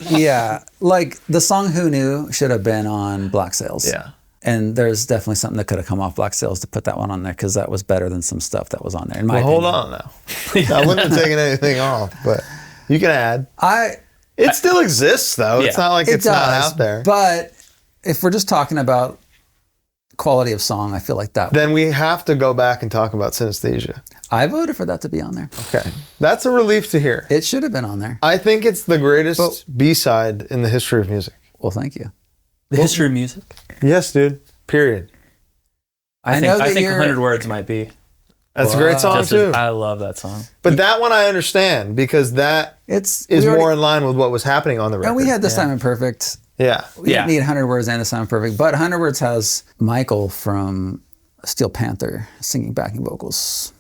S2: like the song Who Knew should have been on Black Sails.
S4: Yeah.
S2: And there's definitely something that could have come off Black Sails to put that one on there, because that was better than some stuff that was on there. In my
S4: Well, hold
S2: opinion.
S4: on now. I wouldn't have taken anything off, but you can add. It still exists, though. It's not like it's not out there.
S2: But if we're just talking about quality of song, I feel like that.
S4: Then we have to go back and talk about Synesthesia.
S2: I voted for that to be on there.
S4: Okay. That's a relief to hear.
S2: It should have been on there.
S4: I think it's the greatest B-side in the history of music.
S2: Well, thank you.
S3: The history of music?
S4: Yes, dude. Period.
S3: I
S2: know
S3: think
S2: that you're-
S3: 100 Words might be.
S4: That's a great song,
S3: Just
S4: too.
S3: I love that song.
S4: But that one I understand, because that is more in line with what was happening on the record.
S2: And we had This Time Imperfect.
S4: Yeah.
S2: We didn't need 100 Words and This Time Imperfect, but 100 Words has Michael from Steel Panther singing backing vocals.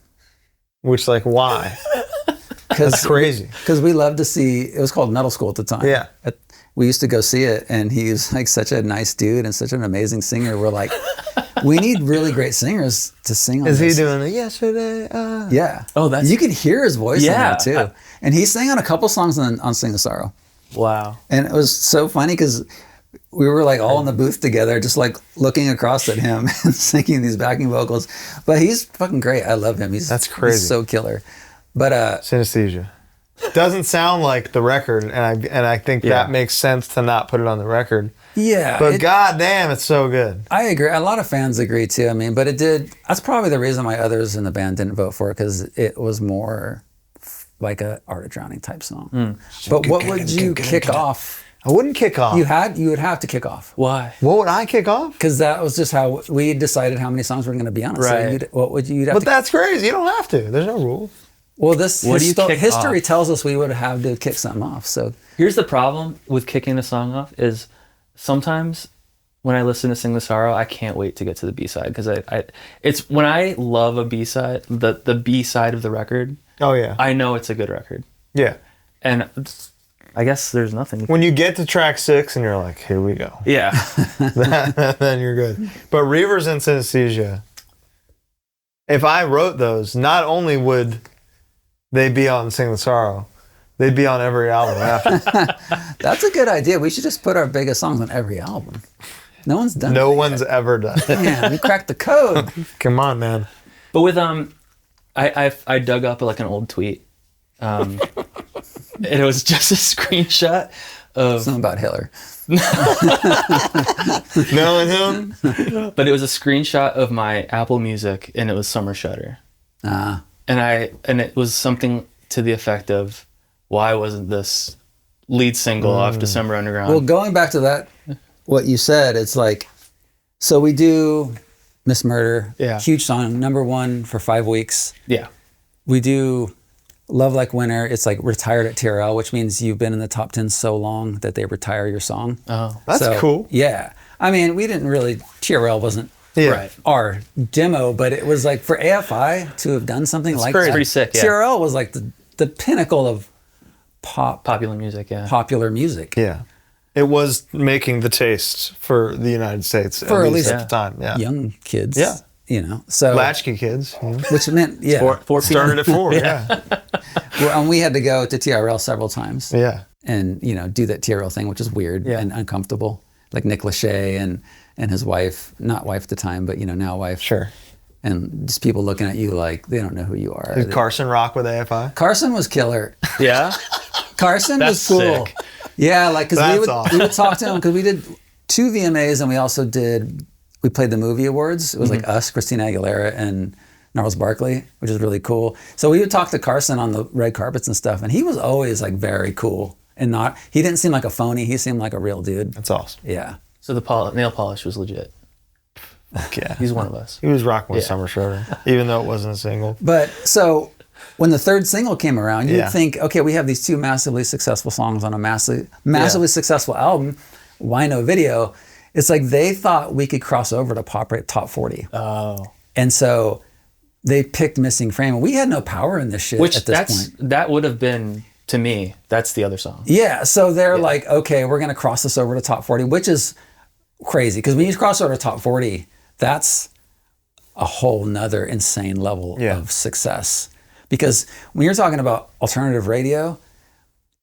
S4: Which, like, why? That's crazy.
S2: Because we loved to see, it was called Metal School at the time.
S4: Yeah.
S2: We used to go see it, and he was like such a nice dude and such an amazing singer. We're like, we need really great singers to sing on
S4: Is
S2: this.
S4: he doing it yesterday?
S2: Yeah.
S3: Oh, that's-
S2: You could hear his voice
S3: Yeah.
S2: on that too. And he sang on a couple songs on Sing the Sorrow.
S3: Wow.
S2: And it was so funny because we were like all in the booth together, just like looking across at him and singing these backing vocals. But he's fucking great. I love him.
S4: That's crazy.
S2: He's so killer. But
S4: Synesthesia. Doesn't sound like the record, and I think that makes sense to not put it on the record.
S2: yeah.
S4: But goddamn, it's so good.
S2: I agree. A lot of fans agree too. I mean, but it did. That's probably the reason why others in the band didn't vote for it, because it was more like a Art of Drowning type song. But what would you kick off?
S4: I wouldn't kick off.
S2: You would have to kick off,
S3: Why?
S4: What would I kick off?
S2: because that was just how we decided how many songs were going to be on it.
S3: Right.
S2: So what would you'd have
S4: But
S2: to?
S4: that's crazy. You don't have to. There's no rules.
S2: Well, this
S3: What do you kick
S2: history
S3: off?
S2: tells us we would have to kick something off. So
S3: Here's the problem with kicking a song off is sometimes when I listen to Sing the Sorrow, I can't wait to get to the B-side, because it's when I love a B-side, the B-side of the record,
S4: Oh, yeah.
S3: I know it's a good record.
S4: Yeah.
S3: And I guess there's nothing.
S4: When you get to track 6 and you're like, here we go.
S3: Yeah.
S4: Then you're good. But Reavers and Synesthesia, if I wrote those, not only would they be on Sing the Sorrow, they'd be on every album after.
S2: that's a good idea. We should just put our biggest songs on every album. No one's done
S4: No
S2: it.
S4: one's ever done it.
S2: Man, we cracked the code.
S4: Come on, man.
S3: But with I dug up like an old tweet. It was just a screenshot of
S2: Something about Hitler.
S1: Knowing him.
S3: But it was a screenshot of my Apple Music, and it was Summer Shudder. And it was something to the effect of, why wasn't this lead single off December Underground?
S2: Well, going back to that, what you said, it's like, so we do Miss Murder, huge song, #1 for 5 weeks.
S3: Yeah.
S2: We do Love Like Winter. It's like retired at TRL, which means you've been in the top 10 so long that they retire your song.
S3: Oh,
S1: that's cool.
S2: Yeah. I mean, we didn't really, TRL wasn't our demo, but it was like for AFI to have done something like that.
S3: Pretty sick, yeah.
S2: TRL was like the pinnacle of
S3: popular music,
S2: popular music.
S1: Yeah. It was making the taste for the United States,
S2: for at least
S1: at the time. Yeah.
S2: Young kids.
S1: Yeah.
S2: You know, so
S1: latchkey kids,
S2: which meant
S3: four
S1: started at 4. Yeah.
S2: Well, and we had to go to TRL several times.
S1: Yeah.
S2: And do that TRL thing, which is weird and uncomfortable. Like Nick Lachey and his wife, not wife at the time, but now wife.
S1: Sure.
S2: And just people looking at you like they don't know who you are.
S1: Did Carson rock with AFI?
S2: Carson was killer.
S3: Yeah.
S2: Carson was cool.
S3: Sick.
S2: Yeah, like because we
S1: awesome.
S2: would talk to him because we did 2 VMAs and we played the movie awards. It was like us, Christina Aguilera, and Gnarls Barkley, which is really cool. So we would talk to Carson on the red carpets and stuff, and he was always like very cool and he didn't seem like a phony. He seemed like a real dude.
S1: That's awesome.
S2: Yeah.
S3: So the nail polish was legit.
S1: Yeah.
S3: He's one of us.
S1: He was rocking with Summer Shudder, even though it wasn't a single.
S2: But so when the 3rd single came around, you'd think, okay, we have these 2 massively successful songs on a massively successful album. Why no video? It's like they thought we could cross over to pop rate top 40.
S3: Oh.
S2: And so they picked Missing Frame. We had no power in this shit at this point.
S3: That would have been, to me, that's the other song.
S2: Yeah, so they're like, okay, we're going to cross this over to top 40, which is crazy. Because when you cross over to top 40, that's a whole nother insane level of success. Because when you're talking about alternative radio,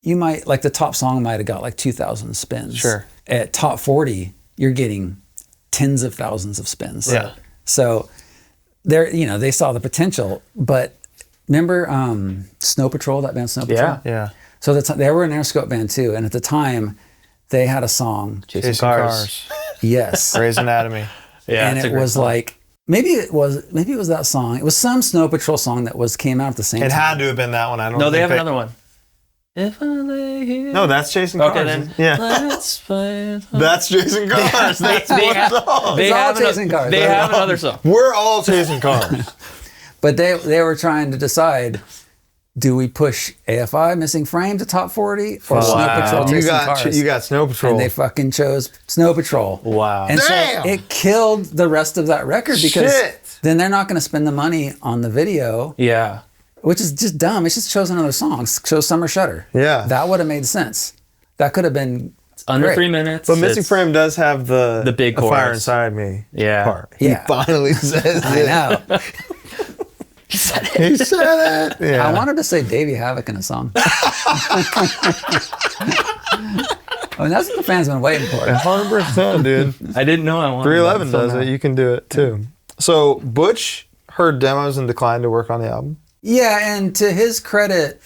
S2: you might, like the top song might have got like 2,000 spins.
S3: Sure.
S2: At top 40, you're getting tens of thousands of spins.
S3: Yeah.
S2: So they saw the potential. But remember Snow Patrol, that band Snow Patrol?
S1: Yeah.
S2: So they were an Interscope band too. And at the time, they had a song.
S3: Chasing Cars.
S2: Yes.
S1: Grey's Anatomy.
S3: Yeah.
S2: And it was like, maybe it was that song. It was some Snow Patrol song that came out at the same time.
S1: It had to have been that one. I don't
S3: No,
S1: think
S3: they have another one. If I lay here.
S1: No, that's Chasing Cars.
S3: Okay, then.
S1: Yeah.
S3: Let's find.
S1: That's Chasing Cars. That's one song.
S3: They
S2: It's all
S3: have
S2: Chasing Cars.
S3: They have another song.
S1: We're all chasing cars.
S2: But they were trying to decide, do we push AFI Missing Frame to top 40 or Snow Patrol Chasing Cars?
S1: You got Snow Patrol.
S2: And they fucking chose Snow Patrol.
S3: Wow.
S2: And
S1: Damn!
S2: so it killed the rest of that record because
S1: Shit.
S2: then they're not going to spend the money on the video,
S3: Yeah.
S2: which is just dumb. It's just chose another song. Chose Summer Shudder.
S1: Yeah.
S2: That would have made sense. That could have been
S3: Under
S2: great.
S3: 3 minutes.
S1: But Missing
S3: It's-
S1: Frame does have the
S3: big
S1: Fire
S3: chorus.
S1: Inside Me
S3: Yeah.
S1: part.
S2: Yeah.
S1: He finally says
S2: I
S1: it.
S2: know.
S1: He said it. Yeah.
S2: I wanted to say Davey Havok in a song. I mean, that's what the fans been waiting for.
S1: 100%, dude.
S3: I didn't know I wanted
S1: 311
S3: that
S1: does
S3: so
S1: it. You can do it too. So Butch heard demos and declined to work on the album.
S2: Yeah, and to his credit,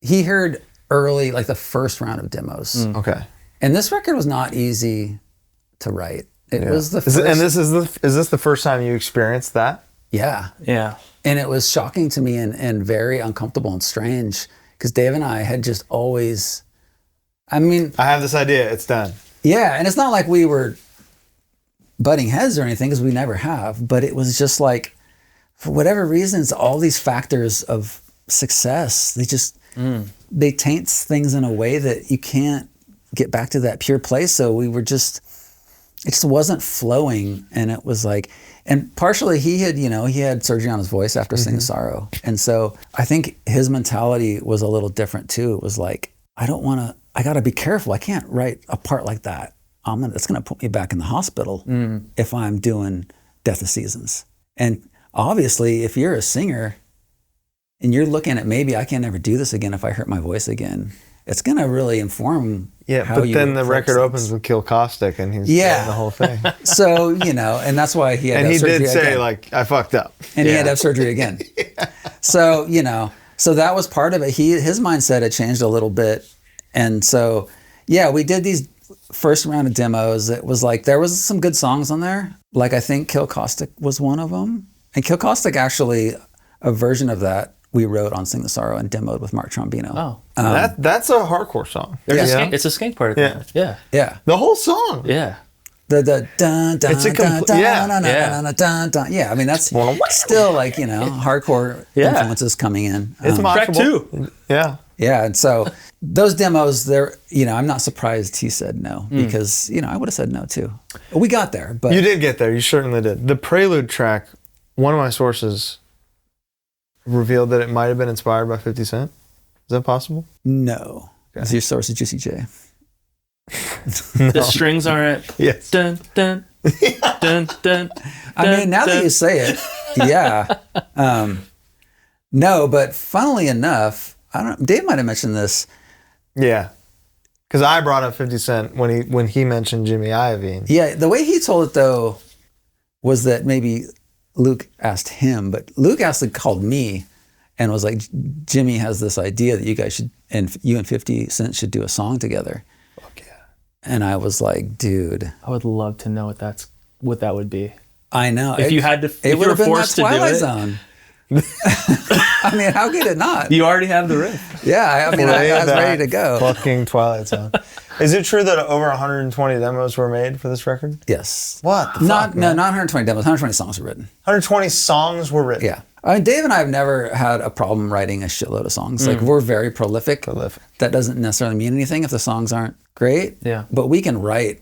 S2: he heard early, like the first round of demos.
S1: Okay.
S2: And this record was not easy to write. It was the first.
S1: And is this the first time you experienced that?
S2: Yeah.
S3: Yeah.
S2: And it was shocking to me and very uncomfortable and strange because Dave and I had just always, I mean,
S1: I have this idea. It's done.
S2: yeah, and it's not like we were butting heads or anything because we never have, but it was just like, for whatever reasons, all these factors of success, they taint things in a way that you can't get back to that pure place. So we were it just wasn't flowing. And it was like, and partially he had surgery on his voice after Sing of Sorrow. And so I think his mentality was a little different too. It was like, I got to be careful. I can't write a part like that. It's going to put me back in the hospital if I'm doing Death of Seasons. And obviously, if you're a singer and you're looking at maybe I can never do this again if I hurt my voice again, it's going to really inform how
S1: but
S2: you
S1: then the
S2: approach
S1: record
S2: things.
S1: opens with Kill Caustic and he's doing the whole thing.
S2: So, and that's why he had
S1: And
S2: to
S1: he
S2: have surgery
S1: did say,
S2: again.
S1: like, I fucked up.
S2: And he had to have surgery again. So, so that was part of it. His mindset had changed a little bit. And so, yeah, we did these first round of demos, it was like there was some good songs on there. Like I think Kill Caustic was one of them. And Kill Caustic, actually, a version of that we wrote on Sing the Sorrow and demoed with Mark Trombino.
S3: Oh.
S4: That's a hardcore song.
S3: It's a skank part of it. Yeah.
S2: Yeah.
S4: The whole song.
S3: Yeah.
S2: The dun dun
S4: It's a
S2: dun,
S4: compl-
S2: dun,
S4: yeah.
S2: dun, dun,
S3: Yeah.
S2: dun, dun, dun, dun. Yeah, I mean that's still like, you know, hardcore
S3: Yeah.
S2: influences coming in.
S4: It's
S3: Track
S4: moshable.
S3: 2.
S4: Yeah.
S2: Yeah, and so those demos, they're, you know, I'm not surprised he said no because, you know, I would have said no too. We got there, but
S4: You did get there. You certainly did. The Prelude track, one of my sources revealed that it might have been inspired by 50 Cent. Is that possible?
S2: no. Is your source a Juicy J?
S3: The strings aren't.
S4: Yes.
S3: Dun, dun, dun, dun.
S2: I mean, now that you say it, yeah. No, but funnily enough, Dave might have mentioned this.
S4: Yeah. Because I brought up 50 Cent when he mentioned Jimmy Iovine.
S2: Yeah, the way he told it though was that maybe Luke asked him, but Luke actually called me and was like, Jimmy has this idea that you guys should, and you and 50 Cent should do a song together.
S4: Fuck yeah.
S2: And I was like, dude,
S3: I would love to know what that would be.
S2: I know.
S3: If you had to, if
S2: it
S3: you
S2: would
S3: were
S2: have been that
S3: forced to do
S2: Twilight
S3: it,
S2: Zone. I mean, how could it not?
S3: you already have the riff.
S2: Yeah, I mean, I
S4: Play
S2: was
S4: that
S2: ready to go.
S4: Fucking Twilight Zone. Is it true that over 120 demos were made for this record?
S2: Yes.
S4: What the
S2: Not
S4: fuck,
S2: no,
S4: man?
S2: not 120 demos. 120 songs were written.
S4: 120 songs were written.
S2: Yeah. I mean, Dave and I have never had a problem writing a shitload of songs. Like, we're very prolific. That doesn't necessarily mean anything if the songs aren't great.
S3: Yeah.
S2: But we can write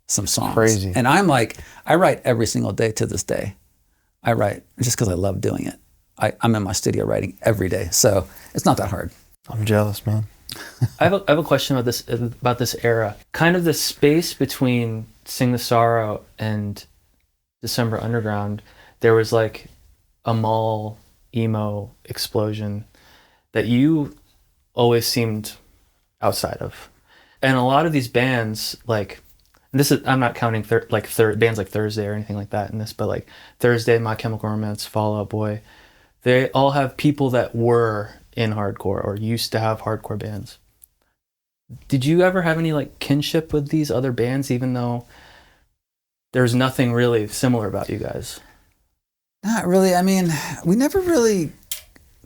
S2: some songs.
S4: Crazy.
S2: And I'm like, I write every single day to this day. I write just because I love doing it. I'm in my studio writing every day. So it's not that hard.
S4: I'm jealous, man.
S3: I have a question about this era. Kind of the space between Sing the Sorrow and December Underground. There was like a mall emo explosion that you always seemed outside of, and a lot of these bands, like this is, I'm not counting bands like Thursday or anything like that in this, but like Thursday, My Chemical Romance, Fall Out Boy, they all have people that were in hardcore or used to have hardcore bands. Did you ever have any like kinship with these other bands, even though there's nothing really similar about you guys?
S2: Not really. I mean, we never really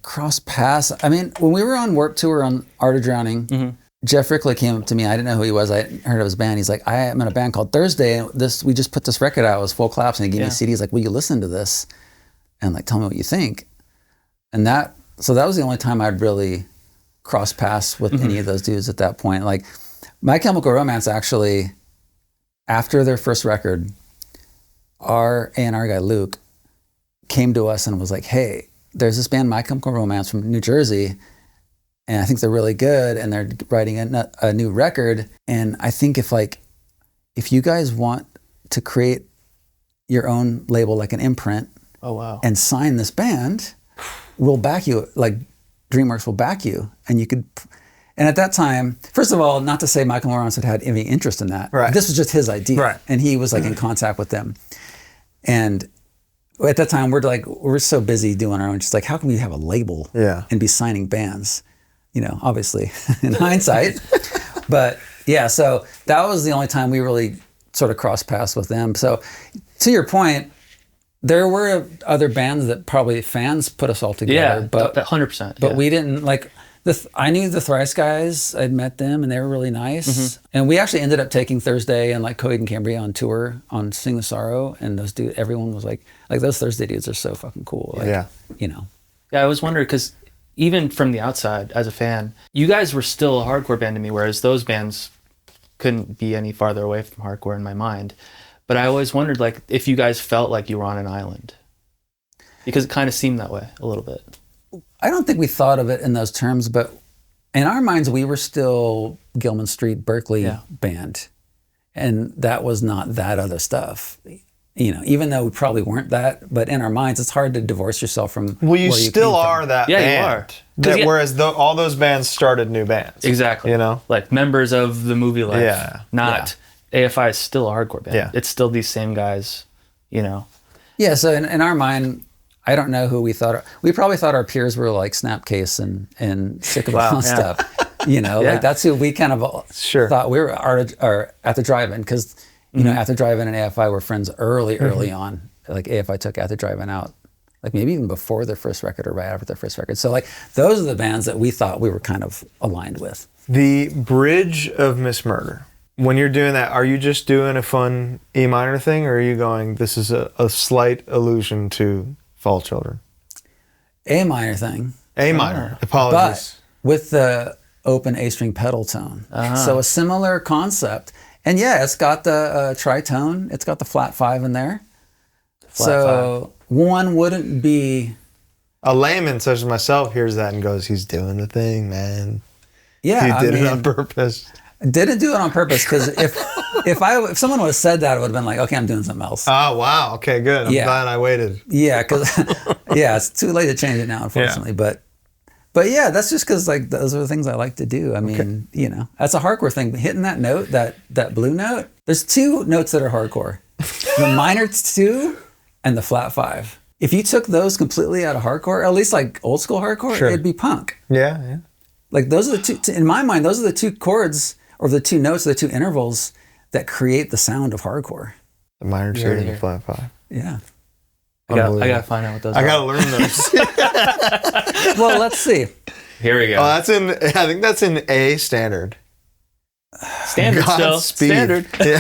S2: crossed paths. I mean, when we were on Warped Tour on Art of Drowning, Jeff Rickley came up to me. I didn't know who he was. I heard of his band. He's like, I am in a band called Thursday, and we just put this record out. It was Full Collapse, and he gave me a CD. He's like, will you listen to this and like tell me what you think? And so that was the only time I'd really crossed paths with any of those dudes at that point. Like My Chemical Romance, actually, after their first record, our A&R guy Luke came to us and was like, hey, there's this band My Chemical Romance from New Jersey, and I think they're really good, and they're writing a new record, and I think if you guys want to create your own label, like an imprint,
S3: Oh wow!
S2: and sign this band, we'll back you. Like DreamWorks will back you, and you could. And at that time, first of all, not to say Michael Lawrence had any interest in that.
S4: Right.
S2: This was just his idea,
S4: right.
S2: And he was like in contact with them. And at that time, we're so busy doing our own. Just like, how can we have a label and be signing bands? You know, obviously, in hindsight. But yeah, so that was the only time we really sort of crossed paths with them. So to your point, there were other bands that probably fans put us all together.
S3: Yeah,
S2: but
S3: 100%.
S2: But we didn't like. I knew the Thrice guys. I'd met them, and they were really nice. And we actually ended up taking Thursday and like Coheed and Cambria on tour on Sing the Sorrow. And those dudes, everyone was like those Thursday dudes are so fucking cool. Like, you know.
S3: Yeah, I was wondering because even from the outside, as a fan, you guys were still a hardcore band to me, whereas those bands couldn't be any farther away from hardcore in my mind. But I always wondered like if you guys felt like you were on an island, because it kind of seemed that way a little bit.
S2: I don't think we thought of it in those terms, but in our minds, we were still Gilman Street Berkeley band, and that was not that other stuff. You know, even though we probably weren't that, but in our minds, it's hard to divorce yourself from.
S4: Well, you
S2: where
S4: still
S2: came
S4: are
S2: from.
S4: that
S3: Yeah,
S4: band.
S3: you are.
S4: Whereas all those bands started new bands.
S3: Exactly.
S4: You know?
S3: Like members of the movie life.
S4: Yeah.
S3: Not AFI is still a hardcore band.
S4: Yeah.
S3: It's still these same guys, you know.
S2: Yeah, so in our mind, I don't know who we thought. We probably thought our peers were like Snapcase and Sick of All stuff. like that's who we kind of
S4: Sure.
S2: thought we were are at the drive-in, because at the drive-in and AFI were friends early on. Like AFI took At the Drive-In out, like maybe even before their first record or right after their first record. So like those are the bands that we thought we were kind of aligned with.
S4: The bridge of Miss Murder. When you're doing that, are you just doing a fun E minor thing, or are you going, this is a slight allusion to Fall Children?
S2: A minor thing.
S4: A minor. Apologies.
S2: But with the open A string pedal tone. So a similar concept. And yeah, it's got the tritone. It's got the flat 5 in there. So one wouldn't be...
S4: A layman such as myself hears that and goes, he's doing the thing, man.
S2: Yeah,
S4: He did it on purpose.
S2: Didn't do it on purpose, because if someone would have said that, it would have been like, okay, I'm doing something else.
S4: Oh, wow. Okay, good. I'm glad I waited.
S2: Yeah, because it's too late to change it now, unfortunately. Yeah. But yeah, that's just because like those are the things I like to do. I mean, that's a hardcore thing. Hitting that note, that blue note. There's 2 notes that are hardcore: the minor 2 and the flat 5. If you took those completely out of hardcore, or at least like old school hardcore, it'd be punk.
S4: Yeah.
S2: Like those are the 2. In my mind, those are the 2 chords, or the 2 notes, the 2 intervals that create the sound of hardcore.
S4: The minor 2 and the flat 5.
S2: Yeah.
S3: I gotta find out what those are.
S4: I gotta learn those.
S2: Well, let's see.
S3: Here we go.
S4: Oh, I think that's in A standard.
S3: Standard still.
S4: Godspeed.
S3: Standard.
S4: Yeah.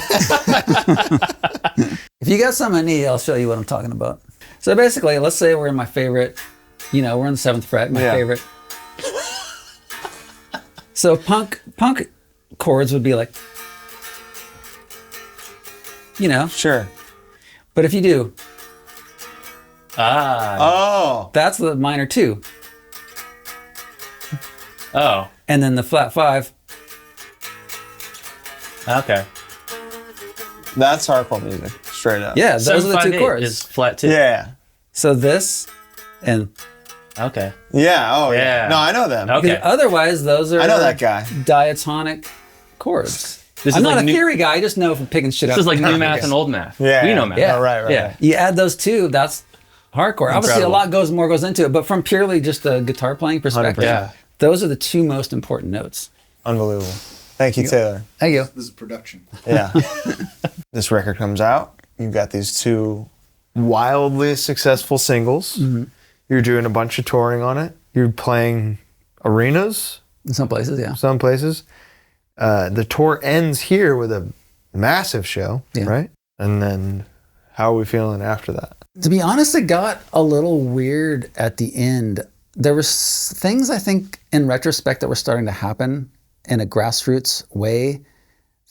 S2: If you got some in E, I'll show you what I'm talking about. So basically, let's say we're in my favorite, we're in the 7th fret, my favorite. So punk chords would be like,
S4: Sure.
S2: But if you do, that's the minor 2.
S3: Oh.
S2: And then the flat 5.
S3: Okay.
S4: That's hardcore music, straight up.
S2: Yeah, those are the 2 chords.
S3: Is flat 2.
S4: Yeah.
S2: So this and...
S3: Okay.
S4: Yeah, oh yeah.
S3: Yeah.
S4: No, I know them.
S3: Okay.
S2: Otherwise, those are...
S4: I know that guy.
S2: Diatonic chords.
S3: This
S2: I'm
S3: is
S2: not
S3: like
S2: a theory guy. I just know from picking shit up.
S3: This is like new math and old math.
S4: Yeah.
S3: We know math.
S2: Yeah.
S4: Oh, right.
S2: Yeah. You add those 2, that's hardcore. Obviously, a lot more goes into it, but from purely just a guitar playing perspective,
S3: 100%.
S2: those are the 2 most important notes.
S4: Unbelievable. Thank you, Taylor.
S2: Thank you.
S5: This is production.
S4: Yeah. This record comes out. You've got these 2 wildly successful singles. Mm-hmm. You're doing a bunch of touring on it. You're playing arenas.
S2: In some places, yeah.
S4: Some places. The tour ends here with a massive show, right? And then how are we feeling after that?
S2: To be honest, it got a little weird at the end. There was things, I think, in retrospect that were starting to happen in a grassroots way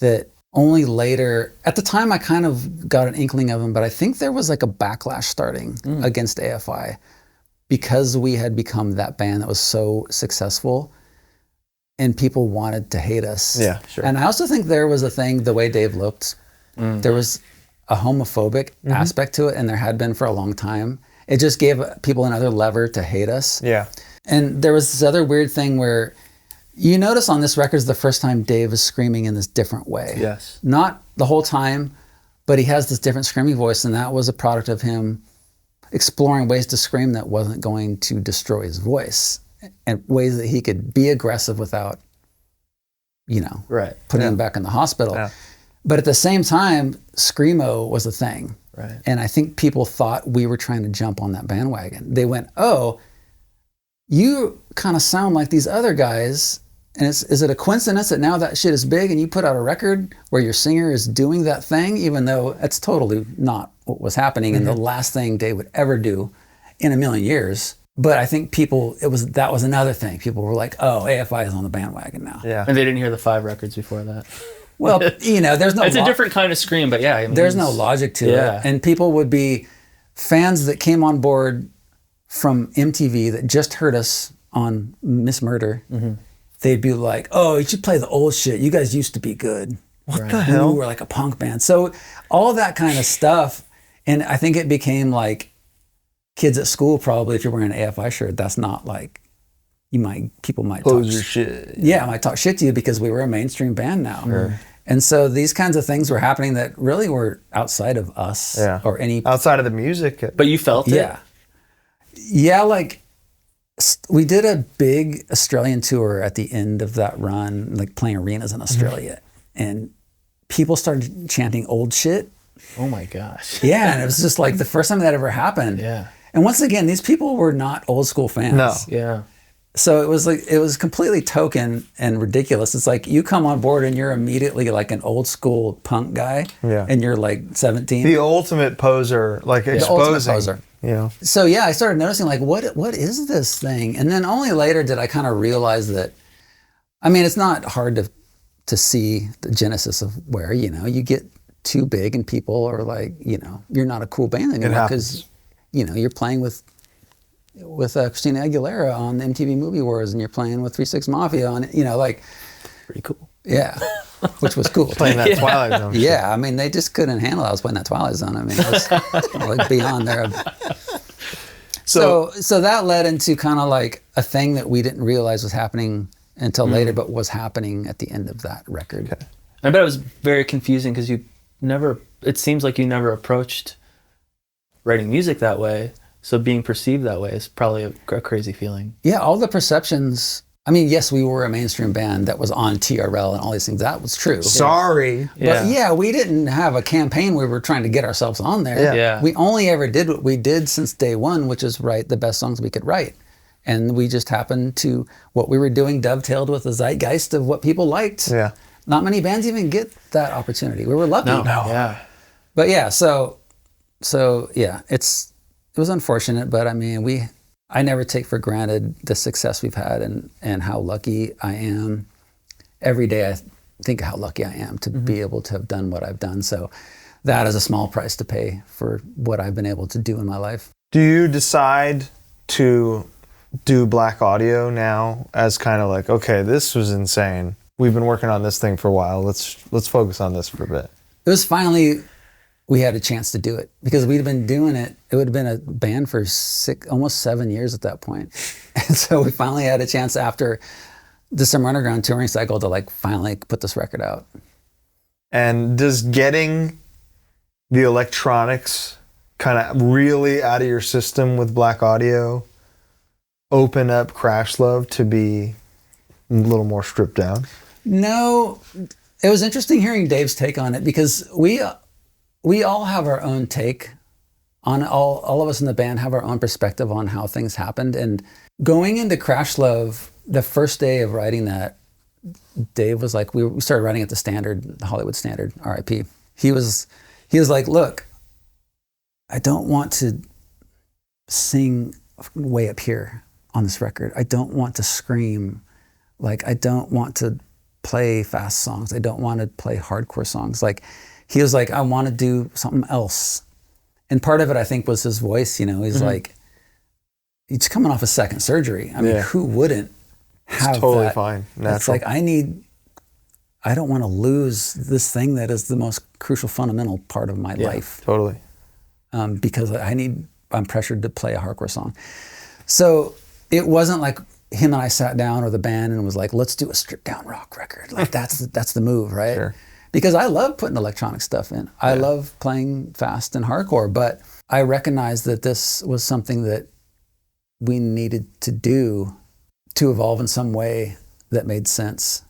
S2: that only later, at the time I kind of got an inkling of them, but I think there was like a backlash starting against AFI because we had become that band that was so successful and people wanted to hate us.
S4: Yeah, sure.
S2: And I also think there was a thing, the way Dave looked, there was a homophobic aspect to it, and there had been for a long time. It just gave people another lever to hate us.
S4: Yeah.
S2: And there was this other weird thing where you notice on this record is the first time Dave is screaming in this different way.
S3: Yes.
S2: Not the whole time, but he has this different screaming voice, and that was a product of him exploring ways to scream that wasn't going to destroy his voice, and ways that he could be aggressive without, putting him back in the hospital. Yeah. But at the same time, Screamo was a thing.
S3: Right.
S2: And I think people thought we were trying to jump on that bandwagon. They went, oh, you kind of sound like these other guys. And is it a coincidence that now that shit is big and you put out a record where your singer is doing that thing, even though it's totally not what was happening and the last thing Dave would ever do in a million years. But I think that was another thing. People were like, oh, AFI is on the bandwagon now.
S4: Yeah.
S3: And they didn't hear the 5 records before that.
S2: Well, there's no...
S3: It's a different kind of scream, but yeah. I mean,
S2: there's no logic to it. And people would be fans that came on board from MTV that just heard us on Miss Murder. Mm-hmm. They'd be like, oh, you should play the old shit. You guys used to be good.
S4: What the hell?
S2: We were like a punk band. So all that kind of stuff. And I think it became like kids at school probably, if you're wearing an AFI shirt, that's not like... people might
S4: Close
S2: talk
S4: your shit.
S2: Yeah, might talk shit to you because we were a mainstream band now. Sure. And so these kinds of things were happening that really were outside of us or any...
S4: Outside of the music.
S3: But you felt it?
S2: Yeah. Yeah, like we did a big Australian tour at the end of that run, like playing arenas in Australia, and people started chanting old shit.
S3: Oh my gosh.
S2: Yeah, and it was just like the first time that ever happened.
S3: Yeah.
S2: And once again, these people were not old school fans.
S4: No.
S3: Yeah.
S2: So it was completely token and ridiculous. It's like you come on board and you're immediately like an old school punk guy.
S4: Yeah.
S2: And you're like 17.
S4: The ultimate poser, like exposing.
S2: ultimate poser.
S4: You know.
S2: So yeah, I started noticing like what is this thing? And then only later did I kind of realize that, I mean, it's not hard to see the genesis of where, you know, you get too big and people are like, you know, you're not a cool band anymore because, you know, you're playing with Christina Aguilera on the MTV Movie Wars, and you're playing with 3 6 Mafia on, you know, like,
S3: Pretty cool.
S2: yeah, which was cool.
S4: Playing that Twilight Zone.
S2: Yeah, I mean, they just couldn't handle it. I was playing that Twilight Zone. I mean, it was like beyond there. So that led into kind of like a thing that we didn't realize was happening until later, but was happening at the end of that record.
S4: Okay.
S3: I bet it was very confusing because it seems like you never approached writing music that way. So being perceived that way is probably a crazy feeling.
S2: Yeah, all the perceptions. I mean, yes, we were a mainstream band that was on TRL and all these things. That was true.
S4: Sorry.
S2: But yeah, we didn't have a campaign where we were trying to get ourselves on there.
S3: Yeah.
S2: We only ever did what we did since day one, which is write the best songs we could write. And we just happened to, what we were doing dovetailed with the zeitgeist of what people liked.
S4: Yeah.
S2: Not many bands even get that opportunity. We were lucky.
S3: No. Yeah.
S2: But yeah, so yeah, it was unfortunate, but I mean, I never take for granted the success we've had and how lucky I am. Every day I think how lucky I am to be able to have done what I've done. So that is a small price to pay for what I've been able to do in my life.
S4: Do you decide to do Blaqk Audio now as kind of like, okay, this was insane. We've been working on this thing for a while. Let's focus on this for a bit.
S2: It was finally, we had a chance to do it because we'd been doing it. It would have been a band for almost 7 years at that point. And so we finally had a chance after Decemberunderground touring cycle to like finally put this record out.
S4: And does getting the electronics kind of really out of your system with Blaqk Audio open up Crash Love to be a little more stripped down?
S2: No, it was interesting hearing Dave's take on it because we all have our own take on all of us in the band have our own perspective on how things happened. And going into Crash Love, the first day of writing that, Dave was like, we started writing at the Hollywood Standard, RIP. He was like, look, I don't want to sing way up here on this record. I don't want to scream. Like, I don't want to play fast songs. I don't want to play hardcore songs. Like, he was like, I want to do something else. And part of it, I think, was his voice. You know, he's like, he's coming off a second surgery. I mean, who wouldn't have
S4: it's totally
S2: that?
S4: fine. Natural.
S2: It's like, I don't want to lose this thing that is the most crucial, fundamental part of my life.
S4: Totally.
S2: Because I'm pressured to play a hardcore song. So it wasn't like him and I sat down or the band and was like, let's do a stripped down rock record. Like that's the move, right?
S4: Sure.
S2: Because I love putting electronic stuff in. I love playing fast and hardcore, but I recognized that this was something that we needed to do to evolve in some way that made sense.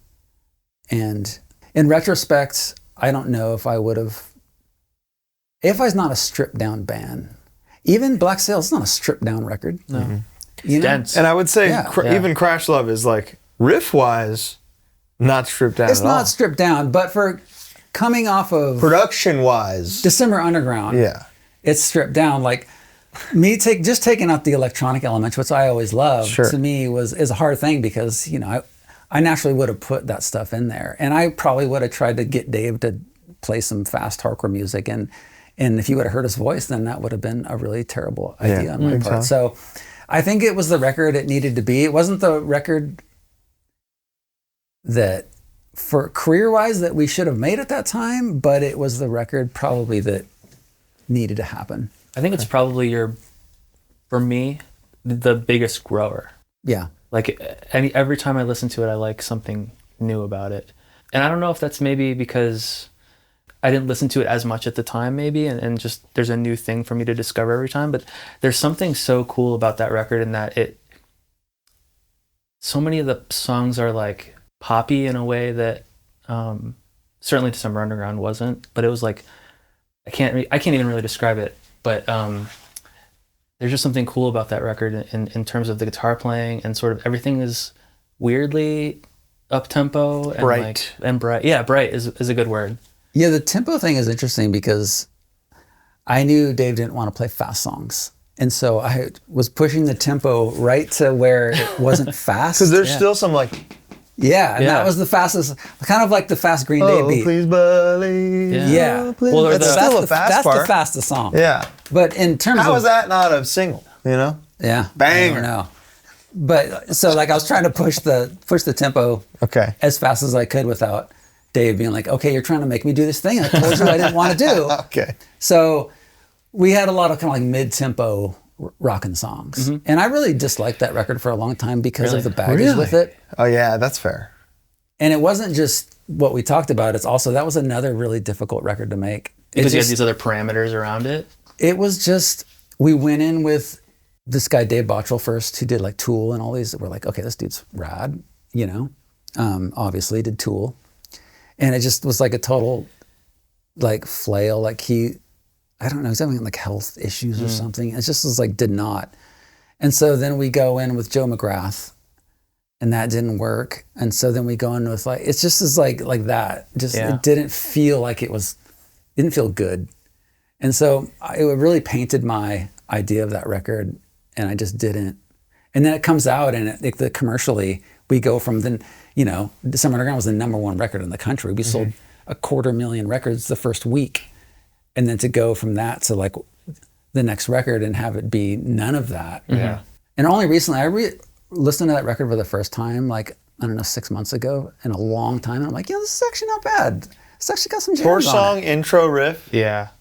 S2: And in retrospect, I don't know if I would have, AFI's not a stripped down band. Even Black Sails is not a stripped down record.
S3: No.
S2: You
S3: It's
S2: know?
S3: dense.
S4: And I would say
S2: Yeah.
S4: even Crash Love is like riff wise, not stripped down
S2: It's
S4: at all.
S2: not stripped down, but for coming off of
S4: Production wise.
S2: Decemberunderground, it's stripped down. Like me just taking out the electronic elements, which I always loved, to me is a hard thing because, you know, I naturally would have put that stuff in there. And I probably would have tried to get Dave to play some fast hardcore music. And if you would have heard his voice, then that would have been a really terrible idea on my part. So I think it was the record it needed to be. It wasn't the record that for career-wise that we should have made at that time, but it was the record probably that needed to happen.
S3: I think it's probably for me, the biggest grower.
S2: Yeah.
S3: Like every time I listen to it, I like something new about it. And I don't know if that's maybe because I didn't listen to it as much at the time maybe, and just there's a new thing for me to discover every time. But there's something so cool about that record in that so many of the songs are like poppy in a way that certainly December Underground wasn't, but it was like, I can't even really describe it, but there's just something cool about that record in terms of the guitar playing, and sort of everything is weirdly up tempo and
S4: bright.
S3: Bright. Yeah, bright is a good word.
S2: Yeah, the tempo thing is interesting because I knew Dave didn't want to play fast songs. And so I was pushing the tempo right to where it wasn't fast.
S4: Because there's still some like...
S2: Yeah, and that was the fastest, kind of like the fast Green Day beat.
S4: Please believe.
S2: Yeah.
S3: Well,
S4: that's still a fast
S2: That's
S4: part.
S2: the fastest song.
S4: Yeah.
S2: But in terms
S4: How
S2: of...
S4: is that not a single, you know?
S2: Yeah.
S4: Banger.
S2: I don't know. But so like I was trying to push the tempo as fast as I could without Dave being like, okay, you're trying to make me do this thing I told you I didn't want to do.
S4: Okay.
S2: So we had a lot of kind of like mid-tempo rockin' songs. And I really disliked that record for a long time because of the baggage with it.
S4: Oh yeah, that's fair.
S2: And it wasn't just what we talked about, it's also, that was another really difficult record to make.
S3: Because you had these other parameters around it?
S2: It was just, we went in with this guy, Dave Bottrell, first, who did like Tool and all these, that were like, okay, this dude's rad, you know? Obviously did Tool. And it just was like a total like flail, like I don't know, he's having like health issues or something. It just was like, did not. And so then we go in with Joe McGrath, and that didn't work. And so then we go in with like, it's just as like that. Just, it didn't feel like didn't feel good. And so it really painted my idea of that record, and I just didn't. And then it comes out, and commercially, we go from then, you know, December Underground was the #1 record in the country. We sold 250,000 records the first week. And then to go from that to like the next record and have it be none of that.
S4: Yeah.
S2: And only recently, I listened to that record for the first time, like, I don't know, 6 months ago in a long time. And I'm like, yeah, this is actually not bad. It's actually got some jams on it.
S4: 4-song intro riff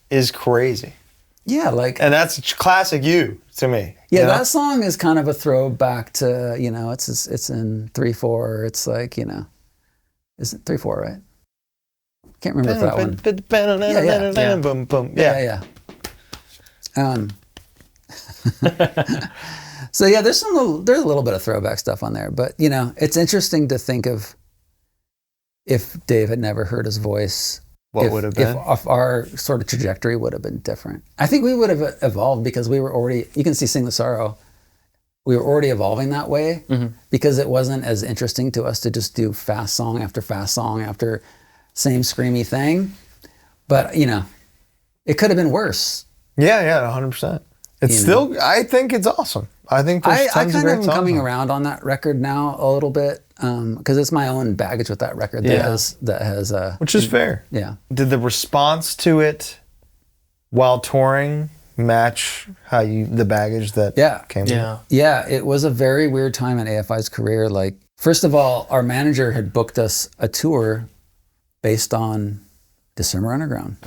S4: is crazy.
S2: Yeah, like...
S4: And that's classic you to me.
S2: Yeah,
S4: you know?
S2: that song is kind of a throwback to, you know, it's in 3/4. It's like, you know, is it 3/4, right? Can't remember that one. Yeah. So yeah, there's a little bit of throwback stuff on there, but you know, it's interesting to think of if Dave had never heard his voice,
S4: what would have been?
S2: If our sort of trajectory would have been different. I think we would have evolved because we were already, you can see Sing the Sorrow, we were already evolving that way because it wasn't as interesting to us to just do fast song after same screamy thing. But, you know, it could have been worse.
S4: Yeah, 100%. It's still, I think it's awesome. I think there's tons of great songs.
S2: I kind of am coming around on that record now a little bit because it's my own baggage with that record that has
S4: which is fair.
S2: Yeah.
S4: Did the response to it while touring match how the baggage that came with it?
S2: Yeah, it was a very weird time in AFI's career. Like, first of all, our manager had booked us a tour based on December Underground.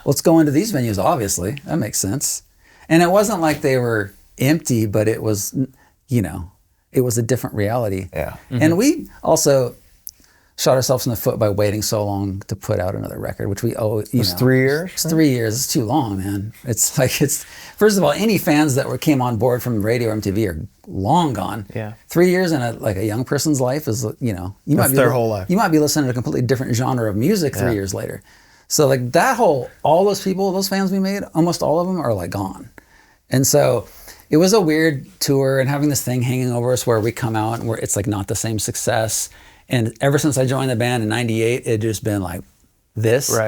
S2: Let's go into these venues, obviously. That makes sense. And it wasn't like they were empty, but it was, you know, it was a different reality.
S4: Yeah.
S2: And we also shot ourselves in the foot by waiting so long to put out another record, which we owe, you know.
S4: 3 years?
S2: It's 3 years. It's too long, man. It's like, first of all, any fans that came on board from radio or MTV are long gone.
S3: Yeah.
S2: 3 years in a young person's life is, you know,
S4: That's their whole life.
S2: You might be listening to a completely different genre of music 3 years later. So like all those people, those fans we made, almost all of them are like gone. And so it was a weird tour and having this thing hanging over us where we come out and it's like not the same success. And ever since I joined the band in '98, it just been like this,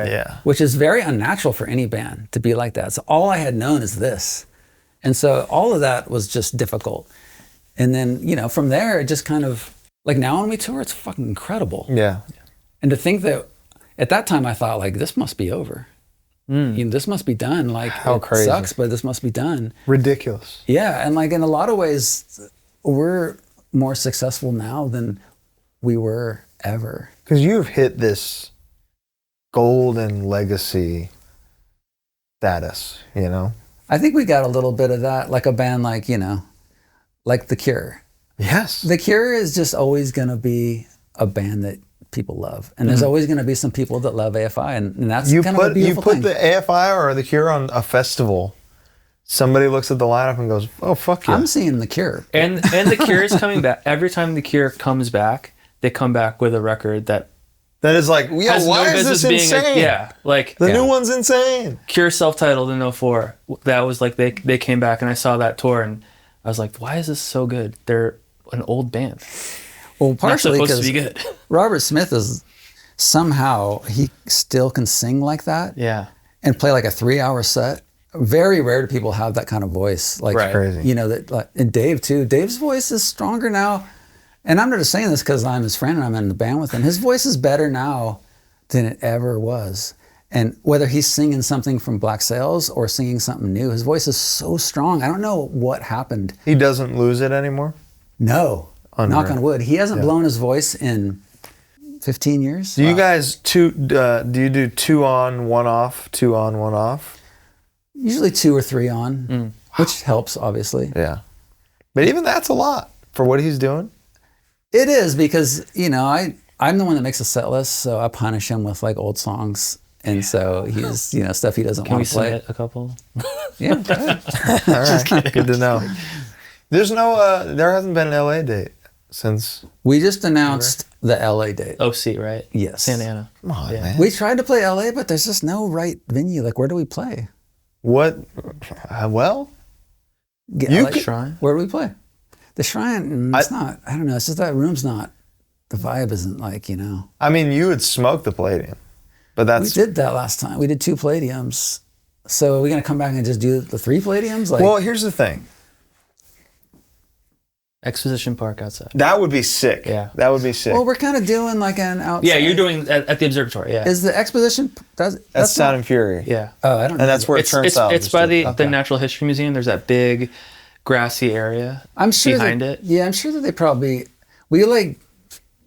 S2: which is very unnatural for any band to be like that. So all I had known is this. And so all of that was just difficult. And then, you know, from there, it just kind of, like now when we tour, it's fucking incredible.
S4: Yeah.
S2: And to think that at that time I thought like, this must be over. You know, this must be done. Like,
S4: how crazy.
S2: Sucks, but this must be done.
S4: Ridiculous.
S2: Yeah, and like in a lot of ways, we're more successful now than we were ever.
S4: Because you've hit this golden legacy status, you know?
S2: I think we got a little bit of that, like a band like, you know, like The Cure.
S4: Yes.
S2: The Cure is just always going to be a band that people love. And there's always going to be some people that love AFI, and that's kind of a beautiful thing.
S4: You put the AFI or The Cure on a festival somebody looks at the lineup and goes, "Oh fuck yeah!"
S2: I'm seeing The Cure.
S3: And The Cure is coming back. Every time The Cure comes back, they come back with a record that
S4: That is like, yo,
S3: has
S4: why
S3: no
S4: is
S3: business
S4: this
S3: being
S4: insane?
S3: like
S4: The
S2: Yeah.
S4: new one's insane.
S3: Cure self-titled in '04. That was like they came back, and I saw that tour, and I was like, why is this so good? They're an old band.
S2: Well,
S3: Not
S2: partially
S3: supposed to
S2: because
S3: be good.
S2: Robert Smith is somehow, he still can sing like that
S3: Yeah.
S2: and play like a 3-hour set. Very rare do people have that kind of voice. Like,
S3: Right.
S4: Crazy.
S2: you know, that, like, and Dave too. Dave's voice is stronger now. And I'm not just saying this because I'm his friend and I'm in the band with him. His voice is better now than it ever was. And whether he's singing something from Black Sails or singing something new, his voice is so strong. I don't know what happened.
S4: He doesn't lose it anymore.
S2: No,
S4: Unreal.
S2: knock on wood. He hasn't blown his voice in 15 years.
S4: Do you guys do you do 2 on, 1 off, 2 on, 1 off?
S2: Usually 2 or 3 on, which helps, obviously.
S4: Yeah. But even that's a lot for what he's doing.
S2: It is because, you know, I'm the one that makes a set list, so I punish him with like old songs. And so he's, you know, stuff he doesn't
S3: Can we
S2: want to play.
S3: submit a couple?
S2: Yeah, go ahead.
S4: All right. Good to know. There's no there hasn't been an LA date since.
S2: We just announced the LA date.
S3: OC, right?
S2: Yes.
S3: Santa Ana.
S4: Come on,
S3: Yeah.
S4: man.
S2: We tried to play LA, but there's just no right venue. Like, where do we play?
S4: What? Well, You
S2: LA?
S4: could-
S3: Shrine.
S2: Where do we play? The Shrine, it's not, I don't know, it's just that room's not, the vibe isn't like, you know.
S4: I mean, you would smoke the Palladium, but that's
S2: We did that last time. We did 2 Palladiums. So are we going to come back and just do the 3 Palladiums? Like,
S4: well. Here's the thing.
S3: Exposition Park outside.
S4: That would be sick.
S3: Yeah.
S4: That would be sick.
S2: well, we're kind of doing like an outside.
S3: Yeah, you're doing at the observatory. Yeah.
S2: Is the exposition?
S4: that's
S2: not-
S4: Sound and Fury.
S3: Yeah.
S2: Oh, I don't know.
S4: And that's where it turns out.
S3: It's by the Natural History Museum. There's that big grassy area
S2: I'm sure
S3: behind
S2: that,
S3: it.
S2: Yeah, I'm sure that they probably.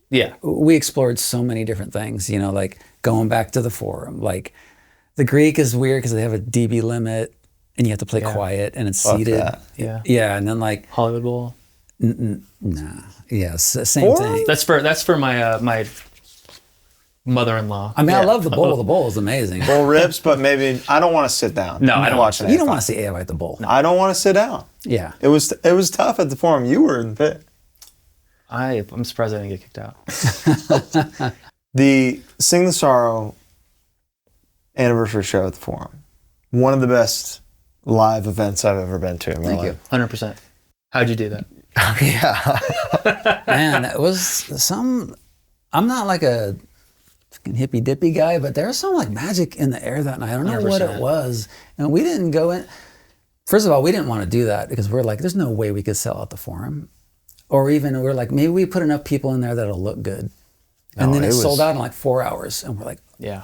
S3: Yeah.
S2: We explored so many different things. You know, like going back to the forum. Like the Greek is weird because they have a dB limit, and you have to play quiet, and it's
S4: Fuck
S2: seated.
S4: that.
S3: Yeah.
S2: Yeah, and then like
S3: Hollywood Bowl.
S2: nah, yeah, same
S4: Forum?
S2: thing.
S3: That's for my my mother-in-law.
S2: I mean, I love the bowl. The bowl is amazing.
S4: Well, ribs, but maybe I don't want to sit down.
S3: No, I don't
S4: watch it.
S2: You don't want to see AFI at the bowl.
S4: I don't want to sit down.
S2: Yeah.
S4: It was tough at the forum. You were in the pit.
S3: I'm surprised I didn't get kicked out.
S4: The Sing the Sorrow anniversary show at the forum. One of the best live events I've ever been to in my life.
S3: 100%. How'd you do that?
S4: Yeah.
S2: Man, it was some. I'm not like a fucking hippy dippy guy, but there was some like magic in the air that night. I don't know what
S3: 100%.
S2: it was, and we didn't go in. First of all, we didn't want to do that because we're like, there's no way we could sell out the forum, or even we're like, maybe we put enough people in there that'll look good, and
S4: No,
S2: then
S4: it
S2: it
S4: was-
S2: sold out in like 4 hours, and we're like,
S3: Yeah.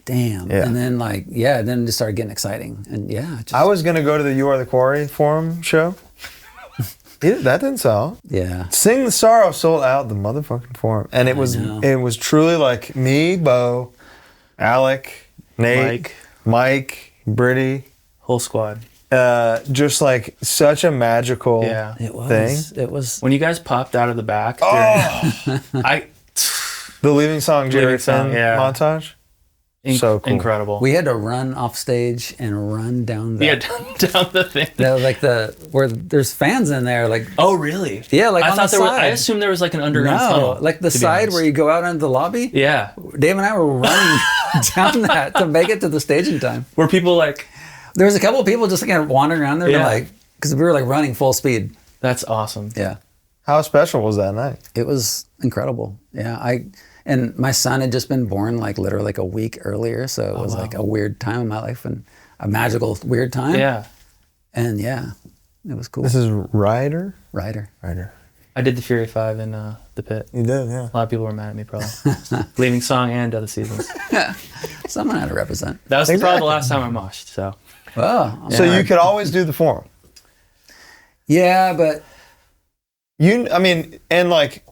S2: damn.
S4: Yeah.
S2: And then like, yeah, then it just started getting exciting, and yeah, just,
S4: I was gonna go to the You Are the Quarry forum show. That didn't sell.
S2: yeah.
S4: Sing the Sorrow sold out the motherfucking forum, and it
S2: know.
S4: was truly like me, Bo, Alec, Nate, Mike, Brittany,
S3: Whole squad.
S4: just like such a magical
S3: Yeah.
S2: It was.
S4: thing.
S2: It was.
S3: When you guys popped out of the back, I
S4: The Leaving Song Jerry
S3: Leaving Song,
S4: Finn
S3: yeah.
S4: montage. So cool.
S3: incredible.
S2: We had to run off stage and run down the.
S3: yeah, down the thing.
S2: Like where there's fans in there, like
S3: Oh, really?
S2: yeah, like
S3: I
S2: on
S3: thought
S2: the
S3: there was.
S2: side.
S3: I assumed there was like an underground
S2: no,
S3: tunnel.
S2: like the
S3: to be
S2: side
S3: honest.
S2: where you go out into the lobby.
S3: Yeah,
S2: Dave and I were running down that to make it to the staging time.
S3: where people like.
S2: There was a couple of people just kind of wandering around there,
S3: Yeah.
S2: like because we were like running full speed.
S3: That's awesome.
S2: Yeah,
S4: How special was that night?
S2: it was incredible. Yeah, and my son had just been born like literally like a week earlier, so it was like a weird time in my life and a magical weird time.
S3: Yeah,
S2: and yeah, it was cool.
S4: This is Ryder.
S2: Ryder.
S3: I did the Fury 5 in the pit.
S4: You did, yeah.
S3: A lot of people were mad at me, probably. Leaving Song and Other Seasons.
S2: Someone had to represent.
S3: That was probably
S4: Exactly.
S3: the last time I moshed. So
S2: Oh,
S4: So you could always do the forum.
S2: yeah, but
S4: I mean, and like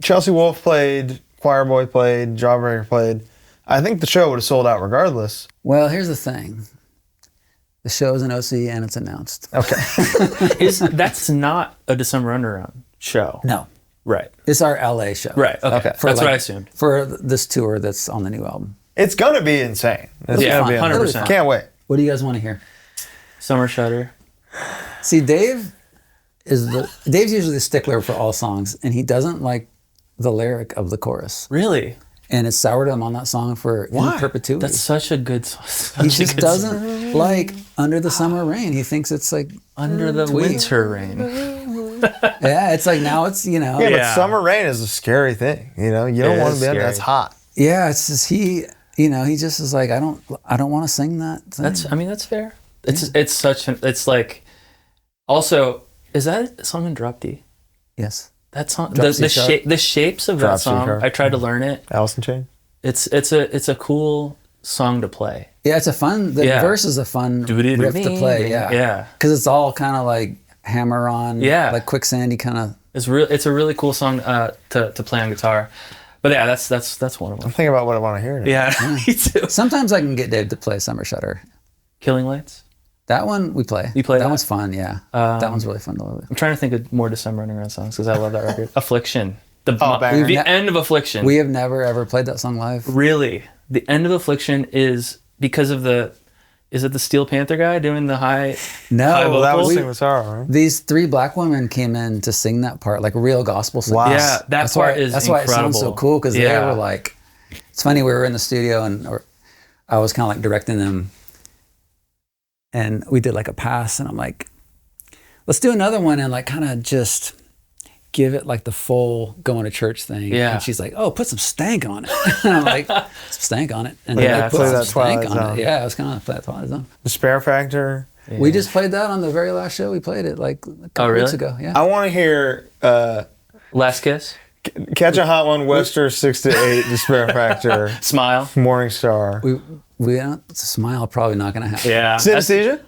S4: Chelsea Wolf played, Choir Boy played, Jawbreaker played. I think the show would have sold out regardless.
S2: well, here's the thing. The show's an OC and it's announced.
S4: Okay.
S3: that's not a December Underground show.
S2: No,
S3: Right.
S2: it's our LA show.
S3: Right. Okay.
S4: Okay.
S3: That's what
S2: like-
S3: I assumed.
S2: For this tour that's on the new album.
S4: It's gonna be insane. It's
S3: Yeah,
S4: gonna be
S3: 100%.
S4: Can't wait.
S2: What do you guys want to hear?
S3: Summer Shutter.
S2: See, Dave's usually the stickler for all songs, and he doesn't like the lyric of the chorus.
S3: Really?
S2: And it's soured him on that song for in perpetuity.
S3: That's such a good song.
S2: He just doesn't like Under the Summer Rain. He thinks it's like
S3: Under the Winter Rain.
S2: Yeah, it's like now it's, you know.
S4: Yeah,
S3: Yeah.
S4: but summer rain is a scary thing. You know, you don't
S3: It
S4: want
S3: is
S4: to be under
S3: scary.
S4: that's hot.
S2: Yeah, it's just he just is like, I don't want to sing that thing.
S3: That's fair. It's like, also, is that a song in drop D?
S2: Yes.
S3: That song,
S2: Drop C sharp.
S3: the shapes of
S4: Drop
S3: that
S4: C
S3: song,
S4: sharp.
S3: I tried to learn it.
S4: Alice in Chains.
S3: It's a cool song to play.
S2: Yeah, it's a fun, the verse is a fun riff to play, yeah.
S3: Yeah.
S2: Because it's all kind of like hammer on, like quicksandy kind of.
S3: It's a really cool song to play on guitar. But yeah, that's one of
S4: I'm
S3: them.
S4: thinking about what I want to hear. Now.
S3: Yeah, me too.
S2: Sometimes I can get Dave to play Summer Shutter.
S3: Killing Lights.
S2: That one we play.
S3: You play that?
S2: That one's fun, yeah. That one's really fun to listen.
S3: I'm trying to think of more December Underground songs because I love that record. Affliction.
S4: banger.
S3: The end of Affliction.
S2: We have never ever played that song live.
S3: Really, the end of Affliction is because of is it the Steel Panther guy doing the high?
S2: No,
S3: High
S4: Well, that was
S3: vocals?
S4: Sing with Sorrow, right?
S2: these 3 black women came in to sing that part, like real gospel singers.
S4: Wow.
S3: Yeah,
S2: That's
S3: part
S2: why,
S3: is
S2: that's why it
S3: incredible.
S2: sounds so cool, because they
S3: Yeah.
S2: were like, it's funny, we were in the studio and I was kind of like directing them, and we did like a pass, and I'm like, let's do another one and like kind of just give it like the full going to church thing.
S3: Yeah.
S2: And she's like, oh, put some stank on it. And I'm like, some stank on it. And
S3: Yeah,
S2: they put
S3: play
S2: some
S4: that
S2: stank
S4: Twilight
S2: on
S4: Zone.
S2: it. Yeah, I was kind of play that Twilight Zone.
S4: Despair Factor.
S2: We just played that on the very last show. We played it like a couple
S3: really?
S2: weeks ago. Yeah.
S4: I want to hear
S3: Last Kiss.
S4: Catch a Hot One, Wester 6 to 8, Despair Factor,
S3: Smile.
S4: Morning Star.
S2: We it's a smile probably not going to happen.
S3: Yeah.
S4: Synesthesia?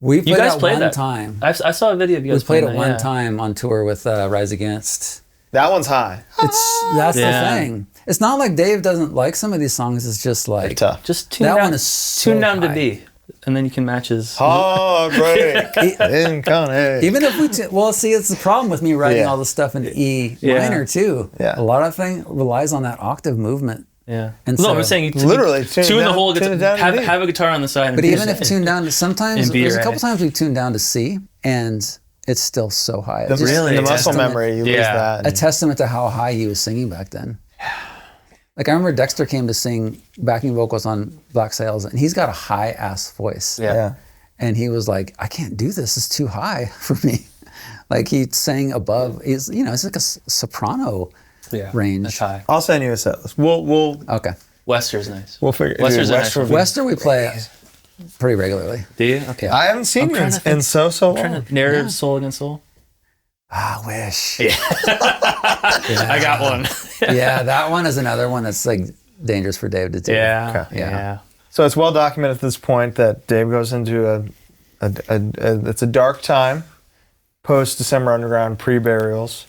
S2: We played
S3: guys
S2: that
S3: played
S2: one
S3: that.
S2: time.
S3: I saw a video of you
S2: We
S3: guys
S2: played
S3: playing
S2: it
S3: that,
S2: one
S3: yeah.
S2: time on tour with Rise Against.
S4: That one's high.
S2: That's
S3: Yeah.
S2: the thing. It's not like Dave doesn't like some of these songs. It's just like
S4: Tough.
S3: Just tune
S2: that
S3: down,
S2: one is so
S3: tune down to
S2: high.
S3: B, and then you can match his.
S4: Heartbreak in Coney.
S2: Even if we see, it's the problem with me writing
S4: Yeah.
S2: all this stuff into E
S3: Yeah.
S2: minor too.
S4: Yeah.
S2: A lot of thing relies on that octave movement.
S3: Yeah.
S2: And
S3: no,
S2: so-
S3: I'm saying you
S4: Literally, tune it
S3: tune the
S4: down-
S3: whole
S4: tune
S3: guitar.
S4: it down to D.
S3: Have a guitar on the side. And
S2: But
S3: finish
S2: even if
S3: it.
S2: tuned down to, sometimes
S3: In B,
S2: there's a
S3: right?
S2: couple times we've tuned down to C, and it's still so high. It's just
S3: Really?
S4: The
S2: a
S4: muscle
S2: testament-
S4: memory, you lose
S3: Yeah.
S4: that.
S2: A testament to how high he was singing back then. Like I remember Dexter came to sing backing vocals on Black Sails, and he's got a high ass voice.
S4: Yeah.
S2: And he was like, I can't do this. It's too high for me. Like he sang above. It's like a soprano range.
S3: That's high.
S4: I'll send you a set list. We'll
S2: Okay.
S3: Wester's nice.
S4: figure.
S3: Wester's
S4: dude,
S3: a
S4: Wester
S3: nice
S4: would be-
S2: Western we play pretty regularly.
S3: Do you? Okay.
S4: I haven't seen you
S3: trying to
S4: in
S3: think.
S4: so long.
S3: Narrative Soul Against Soul.
S2: I wish.
S3: I got one.
S2: Yeah, that one is another one that's like dangerous for Dave to do.
S3: Yeah.
S4: Okay.
S3: Yeah.
S4: So it's well documented at this point that Dave goes into it's a dark time, post December Underground, pre-burials.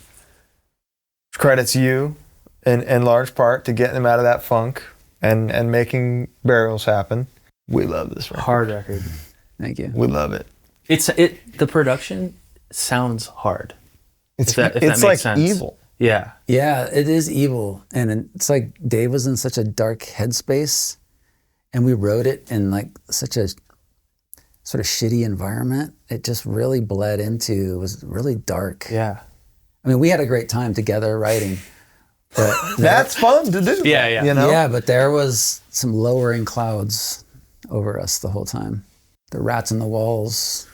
S4: Which credits you in large part to getting them out of that funk and making burials happen. We love this record.
S3: Hard record.
S2: Thank you.
S4: We love it.
S3: The production sounds hard.
S4: It's
S3: If that
S4: it's
S3: makes
S4: like
S3: sense.
S4: evil.
S3: Yeah.
S2: Yeah, it is evil. And it's like Dave was in such a dark headspace, and we wrote it in like such a sort of shitty environment. It just really bled into, it was really dark.
S3: Yeah.
S2: I mean, we had a great time together writing. But
S4: That's fun to do.
S3: Yeah, yeah.
S4: You know?
S2: yeah, but there was some lowering clouds over us the whole time. The rats in the walls.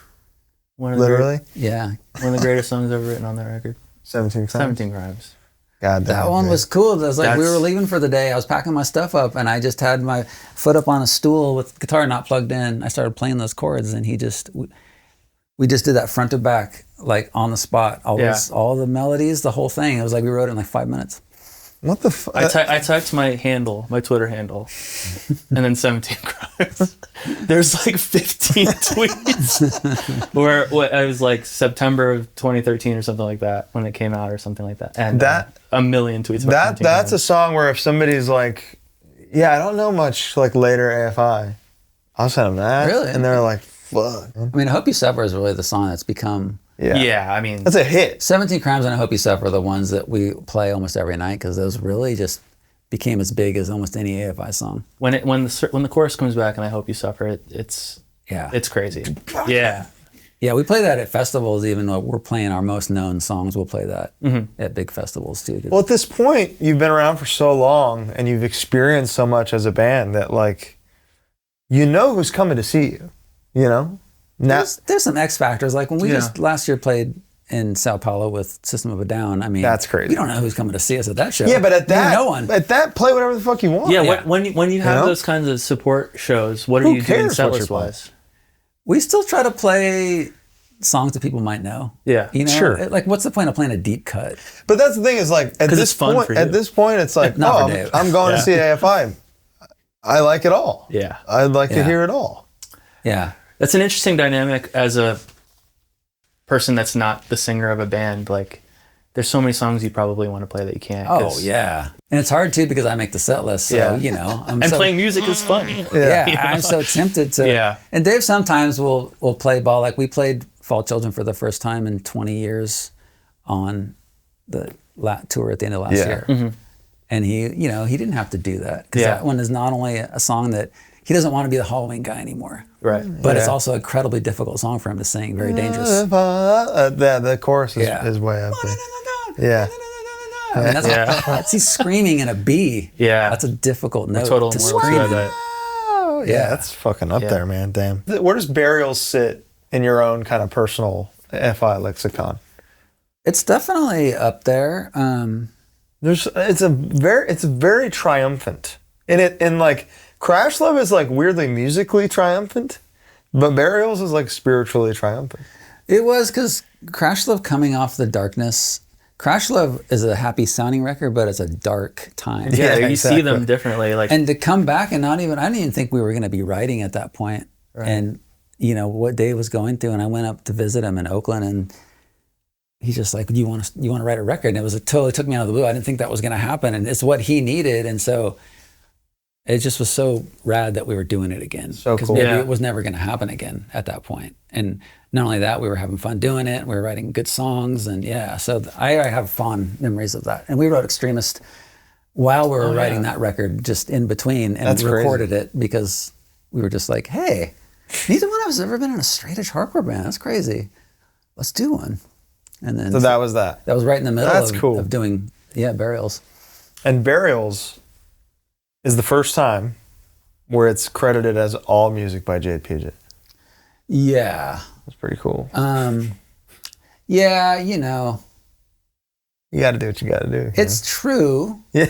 S3: One of
S4: Literally.
S2: Yeah.
S3: one of the greatest songs ever written on that record.
S4: 17 times.
S3: 17 Crimes.
S4: God damn.
S2: That one was cool. It was like we were
S3: That's-
S2: leaving for the day. I was packing my stuff up, and I just had my foot up on a stool with the guitar not plugged in. I started playing those chords, and we just did that front to back, like on the spot. All the melodies, the whole thing. It was like we wrote it in like 5 minutes.
S4: What the fuck?
S3: I typed my Twitter handle, and then 17 Crimes. There's like 15 tweets where I was like September of 2013 or something like that when it came out or something like that, and a million tweets. About 17
S4: That's a
S3: Crimes.
S4: song where if somebody's like, yeah, I don't know much like later AFI, I'll send them that.
S2: Really?
S4: And they're like, fuck.
S2: I mean, I Hope You Suffer is really the song that's become...
S4: Yeah.
S3: Yeah, I mean,
S4: That's a hit.
S2: 17 Crimes and I Hope You Suffer are the ones that we play almost every night, because those really just became as big as almost any AFI song.
S3: when the chorus comes back and I Hope You Suffer, it's
S2: Yeah.
S3: It's crazy. Yeah.
S2: Yeah, we play that at festivals. Even though we're playing our most known songs, we'll play that at big festivals too.
S4: Well, at this point, you've been around for so long and you've experienced so much as a band that, like, you know who's coming to see you, you know?
S2: There's some X factors. Like when we just last year played in Sao Paulo with System of a Down. I mean,
S4: that's crazy.
S2: We don't know who's coming to see us at that show.
S4: Yeah, but at that,
S2: no one.
S4: At that, play whatever the fuck you want.
S3: Yeah, when you have those kinds of support shows, what are you doing setlist wise?
S2: We still try to play songs that people might know.
S3: Yeah,
S2: you know,
S4: sure.
S2: Like, what's the point of playing a deep cut?
S4: But that's the thing is, like, at this point, it's like, I'm going to see AFI. I like it all.
S3: Yeah,
S4: I'd like to hear it all.
S2: Yeah,
S3: that's an interesting dynamic as a person that's not the singer of a band. Like, there's so many songs you probably want to play that you can't.
S2: Oh yeah, and it's hard too because I make the set list. So you know,
S3: playing music is fun.
S2: I'm so tempted to.
S3: Yeah.
S2: And Dave sometimes will play ball. Like we played Fall Children for the first time in 20 years on the tour at the end of last year. Mm-hmm. And he didn't have to do that because that one is not only a song that he doesn't want to be the Halloween guy anymore.
S3: Right.
S2: But it's also an incredibly difficult song for him to sing. Very dangerous.
S4: The chorus is way up there. Yeah.
S2: I mean, that's he's screaming in a B.
S3: Yeah.
S2: That's a difficult note
S3: total
S2: to scream.
S4: Yeah, that's fucking up there, man. Damn. Where does Burials sit in your own kind of personal AFI lexicon?
S2: It's definitely up there.
S4: It's very triumphant. And like Crash Love is like weirdly musically triumphant, but Burials is like spiritually triumphant.
S2: It was because Crash Love coming off the darkness. Crash Love is a happy sounding record, but it's a dark time.
S3: Yeah, you see them differently. Like,
S2: and to come back and I didn't even think we were going to be writing at that point. Right. And you know what Dave was going through, and I went up to visit him in Oakland, and he's just like, you want to write a record? And it was totally took me out of the blue. I didn't think that was going to happen, and it's what he needed, and so it just was so rad that we were doing it again.
S4: So cool.
S2: Maybe it was never going to happen again at that point. And not only that, we were having fun doing it. We were writing good songs, and so I have fond memories of that. And we wrote Extremist while we were writing that record, just in between, and
S4: that's
S2: recorded
S4: crazy.
S2: it because we were just like, hey, neither one of us has ever been in a straight-edge hardcore band. That's crazy. Let's do one. And then
S4: so that was that.
S2: That was right in the middle
S4: of
S2: doing Burials.
S4: And Burials is the first time where it's credited as all music by Jade Puget.
S2: Yeah.
S4: That's pretty cool.
S2: Yeah, you know.
S4: You got to do what you got to do.
S2: It's true.
S4: Yeah.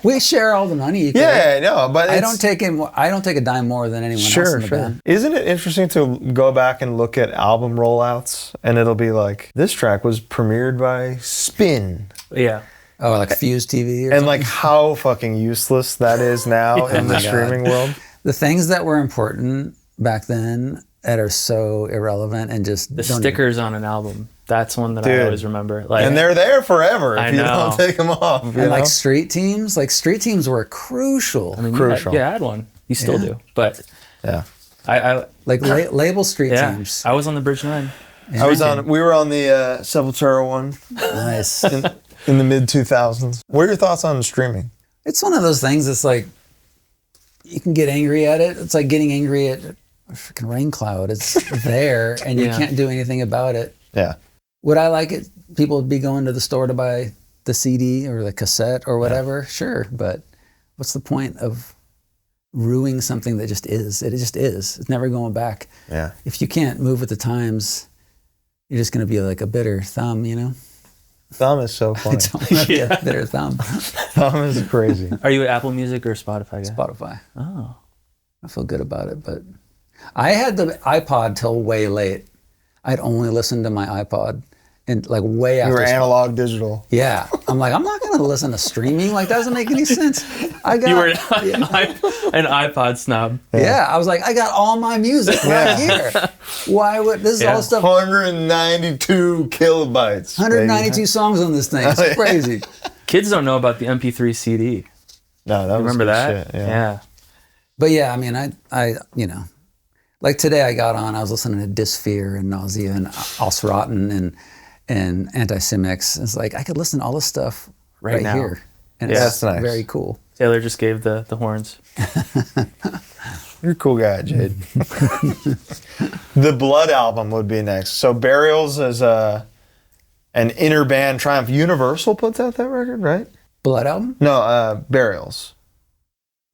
S2: We share all the money.
S4: Yeah, no, but
S2: I don't take a dime more than anyone else in the band.
S4: Isn't it interesting to go back and look at album rollouts, and it'll be like, this track was premiered by Spin.
S3: Yeah.
S2: Oh, like Fuse TV or
S4: and
S2: something?
S4: like how fucking useless that is now in the streaming world.
S2: The things that were important back then that are so irrelevant and just
S3: the stickers on an album. That's one that I always remember. Like,
S4: and they're there forever if you don't take them off.
S2: And like street teams were crucial.
S3: I mean,
S4: crucial.
S3: I had one. You still do, but I
S2: like label street teams.
S3: I was on the Bridge 9.
S4: Yeah. We were on the Sepultura one.
S2: Nice.
S4: In the mid 2000s. What are your thoughts on streaming?
S2: It's one of those things that's like, you can get angry at it. It's like getting angry at a freaking rain cloud. It's there and you can't do anything about it.
S4: Yeah.
S2: Would I like it? People would be going to the store to buy the CD or the cassette or whatever. Yeah. Sure. But what's the point of ruining something that just is? It just is. It's never going back.
S4: Yeah.
S2: If you can't move with the times, you're just going to be like a bitter thumb, you know?
S4: Thumb is so funny.
S2: A bitter thumb.
S4: Thumb is crazy.
S3: Are you an Apple Music or Spotify guy?
S2: Spotify.
S3: Oh.
S2: I feel good about it, but I had the iPod till way late. I'd only listened to my iPod and like way after.
S4: You were analog digital.
S2: Yeah. I'm like, I'm not going to listen to streaming. Like, that doesn't make any sense.
S3: You were an iPod snob.
S2: Yeah. I was like, I got all my music right here. Why would, this is all stuff.
S4: 192 kilobytes.
S2: 192 songs on this thing. It's crazy.
S3: Kids don't know about the MP3 CD.
S4: No, that was
S3: remember that?
S4: Shit.
S3: Yeah.
S2: But yeah, I mean, I you know, like today I got on, I was listening to Dysphere and Nausea and Ausrotten and Anti-Simics. It's like, I could listen to all this stuff right
S3: now.
S2: Here. And
S4: that's nice.
S2: Very cool.
S3: Taylor just gave the horns.
S4: You're a cool guy, Jade. The Blood album would be next. So Burials is an inner band triumph. Universal puts out that record, right?
S2: Blood album?
S4: No, Burials.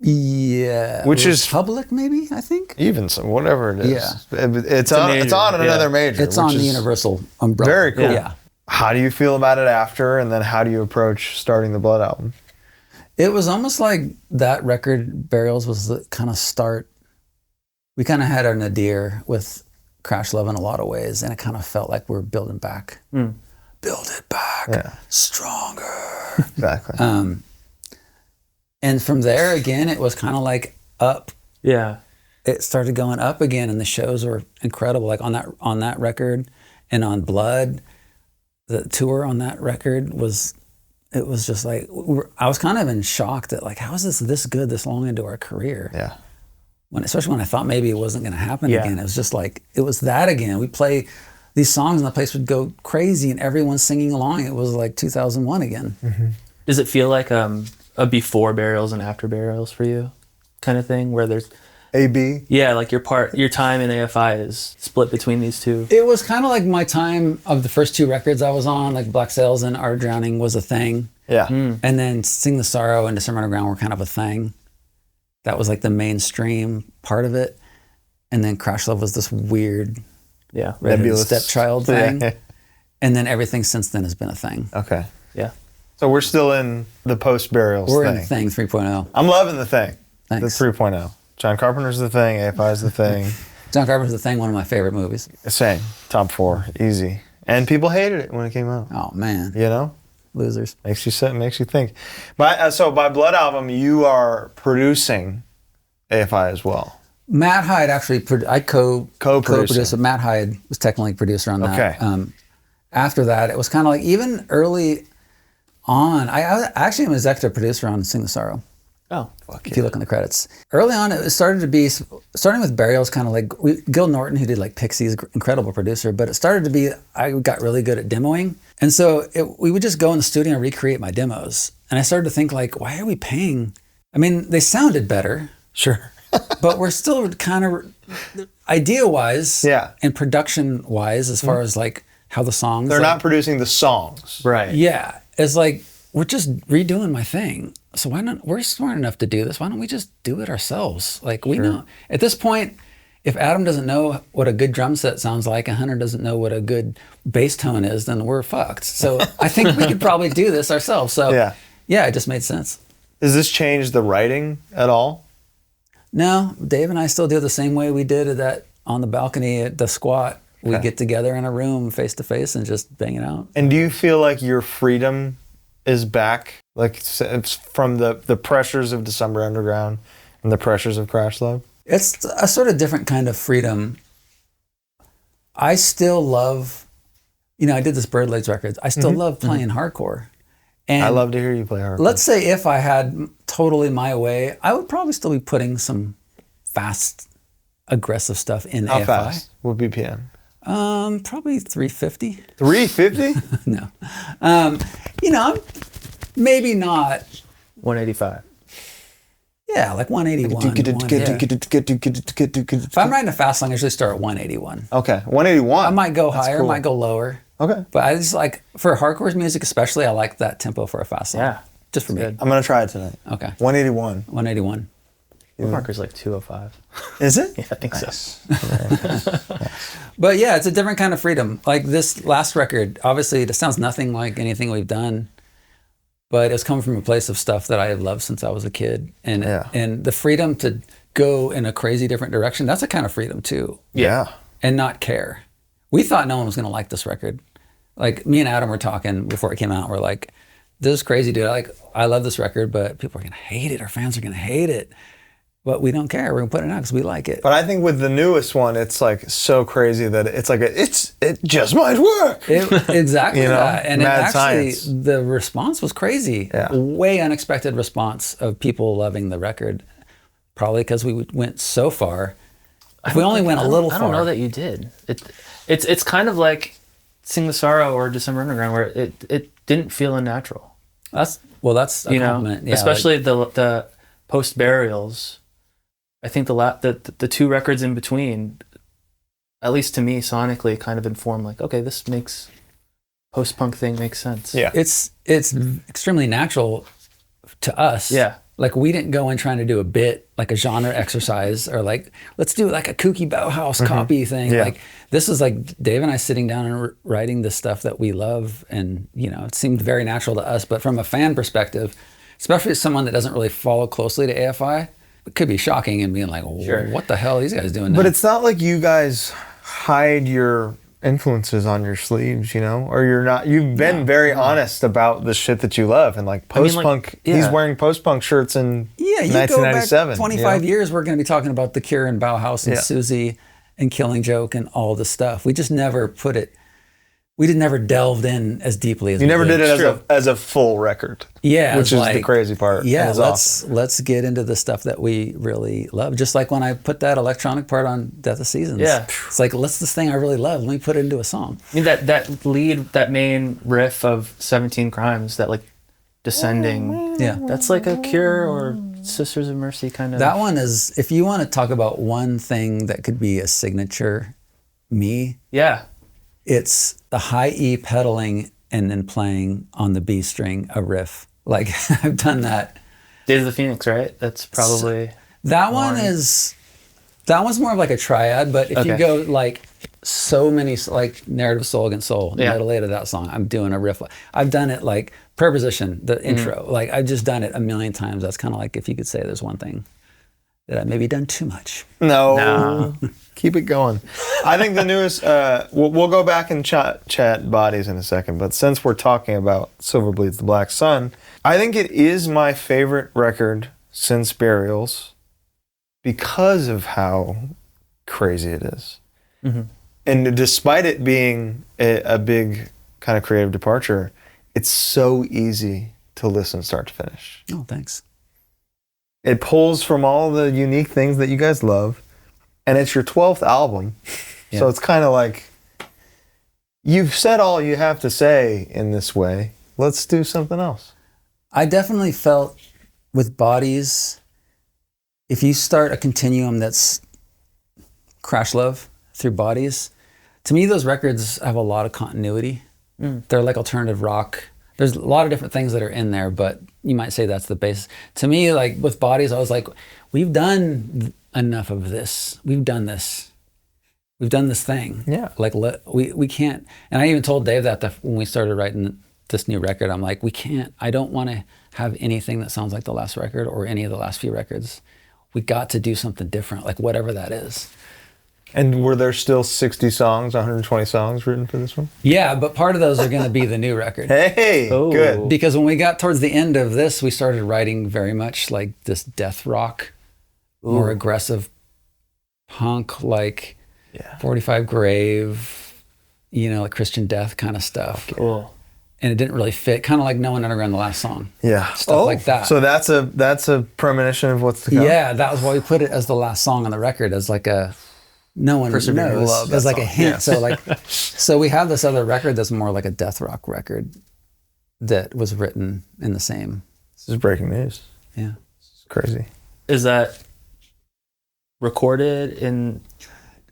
S2: Yeah.
S4: Which is
S2: Public, maybe, I think?
S4: even some, whatever it is.
S2: Yeah.
S4: It's on another major.
S2: It's on the Universal umbrella.
S4: Very cool.
S2: Yeah.
S4: How do you feel about it after, and then how do you approach starting the Blood album?
S2: It was almost like that record, Burials, was the kind of start. We kind of had our nadir with Crash Love in a lot of ways, and it kind of felt like we're building back. Build it back, stronger.
S4: Exactly.
S2: And from there, again, it was kind of like up.
S3: Yeah.
S2: It started going up again, and the shows were incredible. Like on that record and on Blood, the tour on that record was just like, I was kind of in shock that like, how is this good this long into our career?
S4: Yeah.
S2: Especially when I thought maybe it wasn't going to happen again. It was just like, it was that again. We play these songs and the place would go crazy and everyone's singing along. It was like 2001 again.
S4: Mm-hmm.
S3: Does it feel like a before Burials and after Burials for you kind of thing where there's
S4: AB?
S3: Yeah, like your time in AFI is split between these two.
S2: It was kind of like my time of the first two records I was on, like Black Sails and Art Drowning was a thing.
S4: Yeah.
S2: And then Sing the Sorrow and Decemberunderground were kind of a thing. That was like the mainstream part of it. And then Crash Love was this weird redheaded stepchild thing. Yeah. And then everything since then has been a thing.
S4: Okay.
S3: Yeah.
S4: So we're still in the post-Burials thing.
S2: We're in the thing 3.0.
S4: I'm loving the thing.
S2: Thanks.
S4: The 3.0. John Carpenter's the thing. AFI's the thing.
S2: John Carpenter's the thing, one of my favorite movies.
S4: Same. Top 4. Easy. And people hated it when it came out.
S2: Oh, man.
S4: You know?
S2: Losers.
S4: Makes you sit, makes you think. So by Blood album, you are producing AFI as well.
S2: Matt Hyde actually, I co-produced it. Matt Hyde was technically producer on that.
S4: Okay.
S2: After that, it was kind of like, even early on, I actually am executive producer on Sing the Sorrow.
S3: Oh,
S2: if you look in the credits. Early on, it started to be, starting with Burials, kind of like, Gil Norton, who did like Pixies, incredible producer, but it started to be, I got really good at demoing. And so we would just go in the studio and recreate my demos. And I started to think like, why are we paying? I mean, they sounded better.
S4: Sure.
S2: But we're still kind of, idea-wise and production-wise, as far as like how the songs.
S4: They're not producing the songs.
S3: Right.
S2: Yeah. It's like, we're just redoing my thing. So why not, we're smart enough to do this. Why don't we just do it ourselves? Like we know, at this point, if Adam doesn't know what a good drum set sounds like, and Hunter doesn't know what a good bass tone is, then we're fucked. So I think we could probably do this ourselves. So yeah, it just made sense.
S4: Does this change the writing at all?
S2: No, Dave and I still do it the same way we did that on the balcony at the Squat. We get together in a room face to face and just bang it out. And
S4: do you feel like your freedom is back? Like it's from the pressures of Decemberunderground and the pressures of Crash Love?
S2: It's a sort of different kind of freedom. I still love, I did this Birdlegs records. I still love playing hardcore. And
S4: I love to hear you play hardcore.
S2: Let's say if I had totally my way, I would probably still be putting some fast, aggressive stuff in AFI.
S4: How fast? What BPM?
S2: Probably 350.
S4: 350?
S2: No. Maybe not
S3: 185.
S2: Yeah, like 181. If I'm writing a fast song, I usually start at 181.
S4: Okay, 181.
S2: I might go higher, might go lower.
S4: Okay.
S2: But I just like, for hardcore music especially, I like that tempo for a fast song.
S3: Yeah.
S2: Just for me.
S4: I'm going to try it tonight.
S2: Okay.
S4: 181.
S2: 181.
S3: Marker's like 205.
S4: Is it?
S3: Yeah, I think so.
S2: But yeah, it's a different kind of freedom. Like this last record, obviously it sounds nothing like anything we've done, but it's coming from a place of stuff that I have loved since I was a kid. And and the freedom to go in a crazy different direction, that's a kind of freedom too.
S4: Yeah.
S2: And not care. We thought no one was going to like this record. Like me and Adam were talking before it came out. We're like, this is crazy, dude. I love this record, but people are going to hate it. Our fans are going to hate it. But we don't care. We're going to put it out because we like it.
S4: But I think with the newest one, it's like so crazy that it's like, it just might work.
S2: Exactly that. And
S4: mad
S2: actually,
S4: science.
S2: the response was crazy.
S4: Yeah.
S2: Way unexpected response of people loving the record. Probably because we went so far. If we only went a little far.
S3: I don't know that you did. It's kind of like Sing the Sorrow or Decemberunderground, where it didn't feel unnatural.
S2: That's a compliment. Yeah,
S3: especially the post burials. I think the two records in between, at least to me sonically, kind of inform like, okay, this makes post-punk thing makes sense.
S4: Yeah.
S2: It's extremely natural to us.
S3: Yeah.
S2: Like we didn't go in trying to do a bit, like a genre exercise, or like, let's do like a kooky Bauhaus copy thing.
S4: Yeah.
S2: Like this is like Dave and I sitting down and writing the stuff that we love. And, you know, it seemed very natural to us. But from a fan perspective, especially as someone that doesn't really follow closely to AFI, it could be shocking and being like,
S3: Sure.
S2: what the hell are these guys doing now?
S4: But it's not like you guys hide your influences on your sleeves, you know, or you've been very honest about the shit that you love, and like post-punk, he's wearing post-punk shirts in
S2: you
S4: 1997.
S2: go back 25 years, we're going to be talking about The Cure and Bauhaus and Susie and Killing Joke and all this stuff. We just never never delved in as deeply as
S4: You
S2: we
S4: never did it as
S2: True.
S4: a full record.
S2: Yeah,
S4: which is
S2: like,
S4: the crazy part.
S2: Yeah,
S4: and it's
S2: let's get into the stuff that we really love. Just like when I put that electronic part on Death of Seasons.
S3: Yeah.
S2: It's like, let's this thing I really love. Let me put it into a song.
S3: I mean, that main riff of 17 Crimes, that like descending.
S2: Yeah.
S3: That's like a Cure or Sisters of Mercy kind of.
S2: That one is, if you want to talk about one thing that could be a signature me,
S3: Yeah.
S2: it's the high E pedaling and then playing on the B string a riff. Like I've done that.
S3: Days of the Phoenix, right? That's probably.
S2: That one's more of like a triad, but if you go like so many, like Narrative Soul Against Soul, the middle eight of that song, I'm doing a riff. I've done it like Preposition, the intro. Like I've just done it a million times. That's kind of like if you could say there's one thing that I've maybe done too much.
S4: No. Keep it going. I think the newest, we'll go back and chat bodies in a second, but since we're talking about Silver Bleeds the Black Sun, I think it is my favorite record since Burials because of how crazy it is. Mm-hmm. And despite it being a big kind of creative departure, it's so easy to listen start to finish.
S2: Oh, thanks.
S4: It pulls from all the unique things that you guys love, and it's your 12th album.
S2: Yeah.
S4: So it's kind of like, you've said all you have to say in this way. Let's do something else.
S2: I definitely felt with Bodies, if you start a continuum that's Crash Love through Bodies, to me those records have a lot of continuity. They're like alternative rock. There's a lot of different things that are in there, but you might say that's the base. To me, like with Bodies, I was like, we've done enough of this. We've done this. We've done this thing.
S4: Yeah.
S2: Like we can't. And I even told Dave that when we started writing this new record, I'm like, we can't. I don't want to have anything that sounds like the last record or any of the last few records. We got to do something different, like whatever that is.
S4: And were there still 60 songs, 120 songs written for this one?
S2: Yeah, but part of those are going to be the new record.
S4: Hey, good.
S2: Because when we got towards the end of this, we started writing very much like this death rock, more aggressive punk, like 45 Grave, you know, like Christian Death kind of stuff.
S3: Cool.
S2: And it didn't really fit, kind of like No One Underground, the last song.
S4: Yeah.
S2: Stuff like that.
S4: So that's a premonition of what's to come?
S2: Yeah, that was why we put it as the last song on the record, as like a, no one knows, as like a hint. Yeah. So we have this other record that's more like a death rock record that was written in the same.
S4: This is breaking news.
S2: Yeah.
S4: It's crazy.
S3: Is that recorded in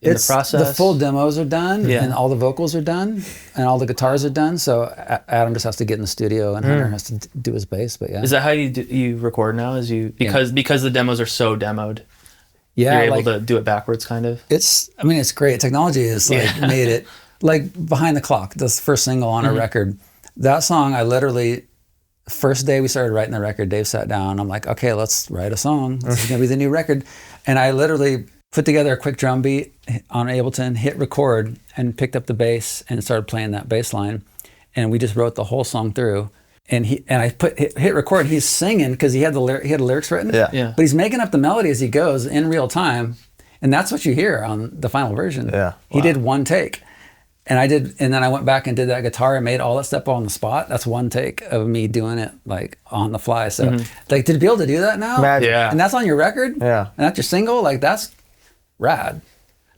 S3: the process?
S2: The full demos are done,
S3: Yeah.
S2: and all the vocals are done, and all the guitars are done. So Adam just has to get in the studio, and Hunter has to do his bass. But yeah,
S3: Is that how you record now? Because the demos are so demoed?
S2: yeah,
S3: You're able to do it backwards, kind of?
S2: it's great. Technology has made it like Behind the Clock, this first single on our record. That song, I literally, first day we started writing the record, Dave sat down. I'm like, okay, let's write a song. This is gonna be the new record. And I literally put together a quick drum beat on Ableton, hit record, and picked up the bass and started playing that bass line. And we just wrote the whole song through. And I hit record. He's singing because he had the lyrics written.
S3: Yeah.
S2: But he's making up the melody as he goes in real time, and that's what you hear on the final version.
S4: Yeah.
S2: He did one take, and then I went back and did that guitar and made all that stuff on the spot. That's one take of me doing it like on the fly. So like to be able to do that now,
S4: Magic.
S3: Yeah.
S2: and that's on your record,
S4: Yeah.
S2: and that's your single. Like that's rad.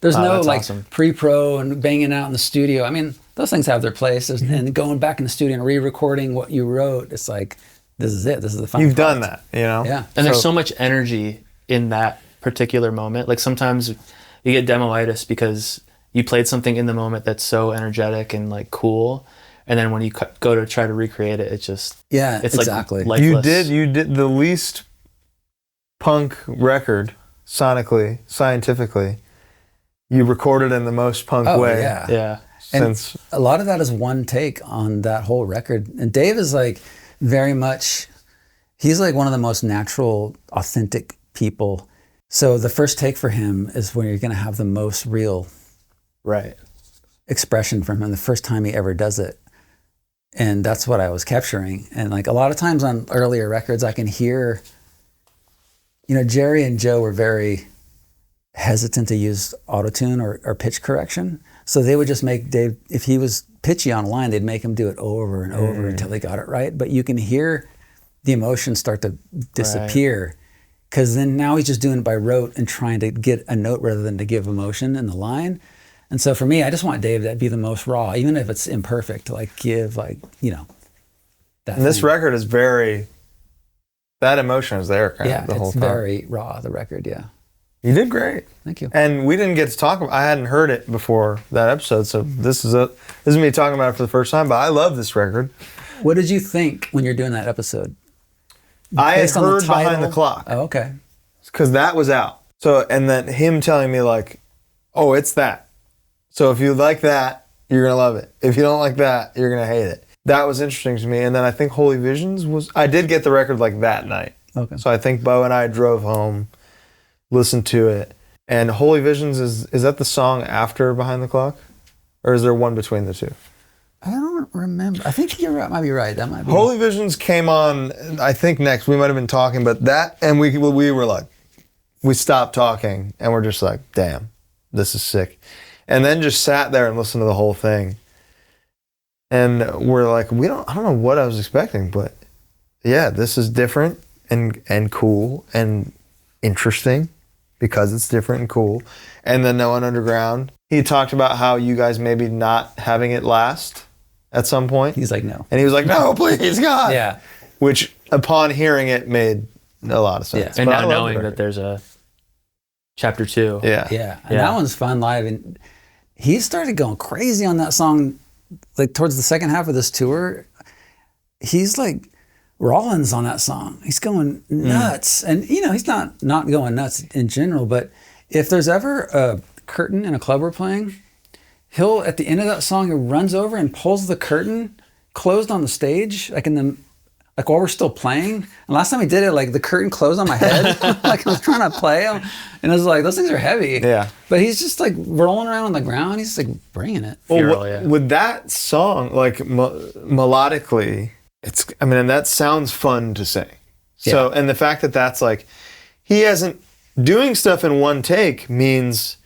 S2: There's no
S3: that's
S2: like
S3: awesome.
S2: pre-pro and banging out in the studio. I mean, those things have their place. And going back in the studio and re-recording what you wrote, it's like, this is it. This is the final
S4: You've done
S2: product.
S4: that, you know?
S2: Yeah.
S3: And there's so much energy in that particular moment? Like sometimes you get demoitis because you played something in the moment that's so energetic and like cool, and then when you go to try to recreate it, it's just it's
S2: exactly.
S3: like lifeless.
S4: You did the least punk record sonically, scientifically. You recorded in the most punk way.
S3: Yeah.
S2: And a lot of that is one take on that whole record. And Dave is like very much, he's like one of the most natural, authentic people. So the first take for him is when you're going to have the most real expression from him, the first time he ever does it. And that's what I was capturing. And like a lot of times on earlier records, I can hear, you know, Jerry and Joe were very hesitant to use autotune or pitch correction. So they would just make Dave, if he was pitchy on a line, they'd make him do it over and over until they got it right. But you can hear the emotion start to disappear, because then now he's just doing it by rote and trying to get a note rather than to give emotion in the line. And so for me, I just want Dave to be the most raw, even if it's imperfect, to like give like, you know, that
S4: And this record is very, that emotion is there kind of the whole time.
S2: Yeah, it's very raw, the record, yeah.
S4: You did great.
S2: Thank you.
S4: And we didn't get to talk about, I hadn't heard it before that episode, so this is me talking about it for the first time, but I love this record.
S2: What did you think when you're doing that episode?
S4: I had
S2: Based on the
S4: heard Behind
S2: title?
S4: the Clock.
S2: Oh, okay.
S4: Because that was out. So, and then him telling me like, oh, it's that. So if you like that, you're going to love it. If you don't like that, you're going to hate it. That was interesting to me. And then I think Holy Visions was, I did get the record like that night.
S2: Okay.
S4: So I think Bo and I drove home, listened to it. And Holy Visions, is that the song after Behind the Clock? Or is there one between the two?
S2: I don't remember. I think you might be right. That might be.
S4: Holy Visions came on, I think next. We might have been talking, but that, and we were like, we stopped talking and we're just like, damn, this is sick. And then just sat there and listened to the whole thing. And we're like, I don't know what I was expecting, but yeah, this is different and cool and interesting because it's different and cool. And then No One Underground, he talked about how you guys maybe not having it last at some point.
S2: He's like, no.
S4: And he was like, no, please, God.
S2: Yeah.
S4: Which, upon hearing it, made a lot of sense.
S3: And
S4: But
S3: now
S4: I love
S3: knowing
S4: the
S3: that
S4: record.
S3: there's a chapter 2.
S4: Yeah.
S2: Yeah. And that one's fun live. And he started going crazy on that song, like towards the second half of this tour. He's like Rollins on that song. He's going nuts. And, you know, he's not going nuts in general, but if there's ever a curtain in a club we're playing, he'll, at the end of that song, he runs over and pulls the curtain closed on the stage, like while we're still playing. And last time he did it, like the curtain closed on my head. Like I was trying to play them, and I was like, those things are heavy.
S4: Yeah.
S2: But he's just like rolling around on the ground. He's like bringing it.
S4: Well, with that song, like melodically, and that sounds fun to sing. So, and the fact that that's like, he hasn't, doing stuff in one take means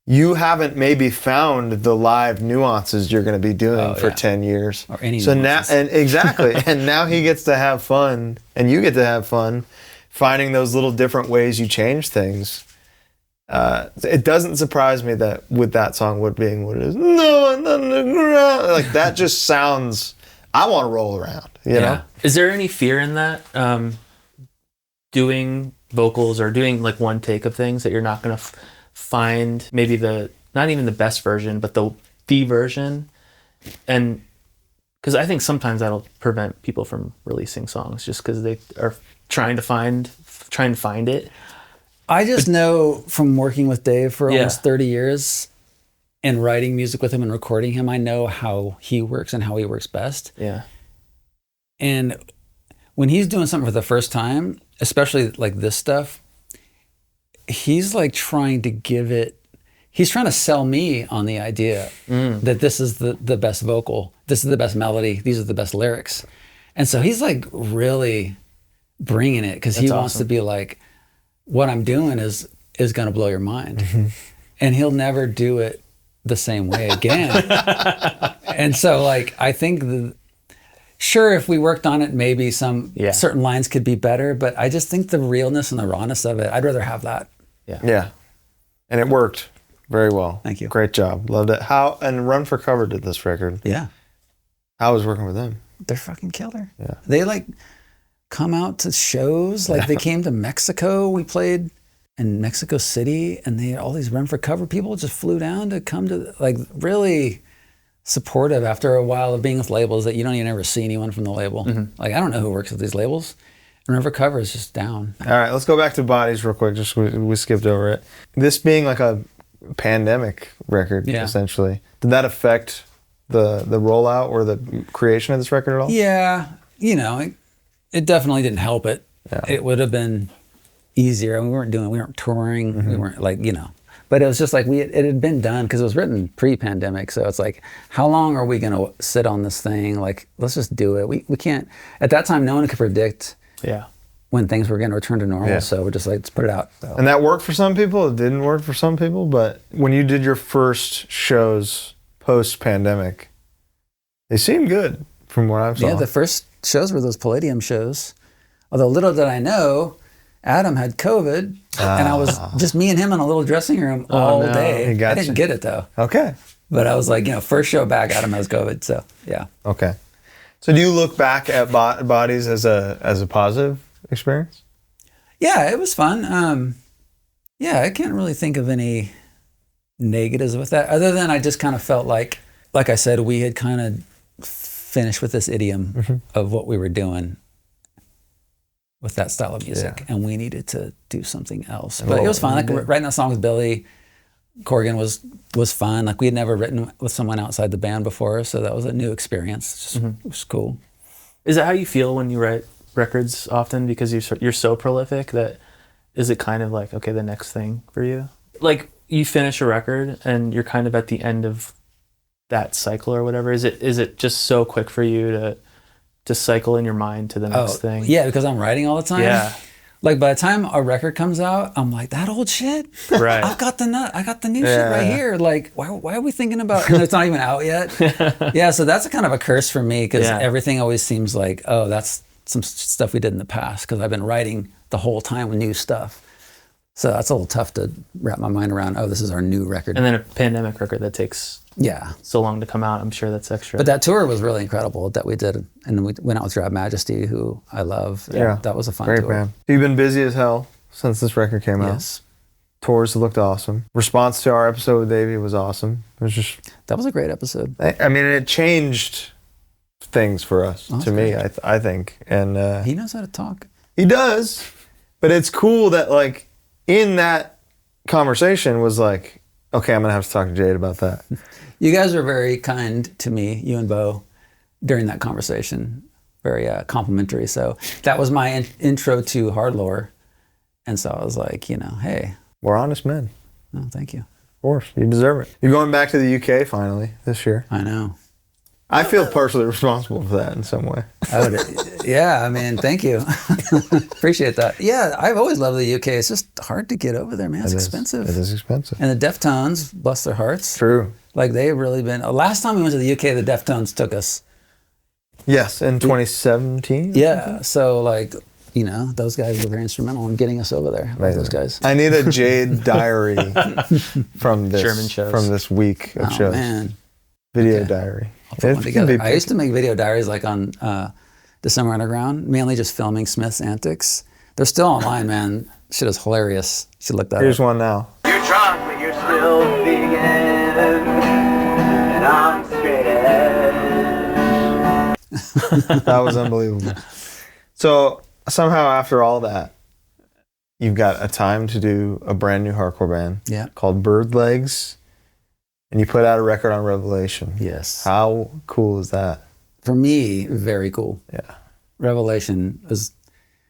S4: you haven't maybe found the live nuances you're going to be doing for 10 years.
S2: Or any
S4: so
S2: nuances.
S4: now, and exactly. And now he gets to have fun, and you get to have fun finding those little different ways you change things. It doesn't surprise me that with that song, what being what it is, no one underground, like that just sounds, I want to roll around, you know?
S3: Is there any fear in that? Doing vocals or doing like one take of things that you're not going to find maybe not even the best version, but the version? And because I think sometimes that'll prevent people from releasing songs just because they are trying to find it.
S2: I just know from working with Dave for almost 30 years and writing music with him and recording him, I know how he works and how he works best.
S3: Yeah.
S2: And when he's doing something for the first time, especially like this stuff, he's like trying to sell me on the idea that this is the best vocal, this is the best melody, these are the best lyrics. And so he's like really bringing it because he wants to be like, what I'm doing is going to blow your mind. Mm-hmm. And he'll never do it the same way again. And so like, I think sure, if we worked on it, maybe some certain lines could be better, but I just think the realness and the rawness of it, I'd rather have that.
S4: Yeah. And it worked very well.
S2: Thank you.
S4: Great job. Loved it. And Run for Cover did this record.
S2: Yeah.
S4: How was working with them?
S2: They're fucking killer.
S4: Yeah.
S2: They like come out to shows. Like they came to Mexico. We played in Mexico City, and they had all these Run for Cover people just flew down to come to, like, really supportive after a while of being with labels that you don't even ever see anyone from the label. Like, I don't know who works with these labels. And Run for Cover is just down.
S4: All right, let's go back to Bodies real quick. Just we skipped over it. This being like a pandemic record, essentially, did that affect the rollout or the creation of this record at all?
S2: Yeah, you know, it definitely didn't help it.
S4: Yeah.
S2: It would have been easier. We weren't touring. We weren't, like, you know. But it was just like it had been done because it was written pre-pandemic. So it's like, how long are we going to sit on this thing? Like, let's just do it. We can't. At that time, no one could predict when things were going to return to normal.
S4: Yeah.
S2: So we're just like, let's put it out. So.
S4: And that worked for some people. It didn't work for some people. But when you did your first shows post-pandemic, they seemed good from what I've saw.
S2: Yeah, the first shows were those Palladium shows. Although little did I know, Adam had COVID, and I was just me and him in a little dressing room all day. I didn't get it though.
S4: Okay.
S2: But I was like, you know, first show back, Adam has COVID, so yeah.
S4: Okay. So do you look back at Bodies as a positive experience?
S2: Yeah, it was fun. Yeah, I can't really think of any negatives with that, other than I just kind of felt like I said, we had kind of finished with this idiom of what we were doing with that style of music, and we needed to do something else. But it was fun. Like writing that song with Billy Corgan was fun. Like, we had never written with someone outside the band before, so that was a new experience. It was cool.
S3: Is that how you feel when you write records often? Because you're so prolific, that is it kind of like, okay, the next thing for you? Like, you finish a record and you're kind of at the end of that cycle or whatever. Is it just so quick for you to cycle in your mind to the next thing?
S2: Yeah, because I'm writing all the time.
S3: Yeah.
S2: Like, by the time a record comes out, I'm like, that old shit?
S3: Right.
S2: I got the new shit right here. Like, why are we thinking about, and it's not even out yet? Yeah, so that's a kind of a curse for me, because everything always seems like, oh, that's some stuff we did in the past, because I've been writing the whole time with new stuff. So that's a little tough to wrap my mind around, oh, this is our new record.
S3: And then a pandemic record that takes so long to come out, I'm sure that's extra.
S2: But that tour was really incredible that we did. And we went out with Your Ab Majesty, who I love.
S4: Yeah.
S2: That was a fun
S4: Great
S2: tour.
S4: band. You've been busy as hell since this record came out.
S2: Yes.
S4: Tours looked awesome. Response to our episode with Davey was awesome. It was just...
S2: That was a great episode.
S4: I mean, it changed things for us, to me, I think. And
S2: he knows how to talk.
S4: He does. But it's cool that, like, in that conversation was like, okay, I'm going to have to talk to Jade about that.
S2: You guys were very kind to me, you and Bo, during that conversation. Very complimentary. So that was my intro to HardLore. And so I was like, you know, hey.
S4: We're honest men.
S2: Oh, thank you.
S4: Of course. You deserve it. You're going back to the UK finally this year.
S2: I know.
S4: I feel partially responsible for that in some way.
S2: Yeah, I mean, thank you. Appreciate that. Yeah, I've always loved the UK. It's just hard to get over there, man. It's expensive.
S4: It is expensive.
S2: And the Deftones, bless their hearts.
S4: True.
S2: Like, they've really been... Last time we went to the UK, the Deftones took us.
S4: Yes, in 2017.
S2: Yeah, so, like, you know, those guys were very instrumental in getting us over there. Those guys.
S4: I need a Jade diary from this
S3: German shows.
S4: From this week of shows.
S2: Man.
S4: Video diary.
S2: I'll put one together. I used to make video diaries like on Decemberunderground, mainly just filming Smith's antics. They're still online, man. Shit is hilarious. You should look that
S4: Here's
S2: up.
S4: one now.
S5: You're drunk, but you're still vegan, and I'm straight edge.
S4: That was unbelievable. So somehow after all that, you've got a time to do a brand new hardcore band called Birdlegs, and you put out a record on Revelation.
S2: Yes.
S4: How cool is that?
S2: For me, very cool.
S4: Yeah.
S2: Revelation was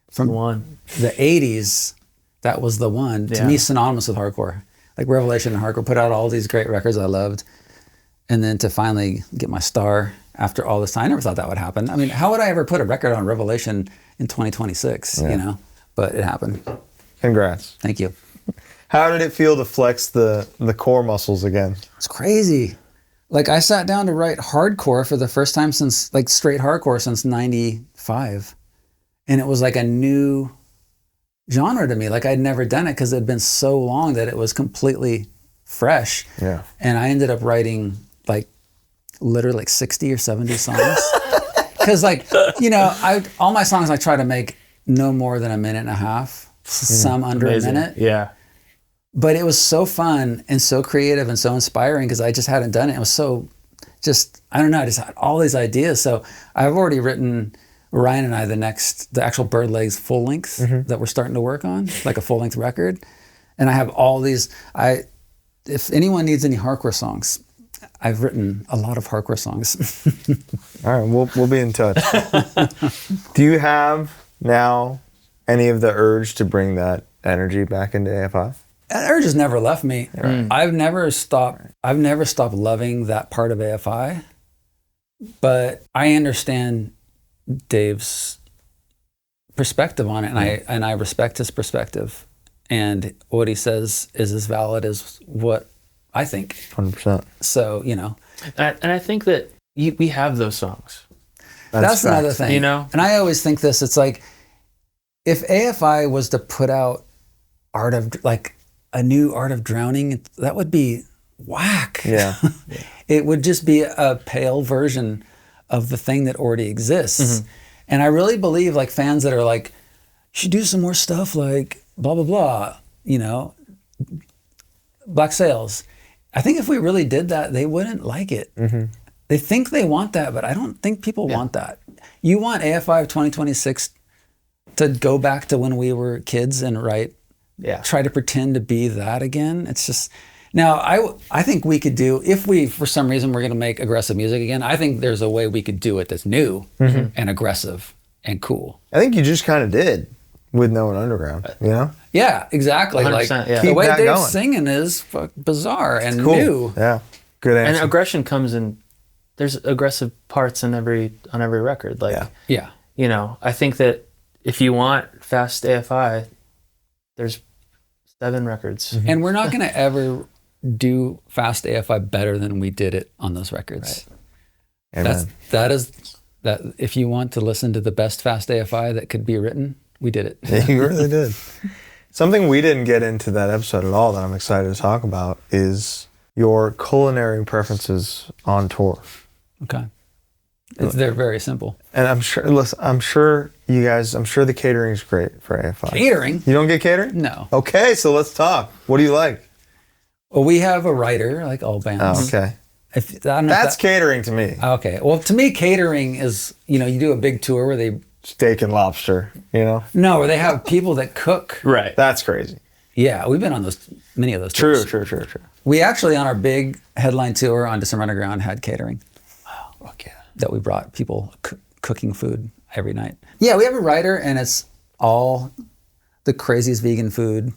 S2: from the 80s. That was the one. To me, synonymous with hardcore. Like Revelation and hardcore put out all these great records I loved. And then to finally get my star after all this time, I never thought that would happen. I mean, how would I ever put a record on Revelation in 2026, you know? But it happened.
S4: Congrats.
S2: Thank you.
S4: How did it feel to flex the core muscles again?
S2: It's crazy. Like, I sat down to write hardcore for the first time since, like, straight hardcore since 95. And it was like a new genre to me. Like, I'd never done it because it had been so long that it was completely fresh.
S4: Yeah.
S2: And I ended up writing, like, literally like 60 or 70 songs. Because, like, you know, all my songs I try to make no more than a minute and a half, some under a minute.
S3: Yeah.
S2: But it was so fun and so creative and so inspiring because I just hadn't done it. It was so just, I don't know, I just had all these ideas. So I've already written, Ryan and I, the actual Birdlegs full length that we're starting to work on, like a full length record. And I have all these, if anyone needs any hardcore songs, I've written a lot of hardcore songs.
S4: All right, we'll be in touch. Do you have now any of the urge to bring that energy back into AFI?
S2: That urge has never left me. Right. I've never stopped loving that part of AFI, but I understand Dave's perspective on it, and I respect his perspective, and what he says is as valid as what I think.
S4: 100%.
S2: So, you know.
S3: And I think that we have those songs.
S2: That's another thing.
S3: You know?
S2: And I always think this, it's like, if AFI was to put out a new Art of Drowning, that would be whack.
S4: Yeah.
S2: It would just be a pale version of the thing that already exists. And I really believe like fans that are like, you should do some more stuff like blah, blah, blah, you know, Black Sails. I think if we really did that, they wouldn't like it. They think they want that, but I don't think people want that. You want AFI of 2026 to go back to when we were kids and try to pretend to be that again. It's just, now I think we could do, if we, for some reason, we're going to make aggressive music again, I think there's a way we could do it that's new and aggressive and cool.
S4: I think you just kind of did with No One Underground, you know?
S2: Yeah, exactly.
S3: 100%,
S2: like
S3: yeah.
S2: the way
S4: Keep that
S2: Dave's
S4: going.
S2: singing is bizarre and
S4: Cool.
S2: new.
S4: Yeah. Good answer.
S3: And aggression comes in, there's aggressive parts on every record. Like,
S2: Yeah.
S3: you know, I think that if you want fast AFI, there's 7 records.
S2: And we're not going to ever do fast AFI better than we did it on those records.
S4: Amen.
S2: That if you want to listen to the best fast AFI that could be written, we did it.
S4: Yeah, you really did. Something we didn't get into that episode at all that I'm excited to talk about is your culinary preferences on tour.
S2: Okay. They're very simple.
S4: And I'm sure the catering is great for AFI.
S2: Catering?
S4: You don't get catering?
S2: No.
S4: Okay, so let's talk. What do you like?
S2: Well, we have a writer, like all bands.
S4: Oh, okay.
S2: I don't know if
S4: That's catering to me.
S2: okay. Well, to me, catering is, you know, you do a big tour where they...
S4: Steak and lobster, you know?
S2: No, where they have people that cook.
S3: Right.
S4: That's crazy.
S2: Yeah, we've been on many of those tours.
S4: True.
S2: We actually, on our big headline tour on Decemberunderground, had catering.
S4: Wow, okay.
S2: That we brought people cooking food every night. Yeah, we have a writer, and it's all the craziest vegan food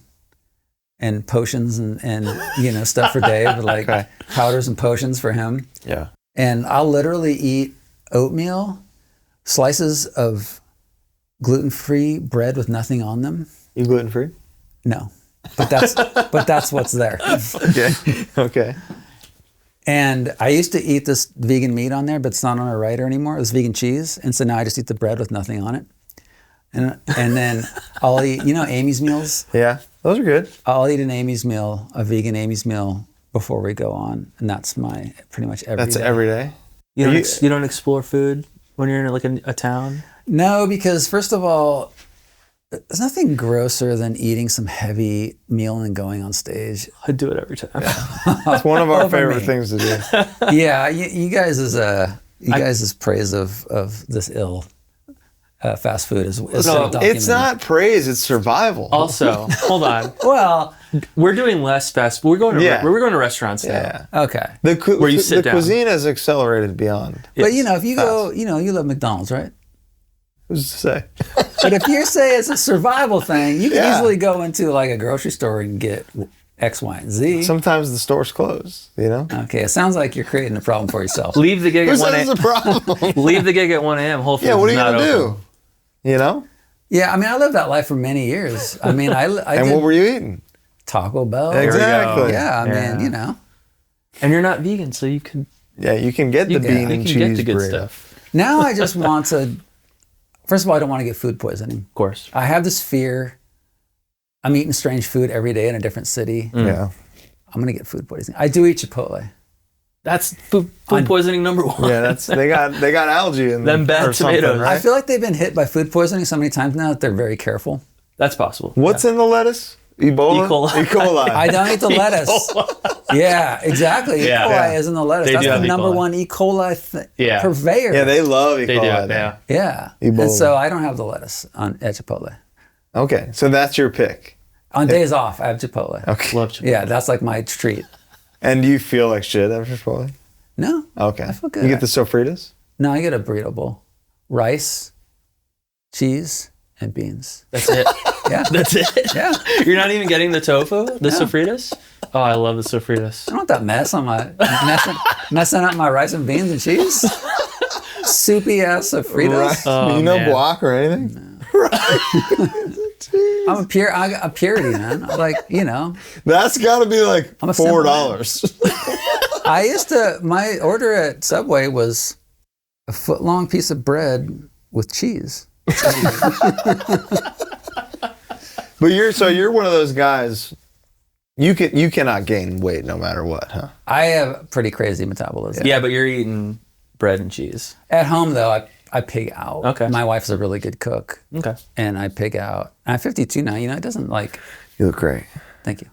S2: and potions and you know, stuff for Dave, like powders and potions for him.
S4: Yeah.
S2: And I'll literally eat oatmeal, slices of gluten-free bread with nothing on them.
S4: You gluten-free?
S2: No, but that's what's there.
S4: Okay.
S2: And I used to eat this vegan meat on there, but it's not on our writer anymore. It's vegan cheese, and so now I just eat the bread with nothing on it. And then I'll eat, you know, Amy's meals.
S4: Yeah, those are good.
S2: I'll eat an Amy's meal, a vegan Amy's meal, before we go on, and that's my pretty much every
S4: That's
S2: day.
S4: every day?
S3: You don't explore food when you're in like a town?
S2: No, because first of all, there's nothing grosser than eating some heavy meal and going on stage.
S3: I do it every time.
S4: It's one of our
S2: Over
S4: favorite
S2: me.
S4: things to do.
S2: Yeah, you guys' praise of this ill fast food is so documented.
S4: It's not praise, it's survival.
S3: Also, hold on.
S2: Well,
S3: We're doing less fast food. We're going to
S4: Yeah.
S3: we're going to restaurants now.
S4: Yeah.
S2: okay.
S3: Where you sit
S4: the
S3: down.
S4: cuisine has accelerated beyond.
S2: But you know, if you go, you know, you love McDonald's, right?
S4: Who's to say?
S2: But if you say it's a survival thing, you can
S4: Yeah.
S2: easily go into like a grocery store and get X, Y, and Z.
S4: Sometimes the store's closed, you know?
S2: Okay, it sounds like you're creating a problem for yourself.
S3: Leave the gig
S4: Who
S3: at 1
S4: says it's a problem?
S3: Leave the gig at 1 a.m. Whole Foods
S4: Yeah, what are
S3: is
S4: you
S3: not
S4: going to
S3: open.
S4: do? You know?
S2: Yeah, I mean, I lived that life for many years. I mean, I
S4: And
S2: did
S4: what were you eating?
S2: Taco Bell.
S4: Exactly.
S2: Yeah, I
S3: Yeah.
S2: mean, you know.
S3: And you're not vegan, so you can
S4: Yeah, you can get the
S3: you
S4: bean
S3: can
S4: and
S3: get
S4: cheese
S3: the good
S4: burrito.
S3: stuff.
S2: Now I just want to. First of all, I don't want to get food poisoning.
S3: Of course.
S2: I have this fear. I'm eating strange food every day in a different city.
S4: Yeah.
S2: I'm gonna get food poisoning. I do eat Chipotle.
S3: That's food poisoning number 1.
S4: Yeah, they got algae in
S3: Them bad
S4: or something,
S3: tomatoes.
S4: right?
S2: I feel like they've been hit by food poisoning so many times now that they're very careful.
S3: That's possible.
S4: What's in the lettuce? Ebola?
S3: E. coli.
S4: E. coli.
S2: I don't eat the lettuce. Yeah, exactly.
S3: Yeah.
S2: E. coli
S4: Yeah.
S2: is in the lettuce.
S3: They
S2: That's
S3: do
S2: the
S3: have E.
S2: number
S3: coli.
S2: one E. coli
S3: Yeah.
S2: purveyor.
S4: Yeah, they love E.
S3: They do.
S4: coli. there.
S3: Yeah.
S2: Yeah.
S4: Ebola.
S2: And so I don't have the lettuce at Chipotle.
S4: Okay, so that's your pick.
S2: On days off, I have Chipotle.
S4: Okay.
S3: Love Chipotle.
S2: Yeah, that's like my treat.
S4: And do you feel like shit after Chipotle?
S2: No.
S4: Okay.
S2: I feel good.
S4: You get the sofritas?
S2: No, I get a burrito bowl. Rice, cheese, and beans.
S3: That's it.
S2: Yeah.
S3: That's it.
S2: Yeah.
S3: You're not even getting the tofu, the sofritas? Oh, I love the sofritas.
S2: I don't want that mess on my messing up my rice and beans and cheese. Soupy ass Fritos.
S4: Right.
S3: Oh,
S4: you know
S3: man.
S4: Blaqk or anything?
S2: I'm a purity, man. I'm like,
S4: That's got to be like
S2: I'm a simple
S4: $4.
S2: I used to, my order at Subway was a foot-long piece of bread with cheese.
S4: But you're one of those guys. You cannot gain weight no matter what, huh?
S2: I have pretty crazy metabolism.
S3: Yeah, but you're eating bread and cheese.
S2: At home, though, I pig out.
S3: Okay.
S2: My wife's a really good cook.
S3: Okay.
S2: And I pig out. I'm 52 now. It doesn't like...
S4: You look great.
S2: Thank you.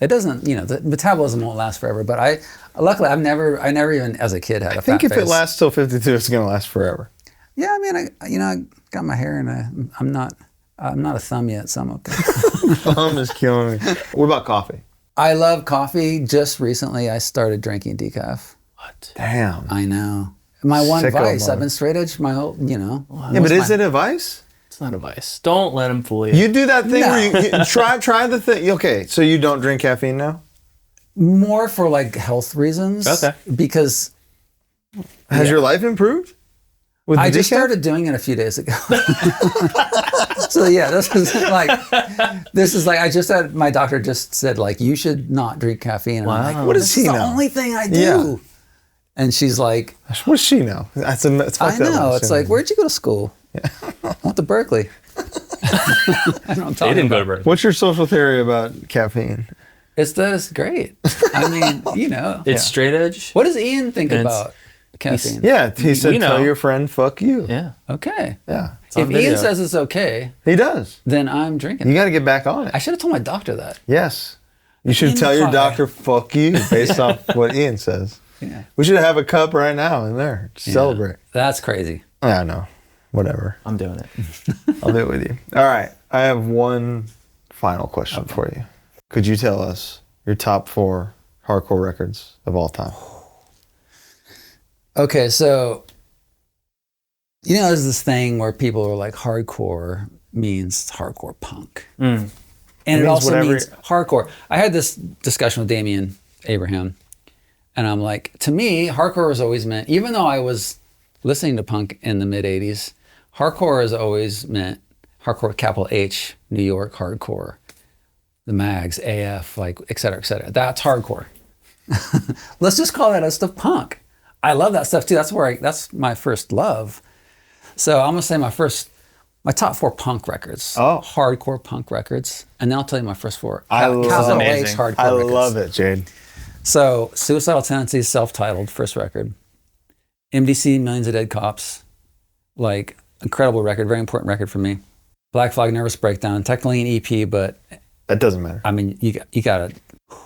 S2: It doesn't, the metabolism won't last forever. But luckily, I never even as a kid had a
S4: I think
S2: fat
S4: if
S2: face.
S4: it lasts till 52, it's going to last forever.
S2: Yeah, I mean, I got my hair and I'm not a thumb yet, so I'm okay.
S4: Thumb is killing me. What about coffee?
S2: I love coffee. Just recently, I started drinking decaf.
S3: What?
S4: Damn.
S2: I know. My one
S4: Sicko
S2: vice.
S4: mode.
S2: I've been straight edge my whole,
S4: Yeah, but is it a vice?
S3: It's not a vice. Don't let him fool you.
S4: You do that thing
S2: No.
S4: where you try the thing. Okay, so you don't drink caffeine now?
S2: more for like health reasons.
S3: Okay.
S2: Because
S4: Has your life improved? With the
S2: I just
S4: decaf?
S2: started doing it a few days ago. So yeah, this is like I just had my doctor just said like you should not drink caffeine. And I'm
S3: Wow.
S2: like,
S4: What does
S2: this
S4: he
S2: is
S4: know?
S2: the only thing I do.
S4: Yeah.
S2: And she's like,
S4: What does she know? It's
S2: I know. It's like, where'd you go to school? I went to Berkeley. I don't know what I'm
S3: They
S2: talking
S3: didn't go
S2: about.
S3: to Berkeley.
S4: What's your social theory about caffeine?
S2: It's great. I mean,
S3: It's straight edge.
S2: What does Ian think
S3: And
S2: about caffeine?
S4: Yeah, he said,
S3: You know.
S4: tell your friend, fuck you.
S3: Yeah.
S2: Okay.
S4: Yeah,
S2: If
S3: on video.
S2: Ian says it's okay,
S4: he does.
S2: then I'm drinking.
S4: You got to get back on it.
S2: I should have told my doctor that.
S4: Yes. You should
S2: Ian
S4: tell your
S2: Pie.
S4: doctor, fuck you, based off what Ian says.
S2: Yeah.
S4: We should have a cup right now in there to celebrate.
S2: That's crazy.
S4: I know. Whatever.
S3: I'm doing it.
S4: I'll do it with you. All right. I have one final question for you. Could you tell us your top 4 hardcore records of all time?
S2: Okay, so there's this thing where people are like hardcore means hardcore punk. And it
S4: means
S2: also
S4: whatever-
S2: means hardcore. I had this discussion with Damian Abraham, and I'm like, to me, hardcore has always meant, even though I was listening to punk in the mid 80s, hardcore has always meant hardcore with capital H, New York hardcore, the mags, AF, like et cetera, et cetera. That's hardcore. Let's just call that stuff punk. I love that stuff too. That's my first love. So I'm gonna say my top 4 punk records.
S4: Oh.
S2: Hardcore punk records. And then I'll tell you my first 4.
S4: I love
S2: capital
S3: it.
S2: H hardcore
S4: I
S2: records.
S4: love it, Jade.
S2: So Suicidal Tendencies, self-titled, first record. MDC, Millions of Dead Cops, like incredible record, very important record for me. Black Flag, Nervous Breakdown, technically an EP, but
S4: That doesn't matter.
S2: I mean, you gotta,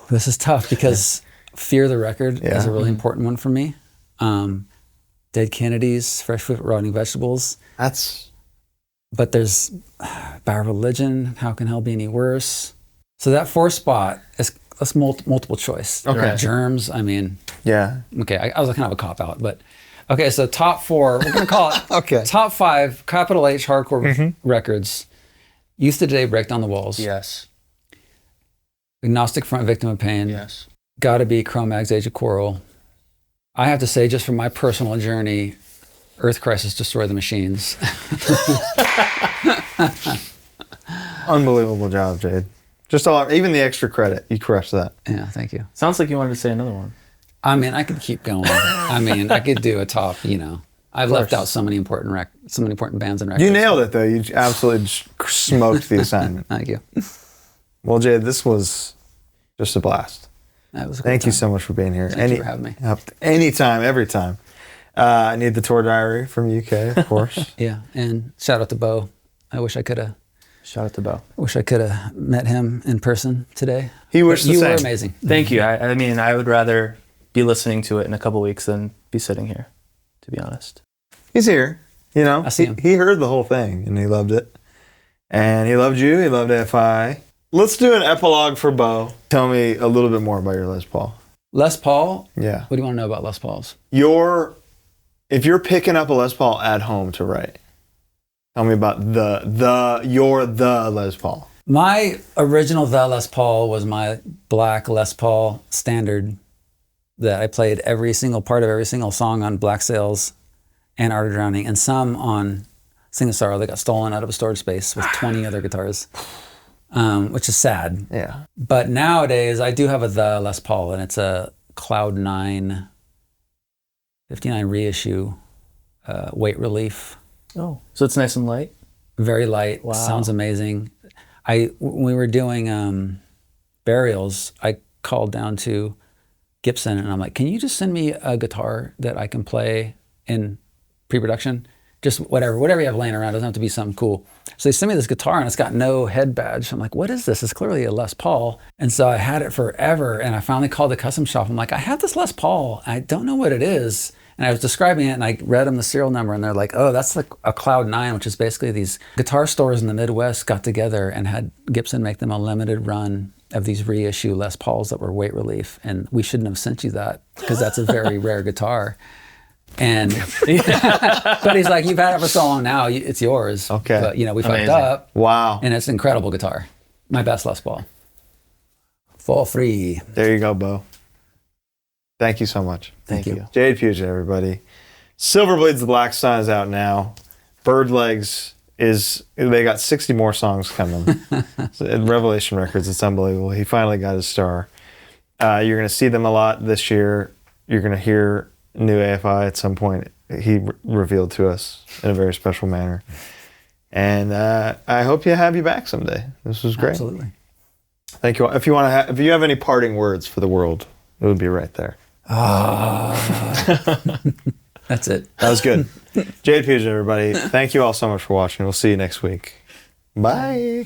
S2: this is tough because Fear the Record is a really important one for me. Dead Kennedys, Fresh Fruit, Rotting Vegetables.
S4: That's
S2: But there's Bad Religion, How Can Hell Be Any Worse? So that 4th spot is multiple choice.
S4: Okay.
S2: Germs, I mean,
S4: yeah.
S2: okay, I was kind of a cop-out, but okay, so top 4, we're gonna call it
S4: Okay.
S2: top 5 capital H hardcore records. Youth Today, Break Down the Walls.
S3: Yes.
S2: Agnostic Front, Victim of Pain.
S3: Yes.
S2: Gotta be Cro-Mags, Age of Quarrel. I have to say, just from my personal journey, Earth Crisis, Destroy the Machines.
S4: Unbelievable job, Jade. Even the extra credit, you crushed that.
S2: Yeah, thank you.
S3: Sounds like you wanted to say another one.
S2: I mean, I could keep going. I mean, I could do a top, I've left out so many important bands and records.
S4: You nailed it, though. You absolutely smoked the assignment.
S2: Thank you.
S4: Well, Jade, this was just a blast.
S2: That was a great
S4: Thank you
S2: time.
S4: so much for being here.
S2: Thank you for having me.
S4: Anytime, every time. I need the tour diary from UK, of course.
S2: Yeah, and shout out to Bo. I wish I could have
S3: Shout out to Bo.
S2: I wish I could have met him in person today.
S4: He wished the
S2: You
S4: same.
S2: were amazing.
S3: Thank you. I mean, I would rather be listening to it in a couple weeks than be sitting here, to be honest.
S4: He's here. You know,
S2: I see him.
S4: He heard the whole thing and he loved it. And he loved you. He loved AFI. Let's do an epilogue for Bo. Tell me a little bit more about your Les Paul.
S2: Les Paul?
S4: Yeah.
S2: What do you want to know about Les Pauls?
S4: If you're picking up a Les Paul at home to write, tell me about your Les Paul.
S2: My original The Les Paul was my Blaqk Les Paul standard that I played every single part of every single song on Black Sails and Art of Drowning, and some on Sing of Sorrow that got stolen out of a storage space with 20 other guitars, which is sad.
S4: Yeah.
S2: But nowadays, I do have a The Les Paul, and it's a Cloud 9 59 reissue, weight relief.
S3: Oh, so it's nice and light?
S2: Very light.
S3: Wow.
S2: Sounds amazing. When we were doing burials, I called down to Gibson and I'm like, can you just send me a guitar that I can play in pre-production? Just whatever you have laying around. It doesn't have to be something cool. So they sent me this guitar and it's got no head badge. I'm like, what is this? It's clearly a Les Paul. And so I had it forever and I finally called the custom shop. I'm like, I have this Les Paul. I don't know what it is. And I was describing it and I read them the serial number and they're like, oh, that's like a Cloud 9, which is basically these guitar stores in the Midwest got together and had Gibson make them a limited run of these reissue Les Pauls that were weight relief. And we shouldn't have sent you that because that's a very rare guitar. And but he's like, you've had it for so long now, it's yours.
S4: Okay.
S2: But we fucked
S3: Amazing.
S2: up.
S4: Wow.
S2: And it's an incredible guitar. My best Les Paul. For free.
S4: There you go, Bo. Thank you so much.
S2: Thank you.
S4: Jade Puget, everybody. Silverblade's The Black Sun is out now. Birdlegs they got 60 more songs coming. At Revelation Records, it's unbelievable. He finally got his star. You're going to see them a lot this year. You're going to hear new AFI at some point. He revealed to us in a very special manner. And I hope to have you back someday. This was great.
S2: Absolutely.
S4: Thank you. If you have any parting words for the world, it would be right there.
S2: That's it.
S4: That was good. Jade Puget, everybody. Thank you all so much for watching. We'll see you next week. Bye.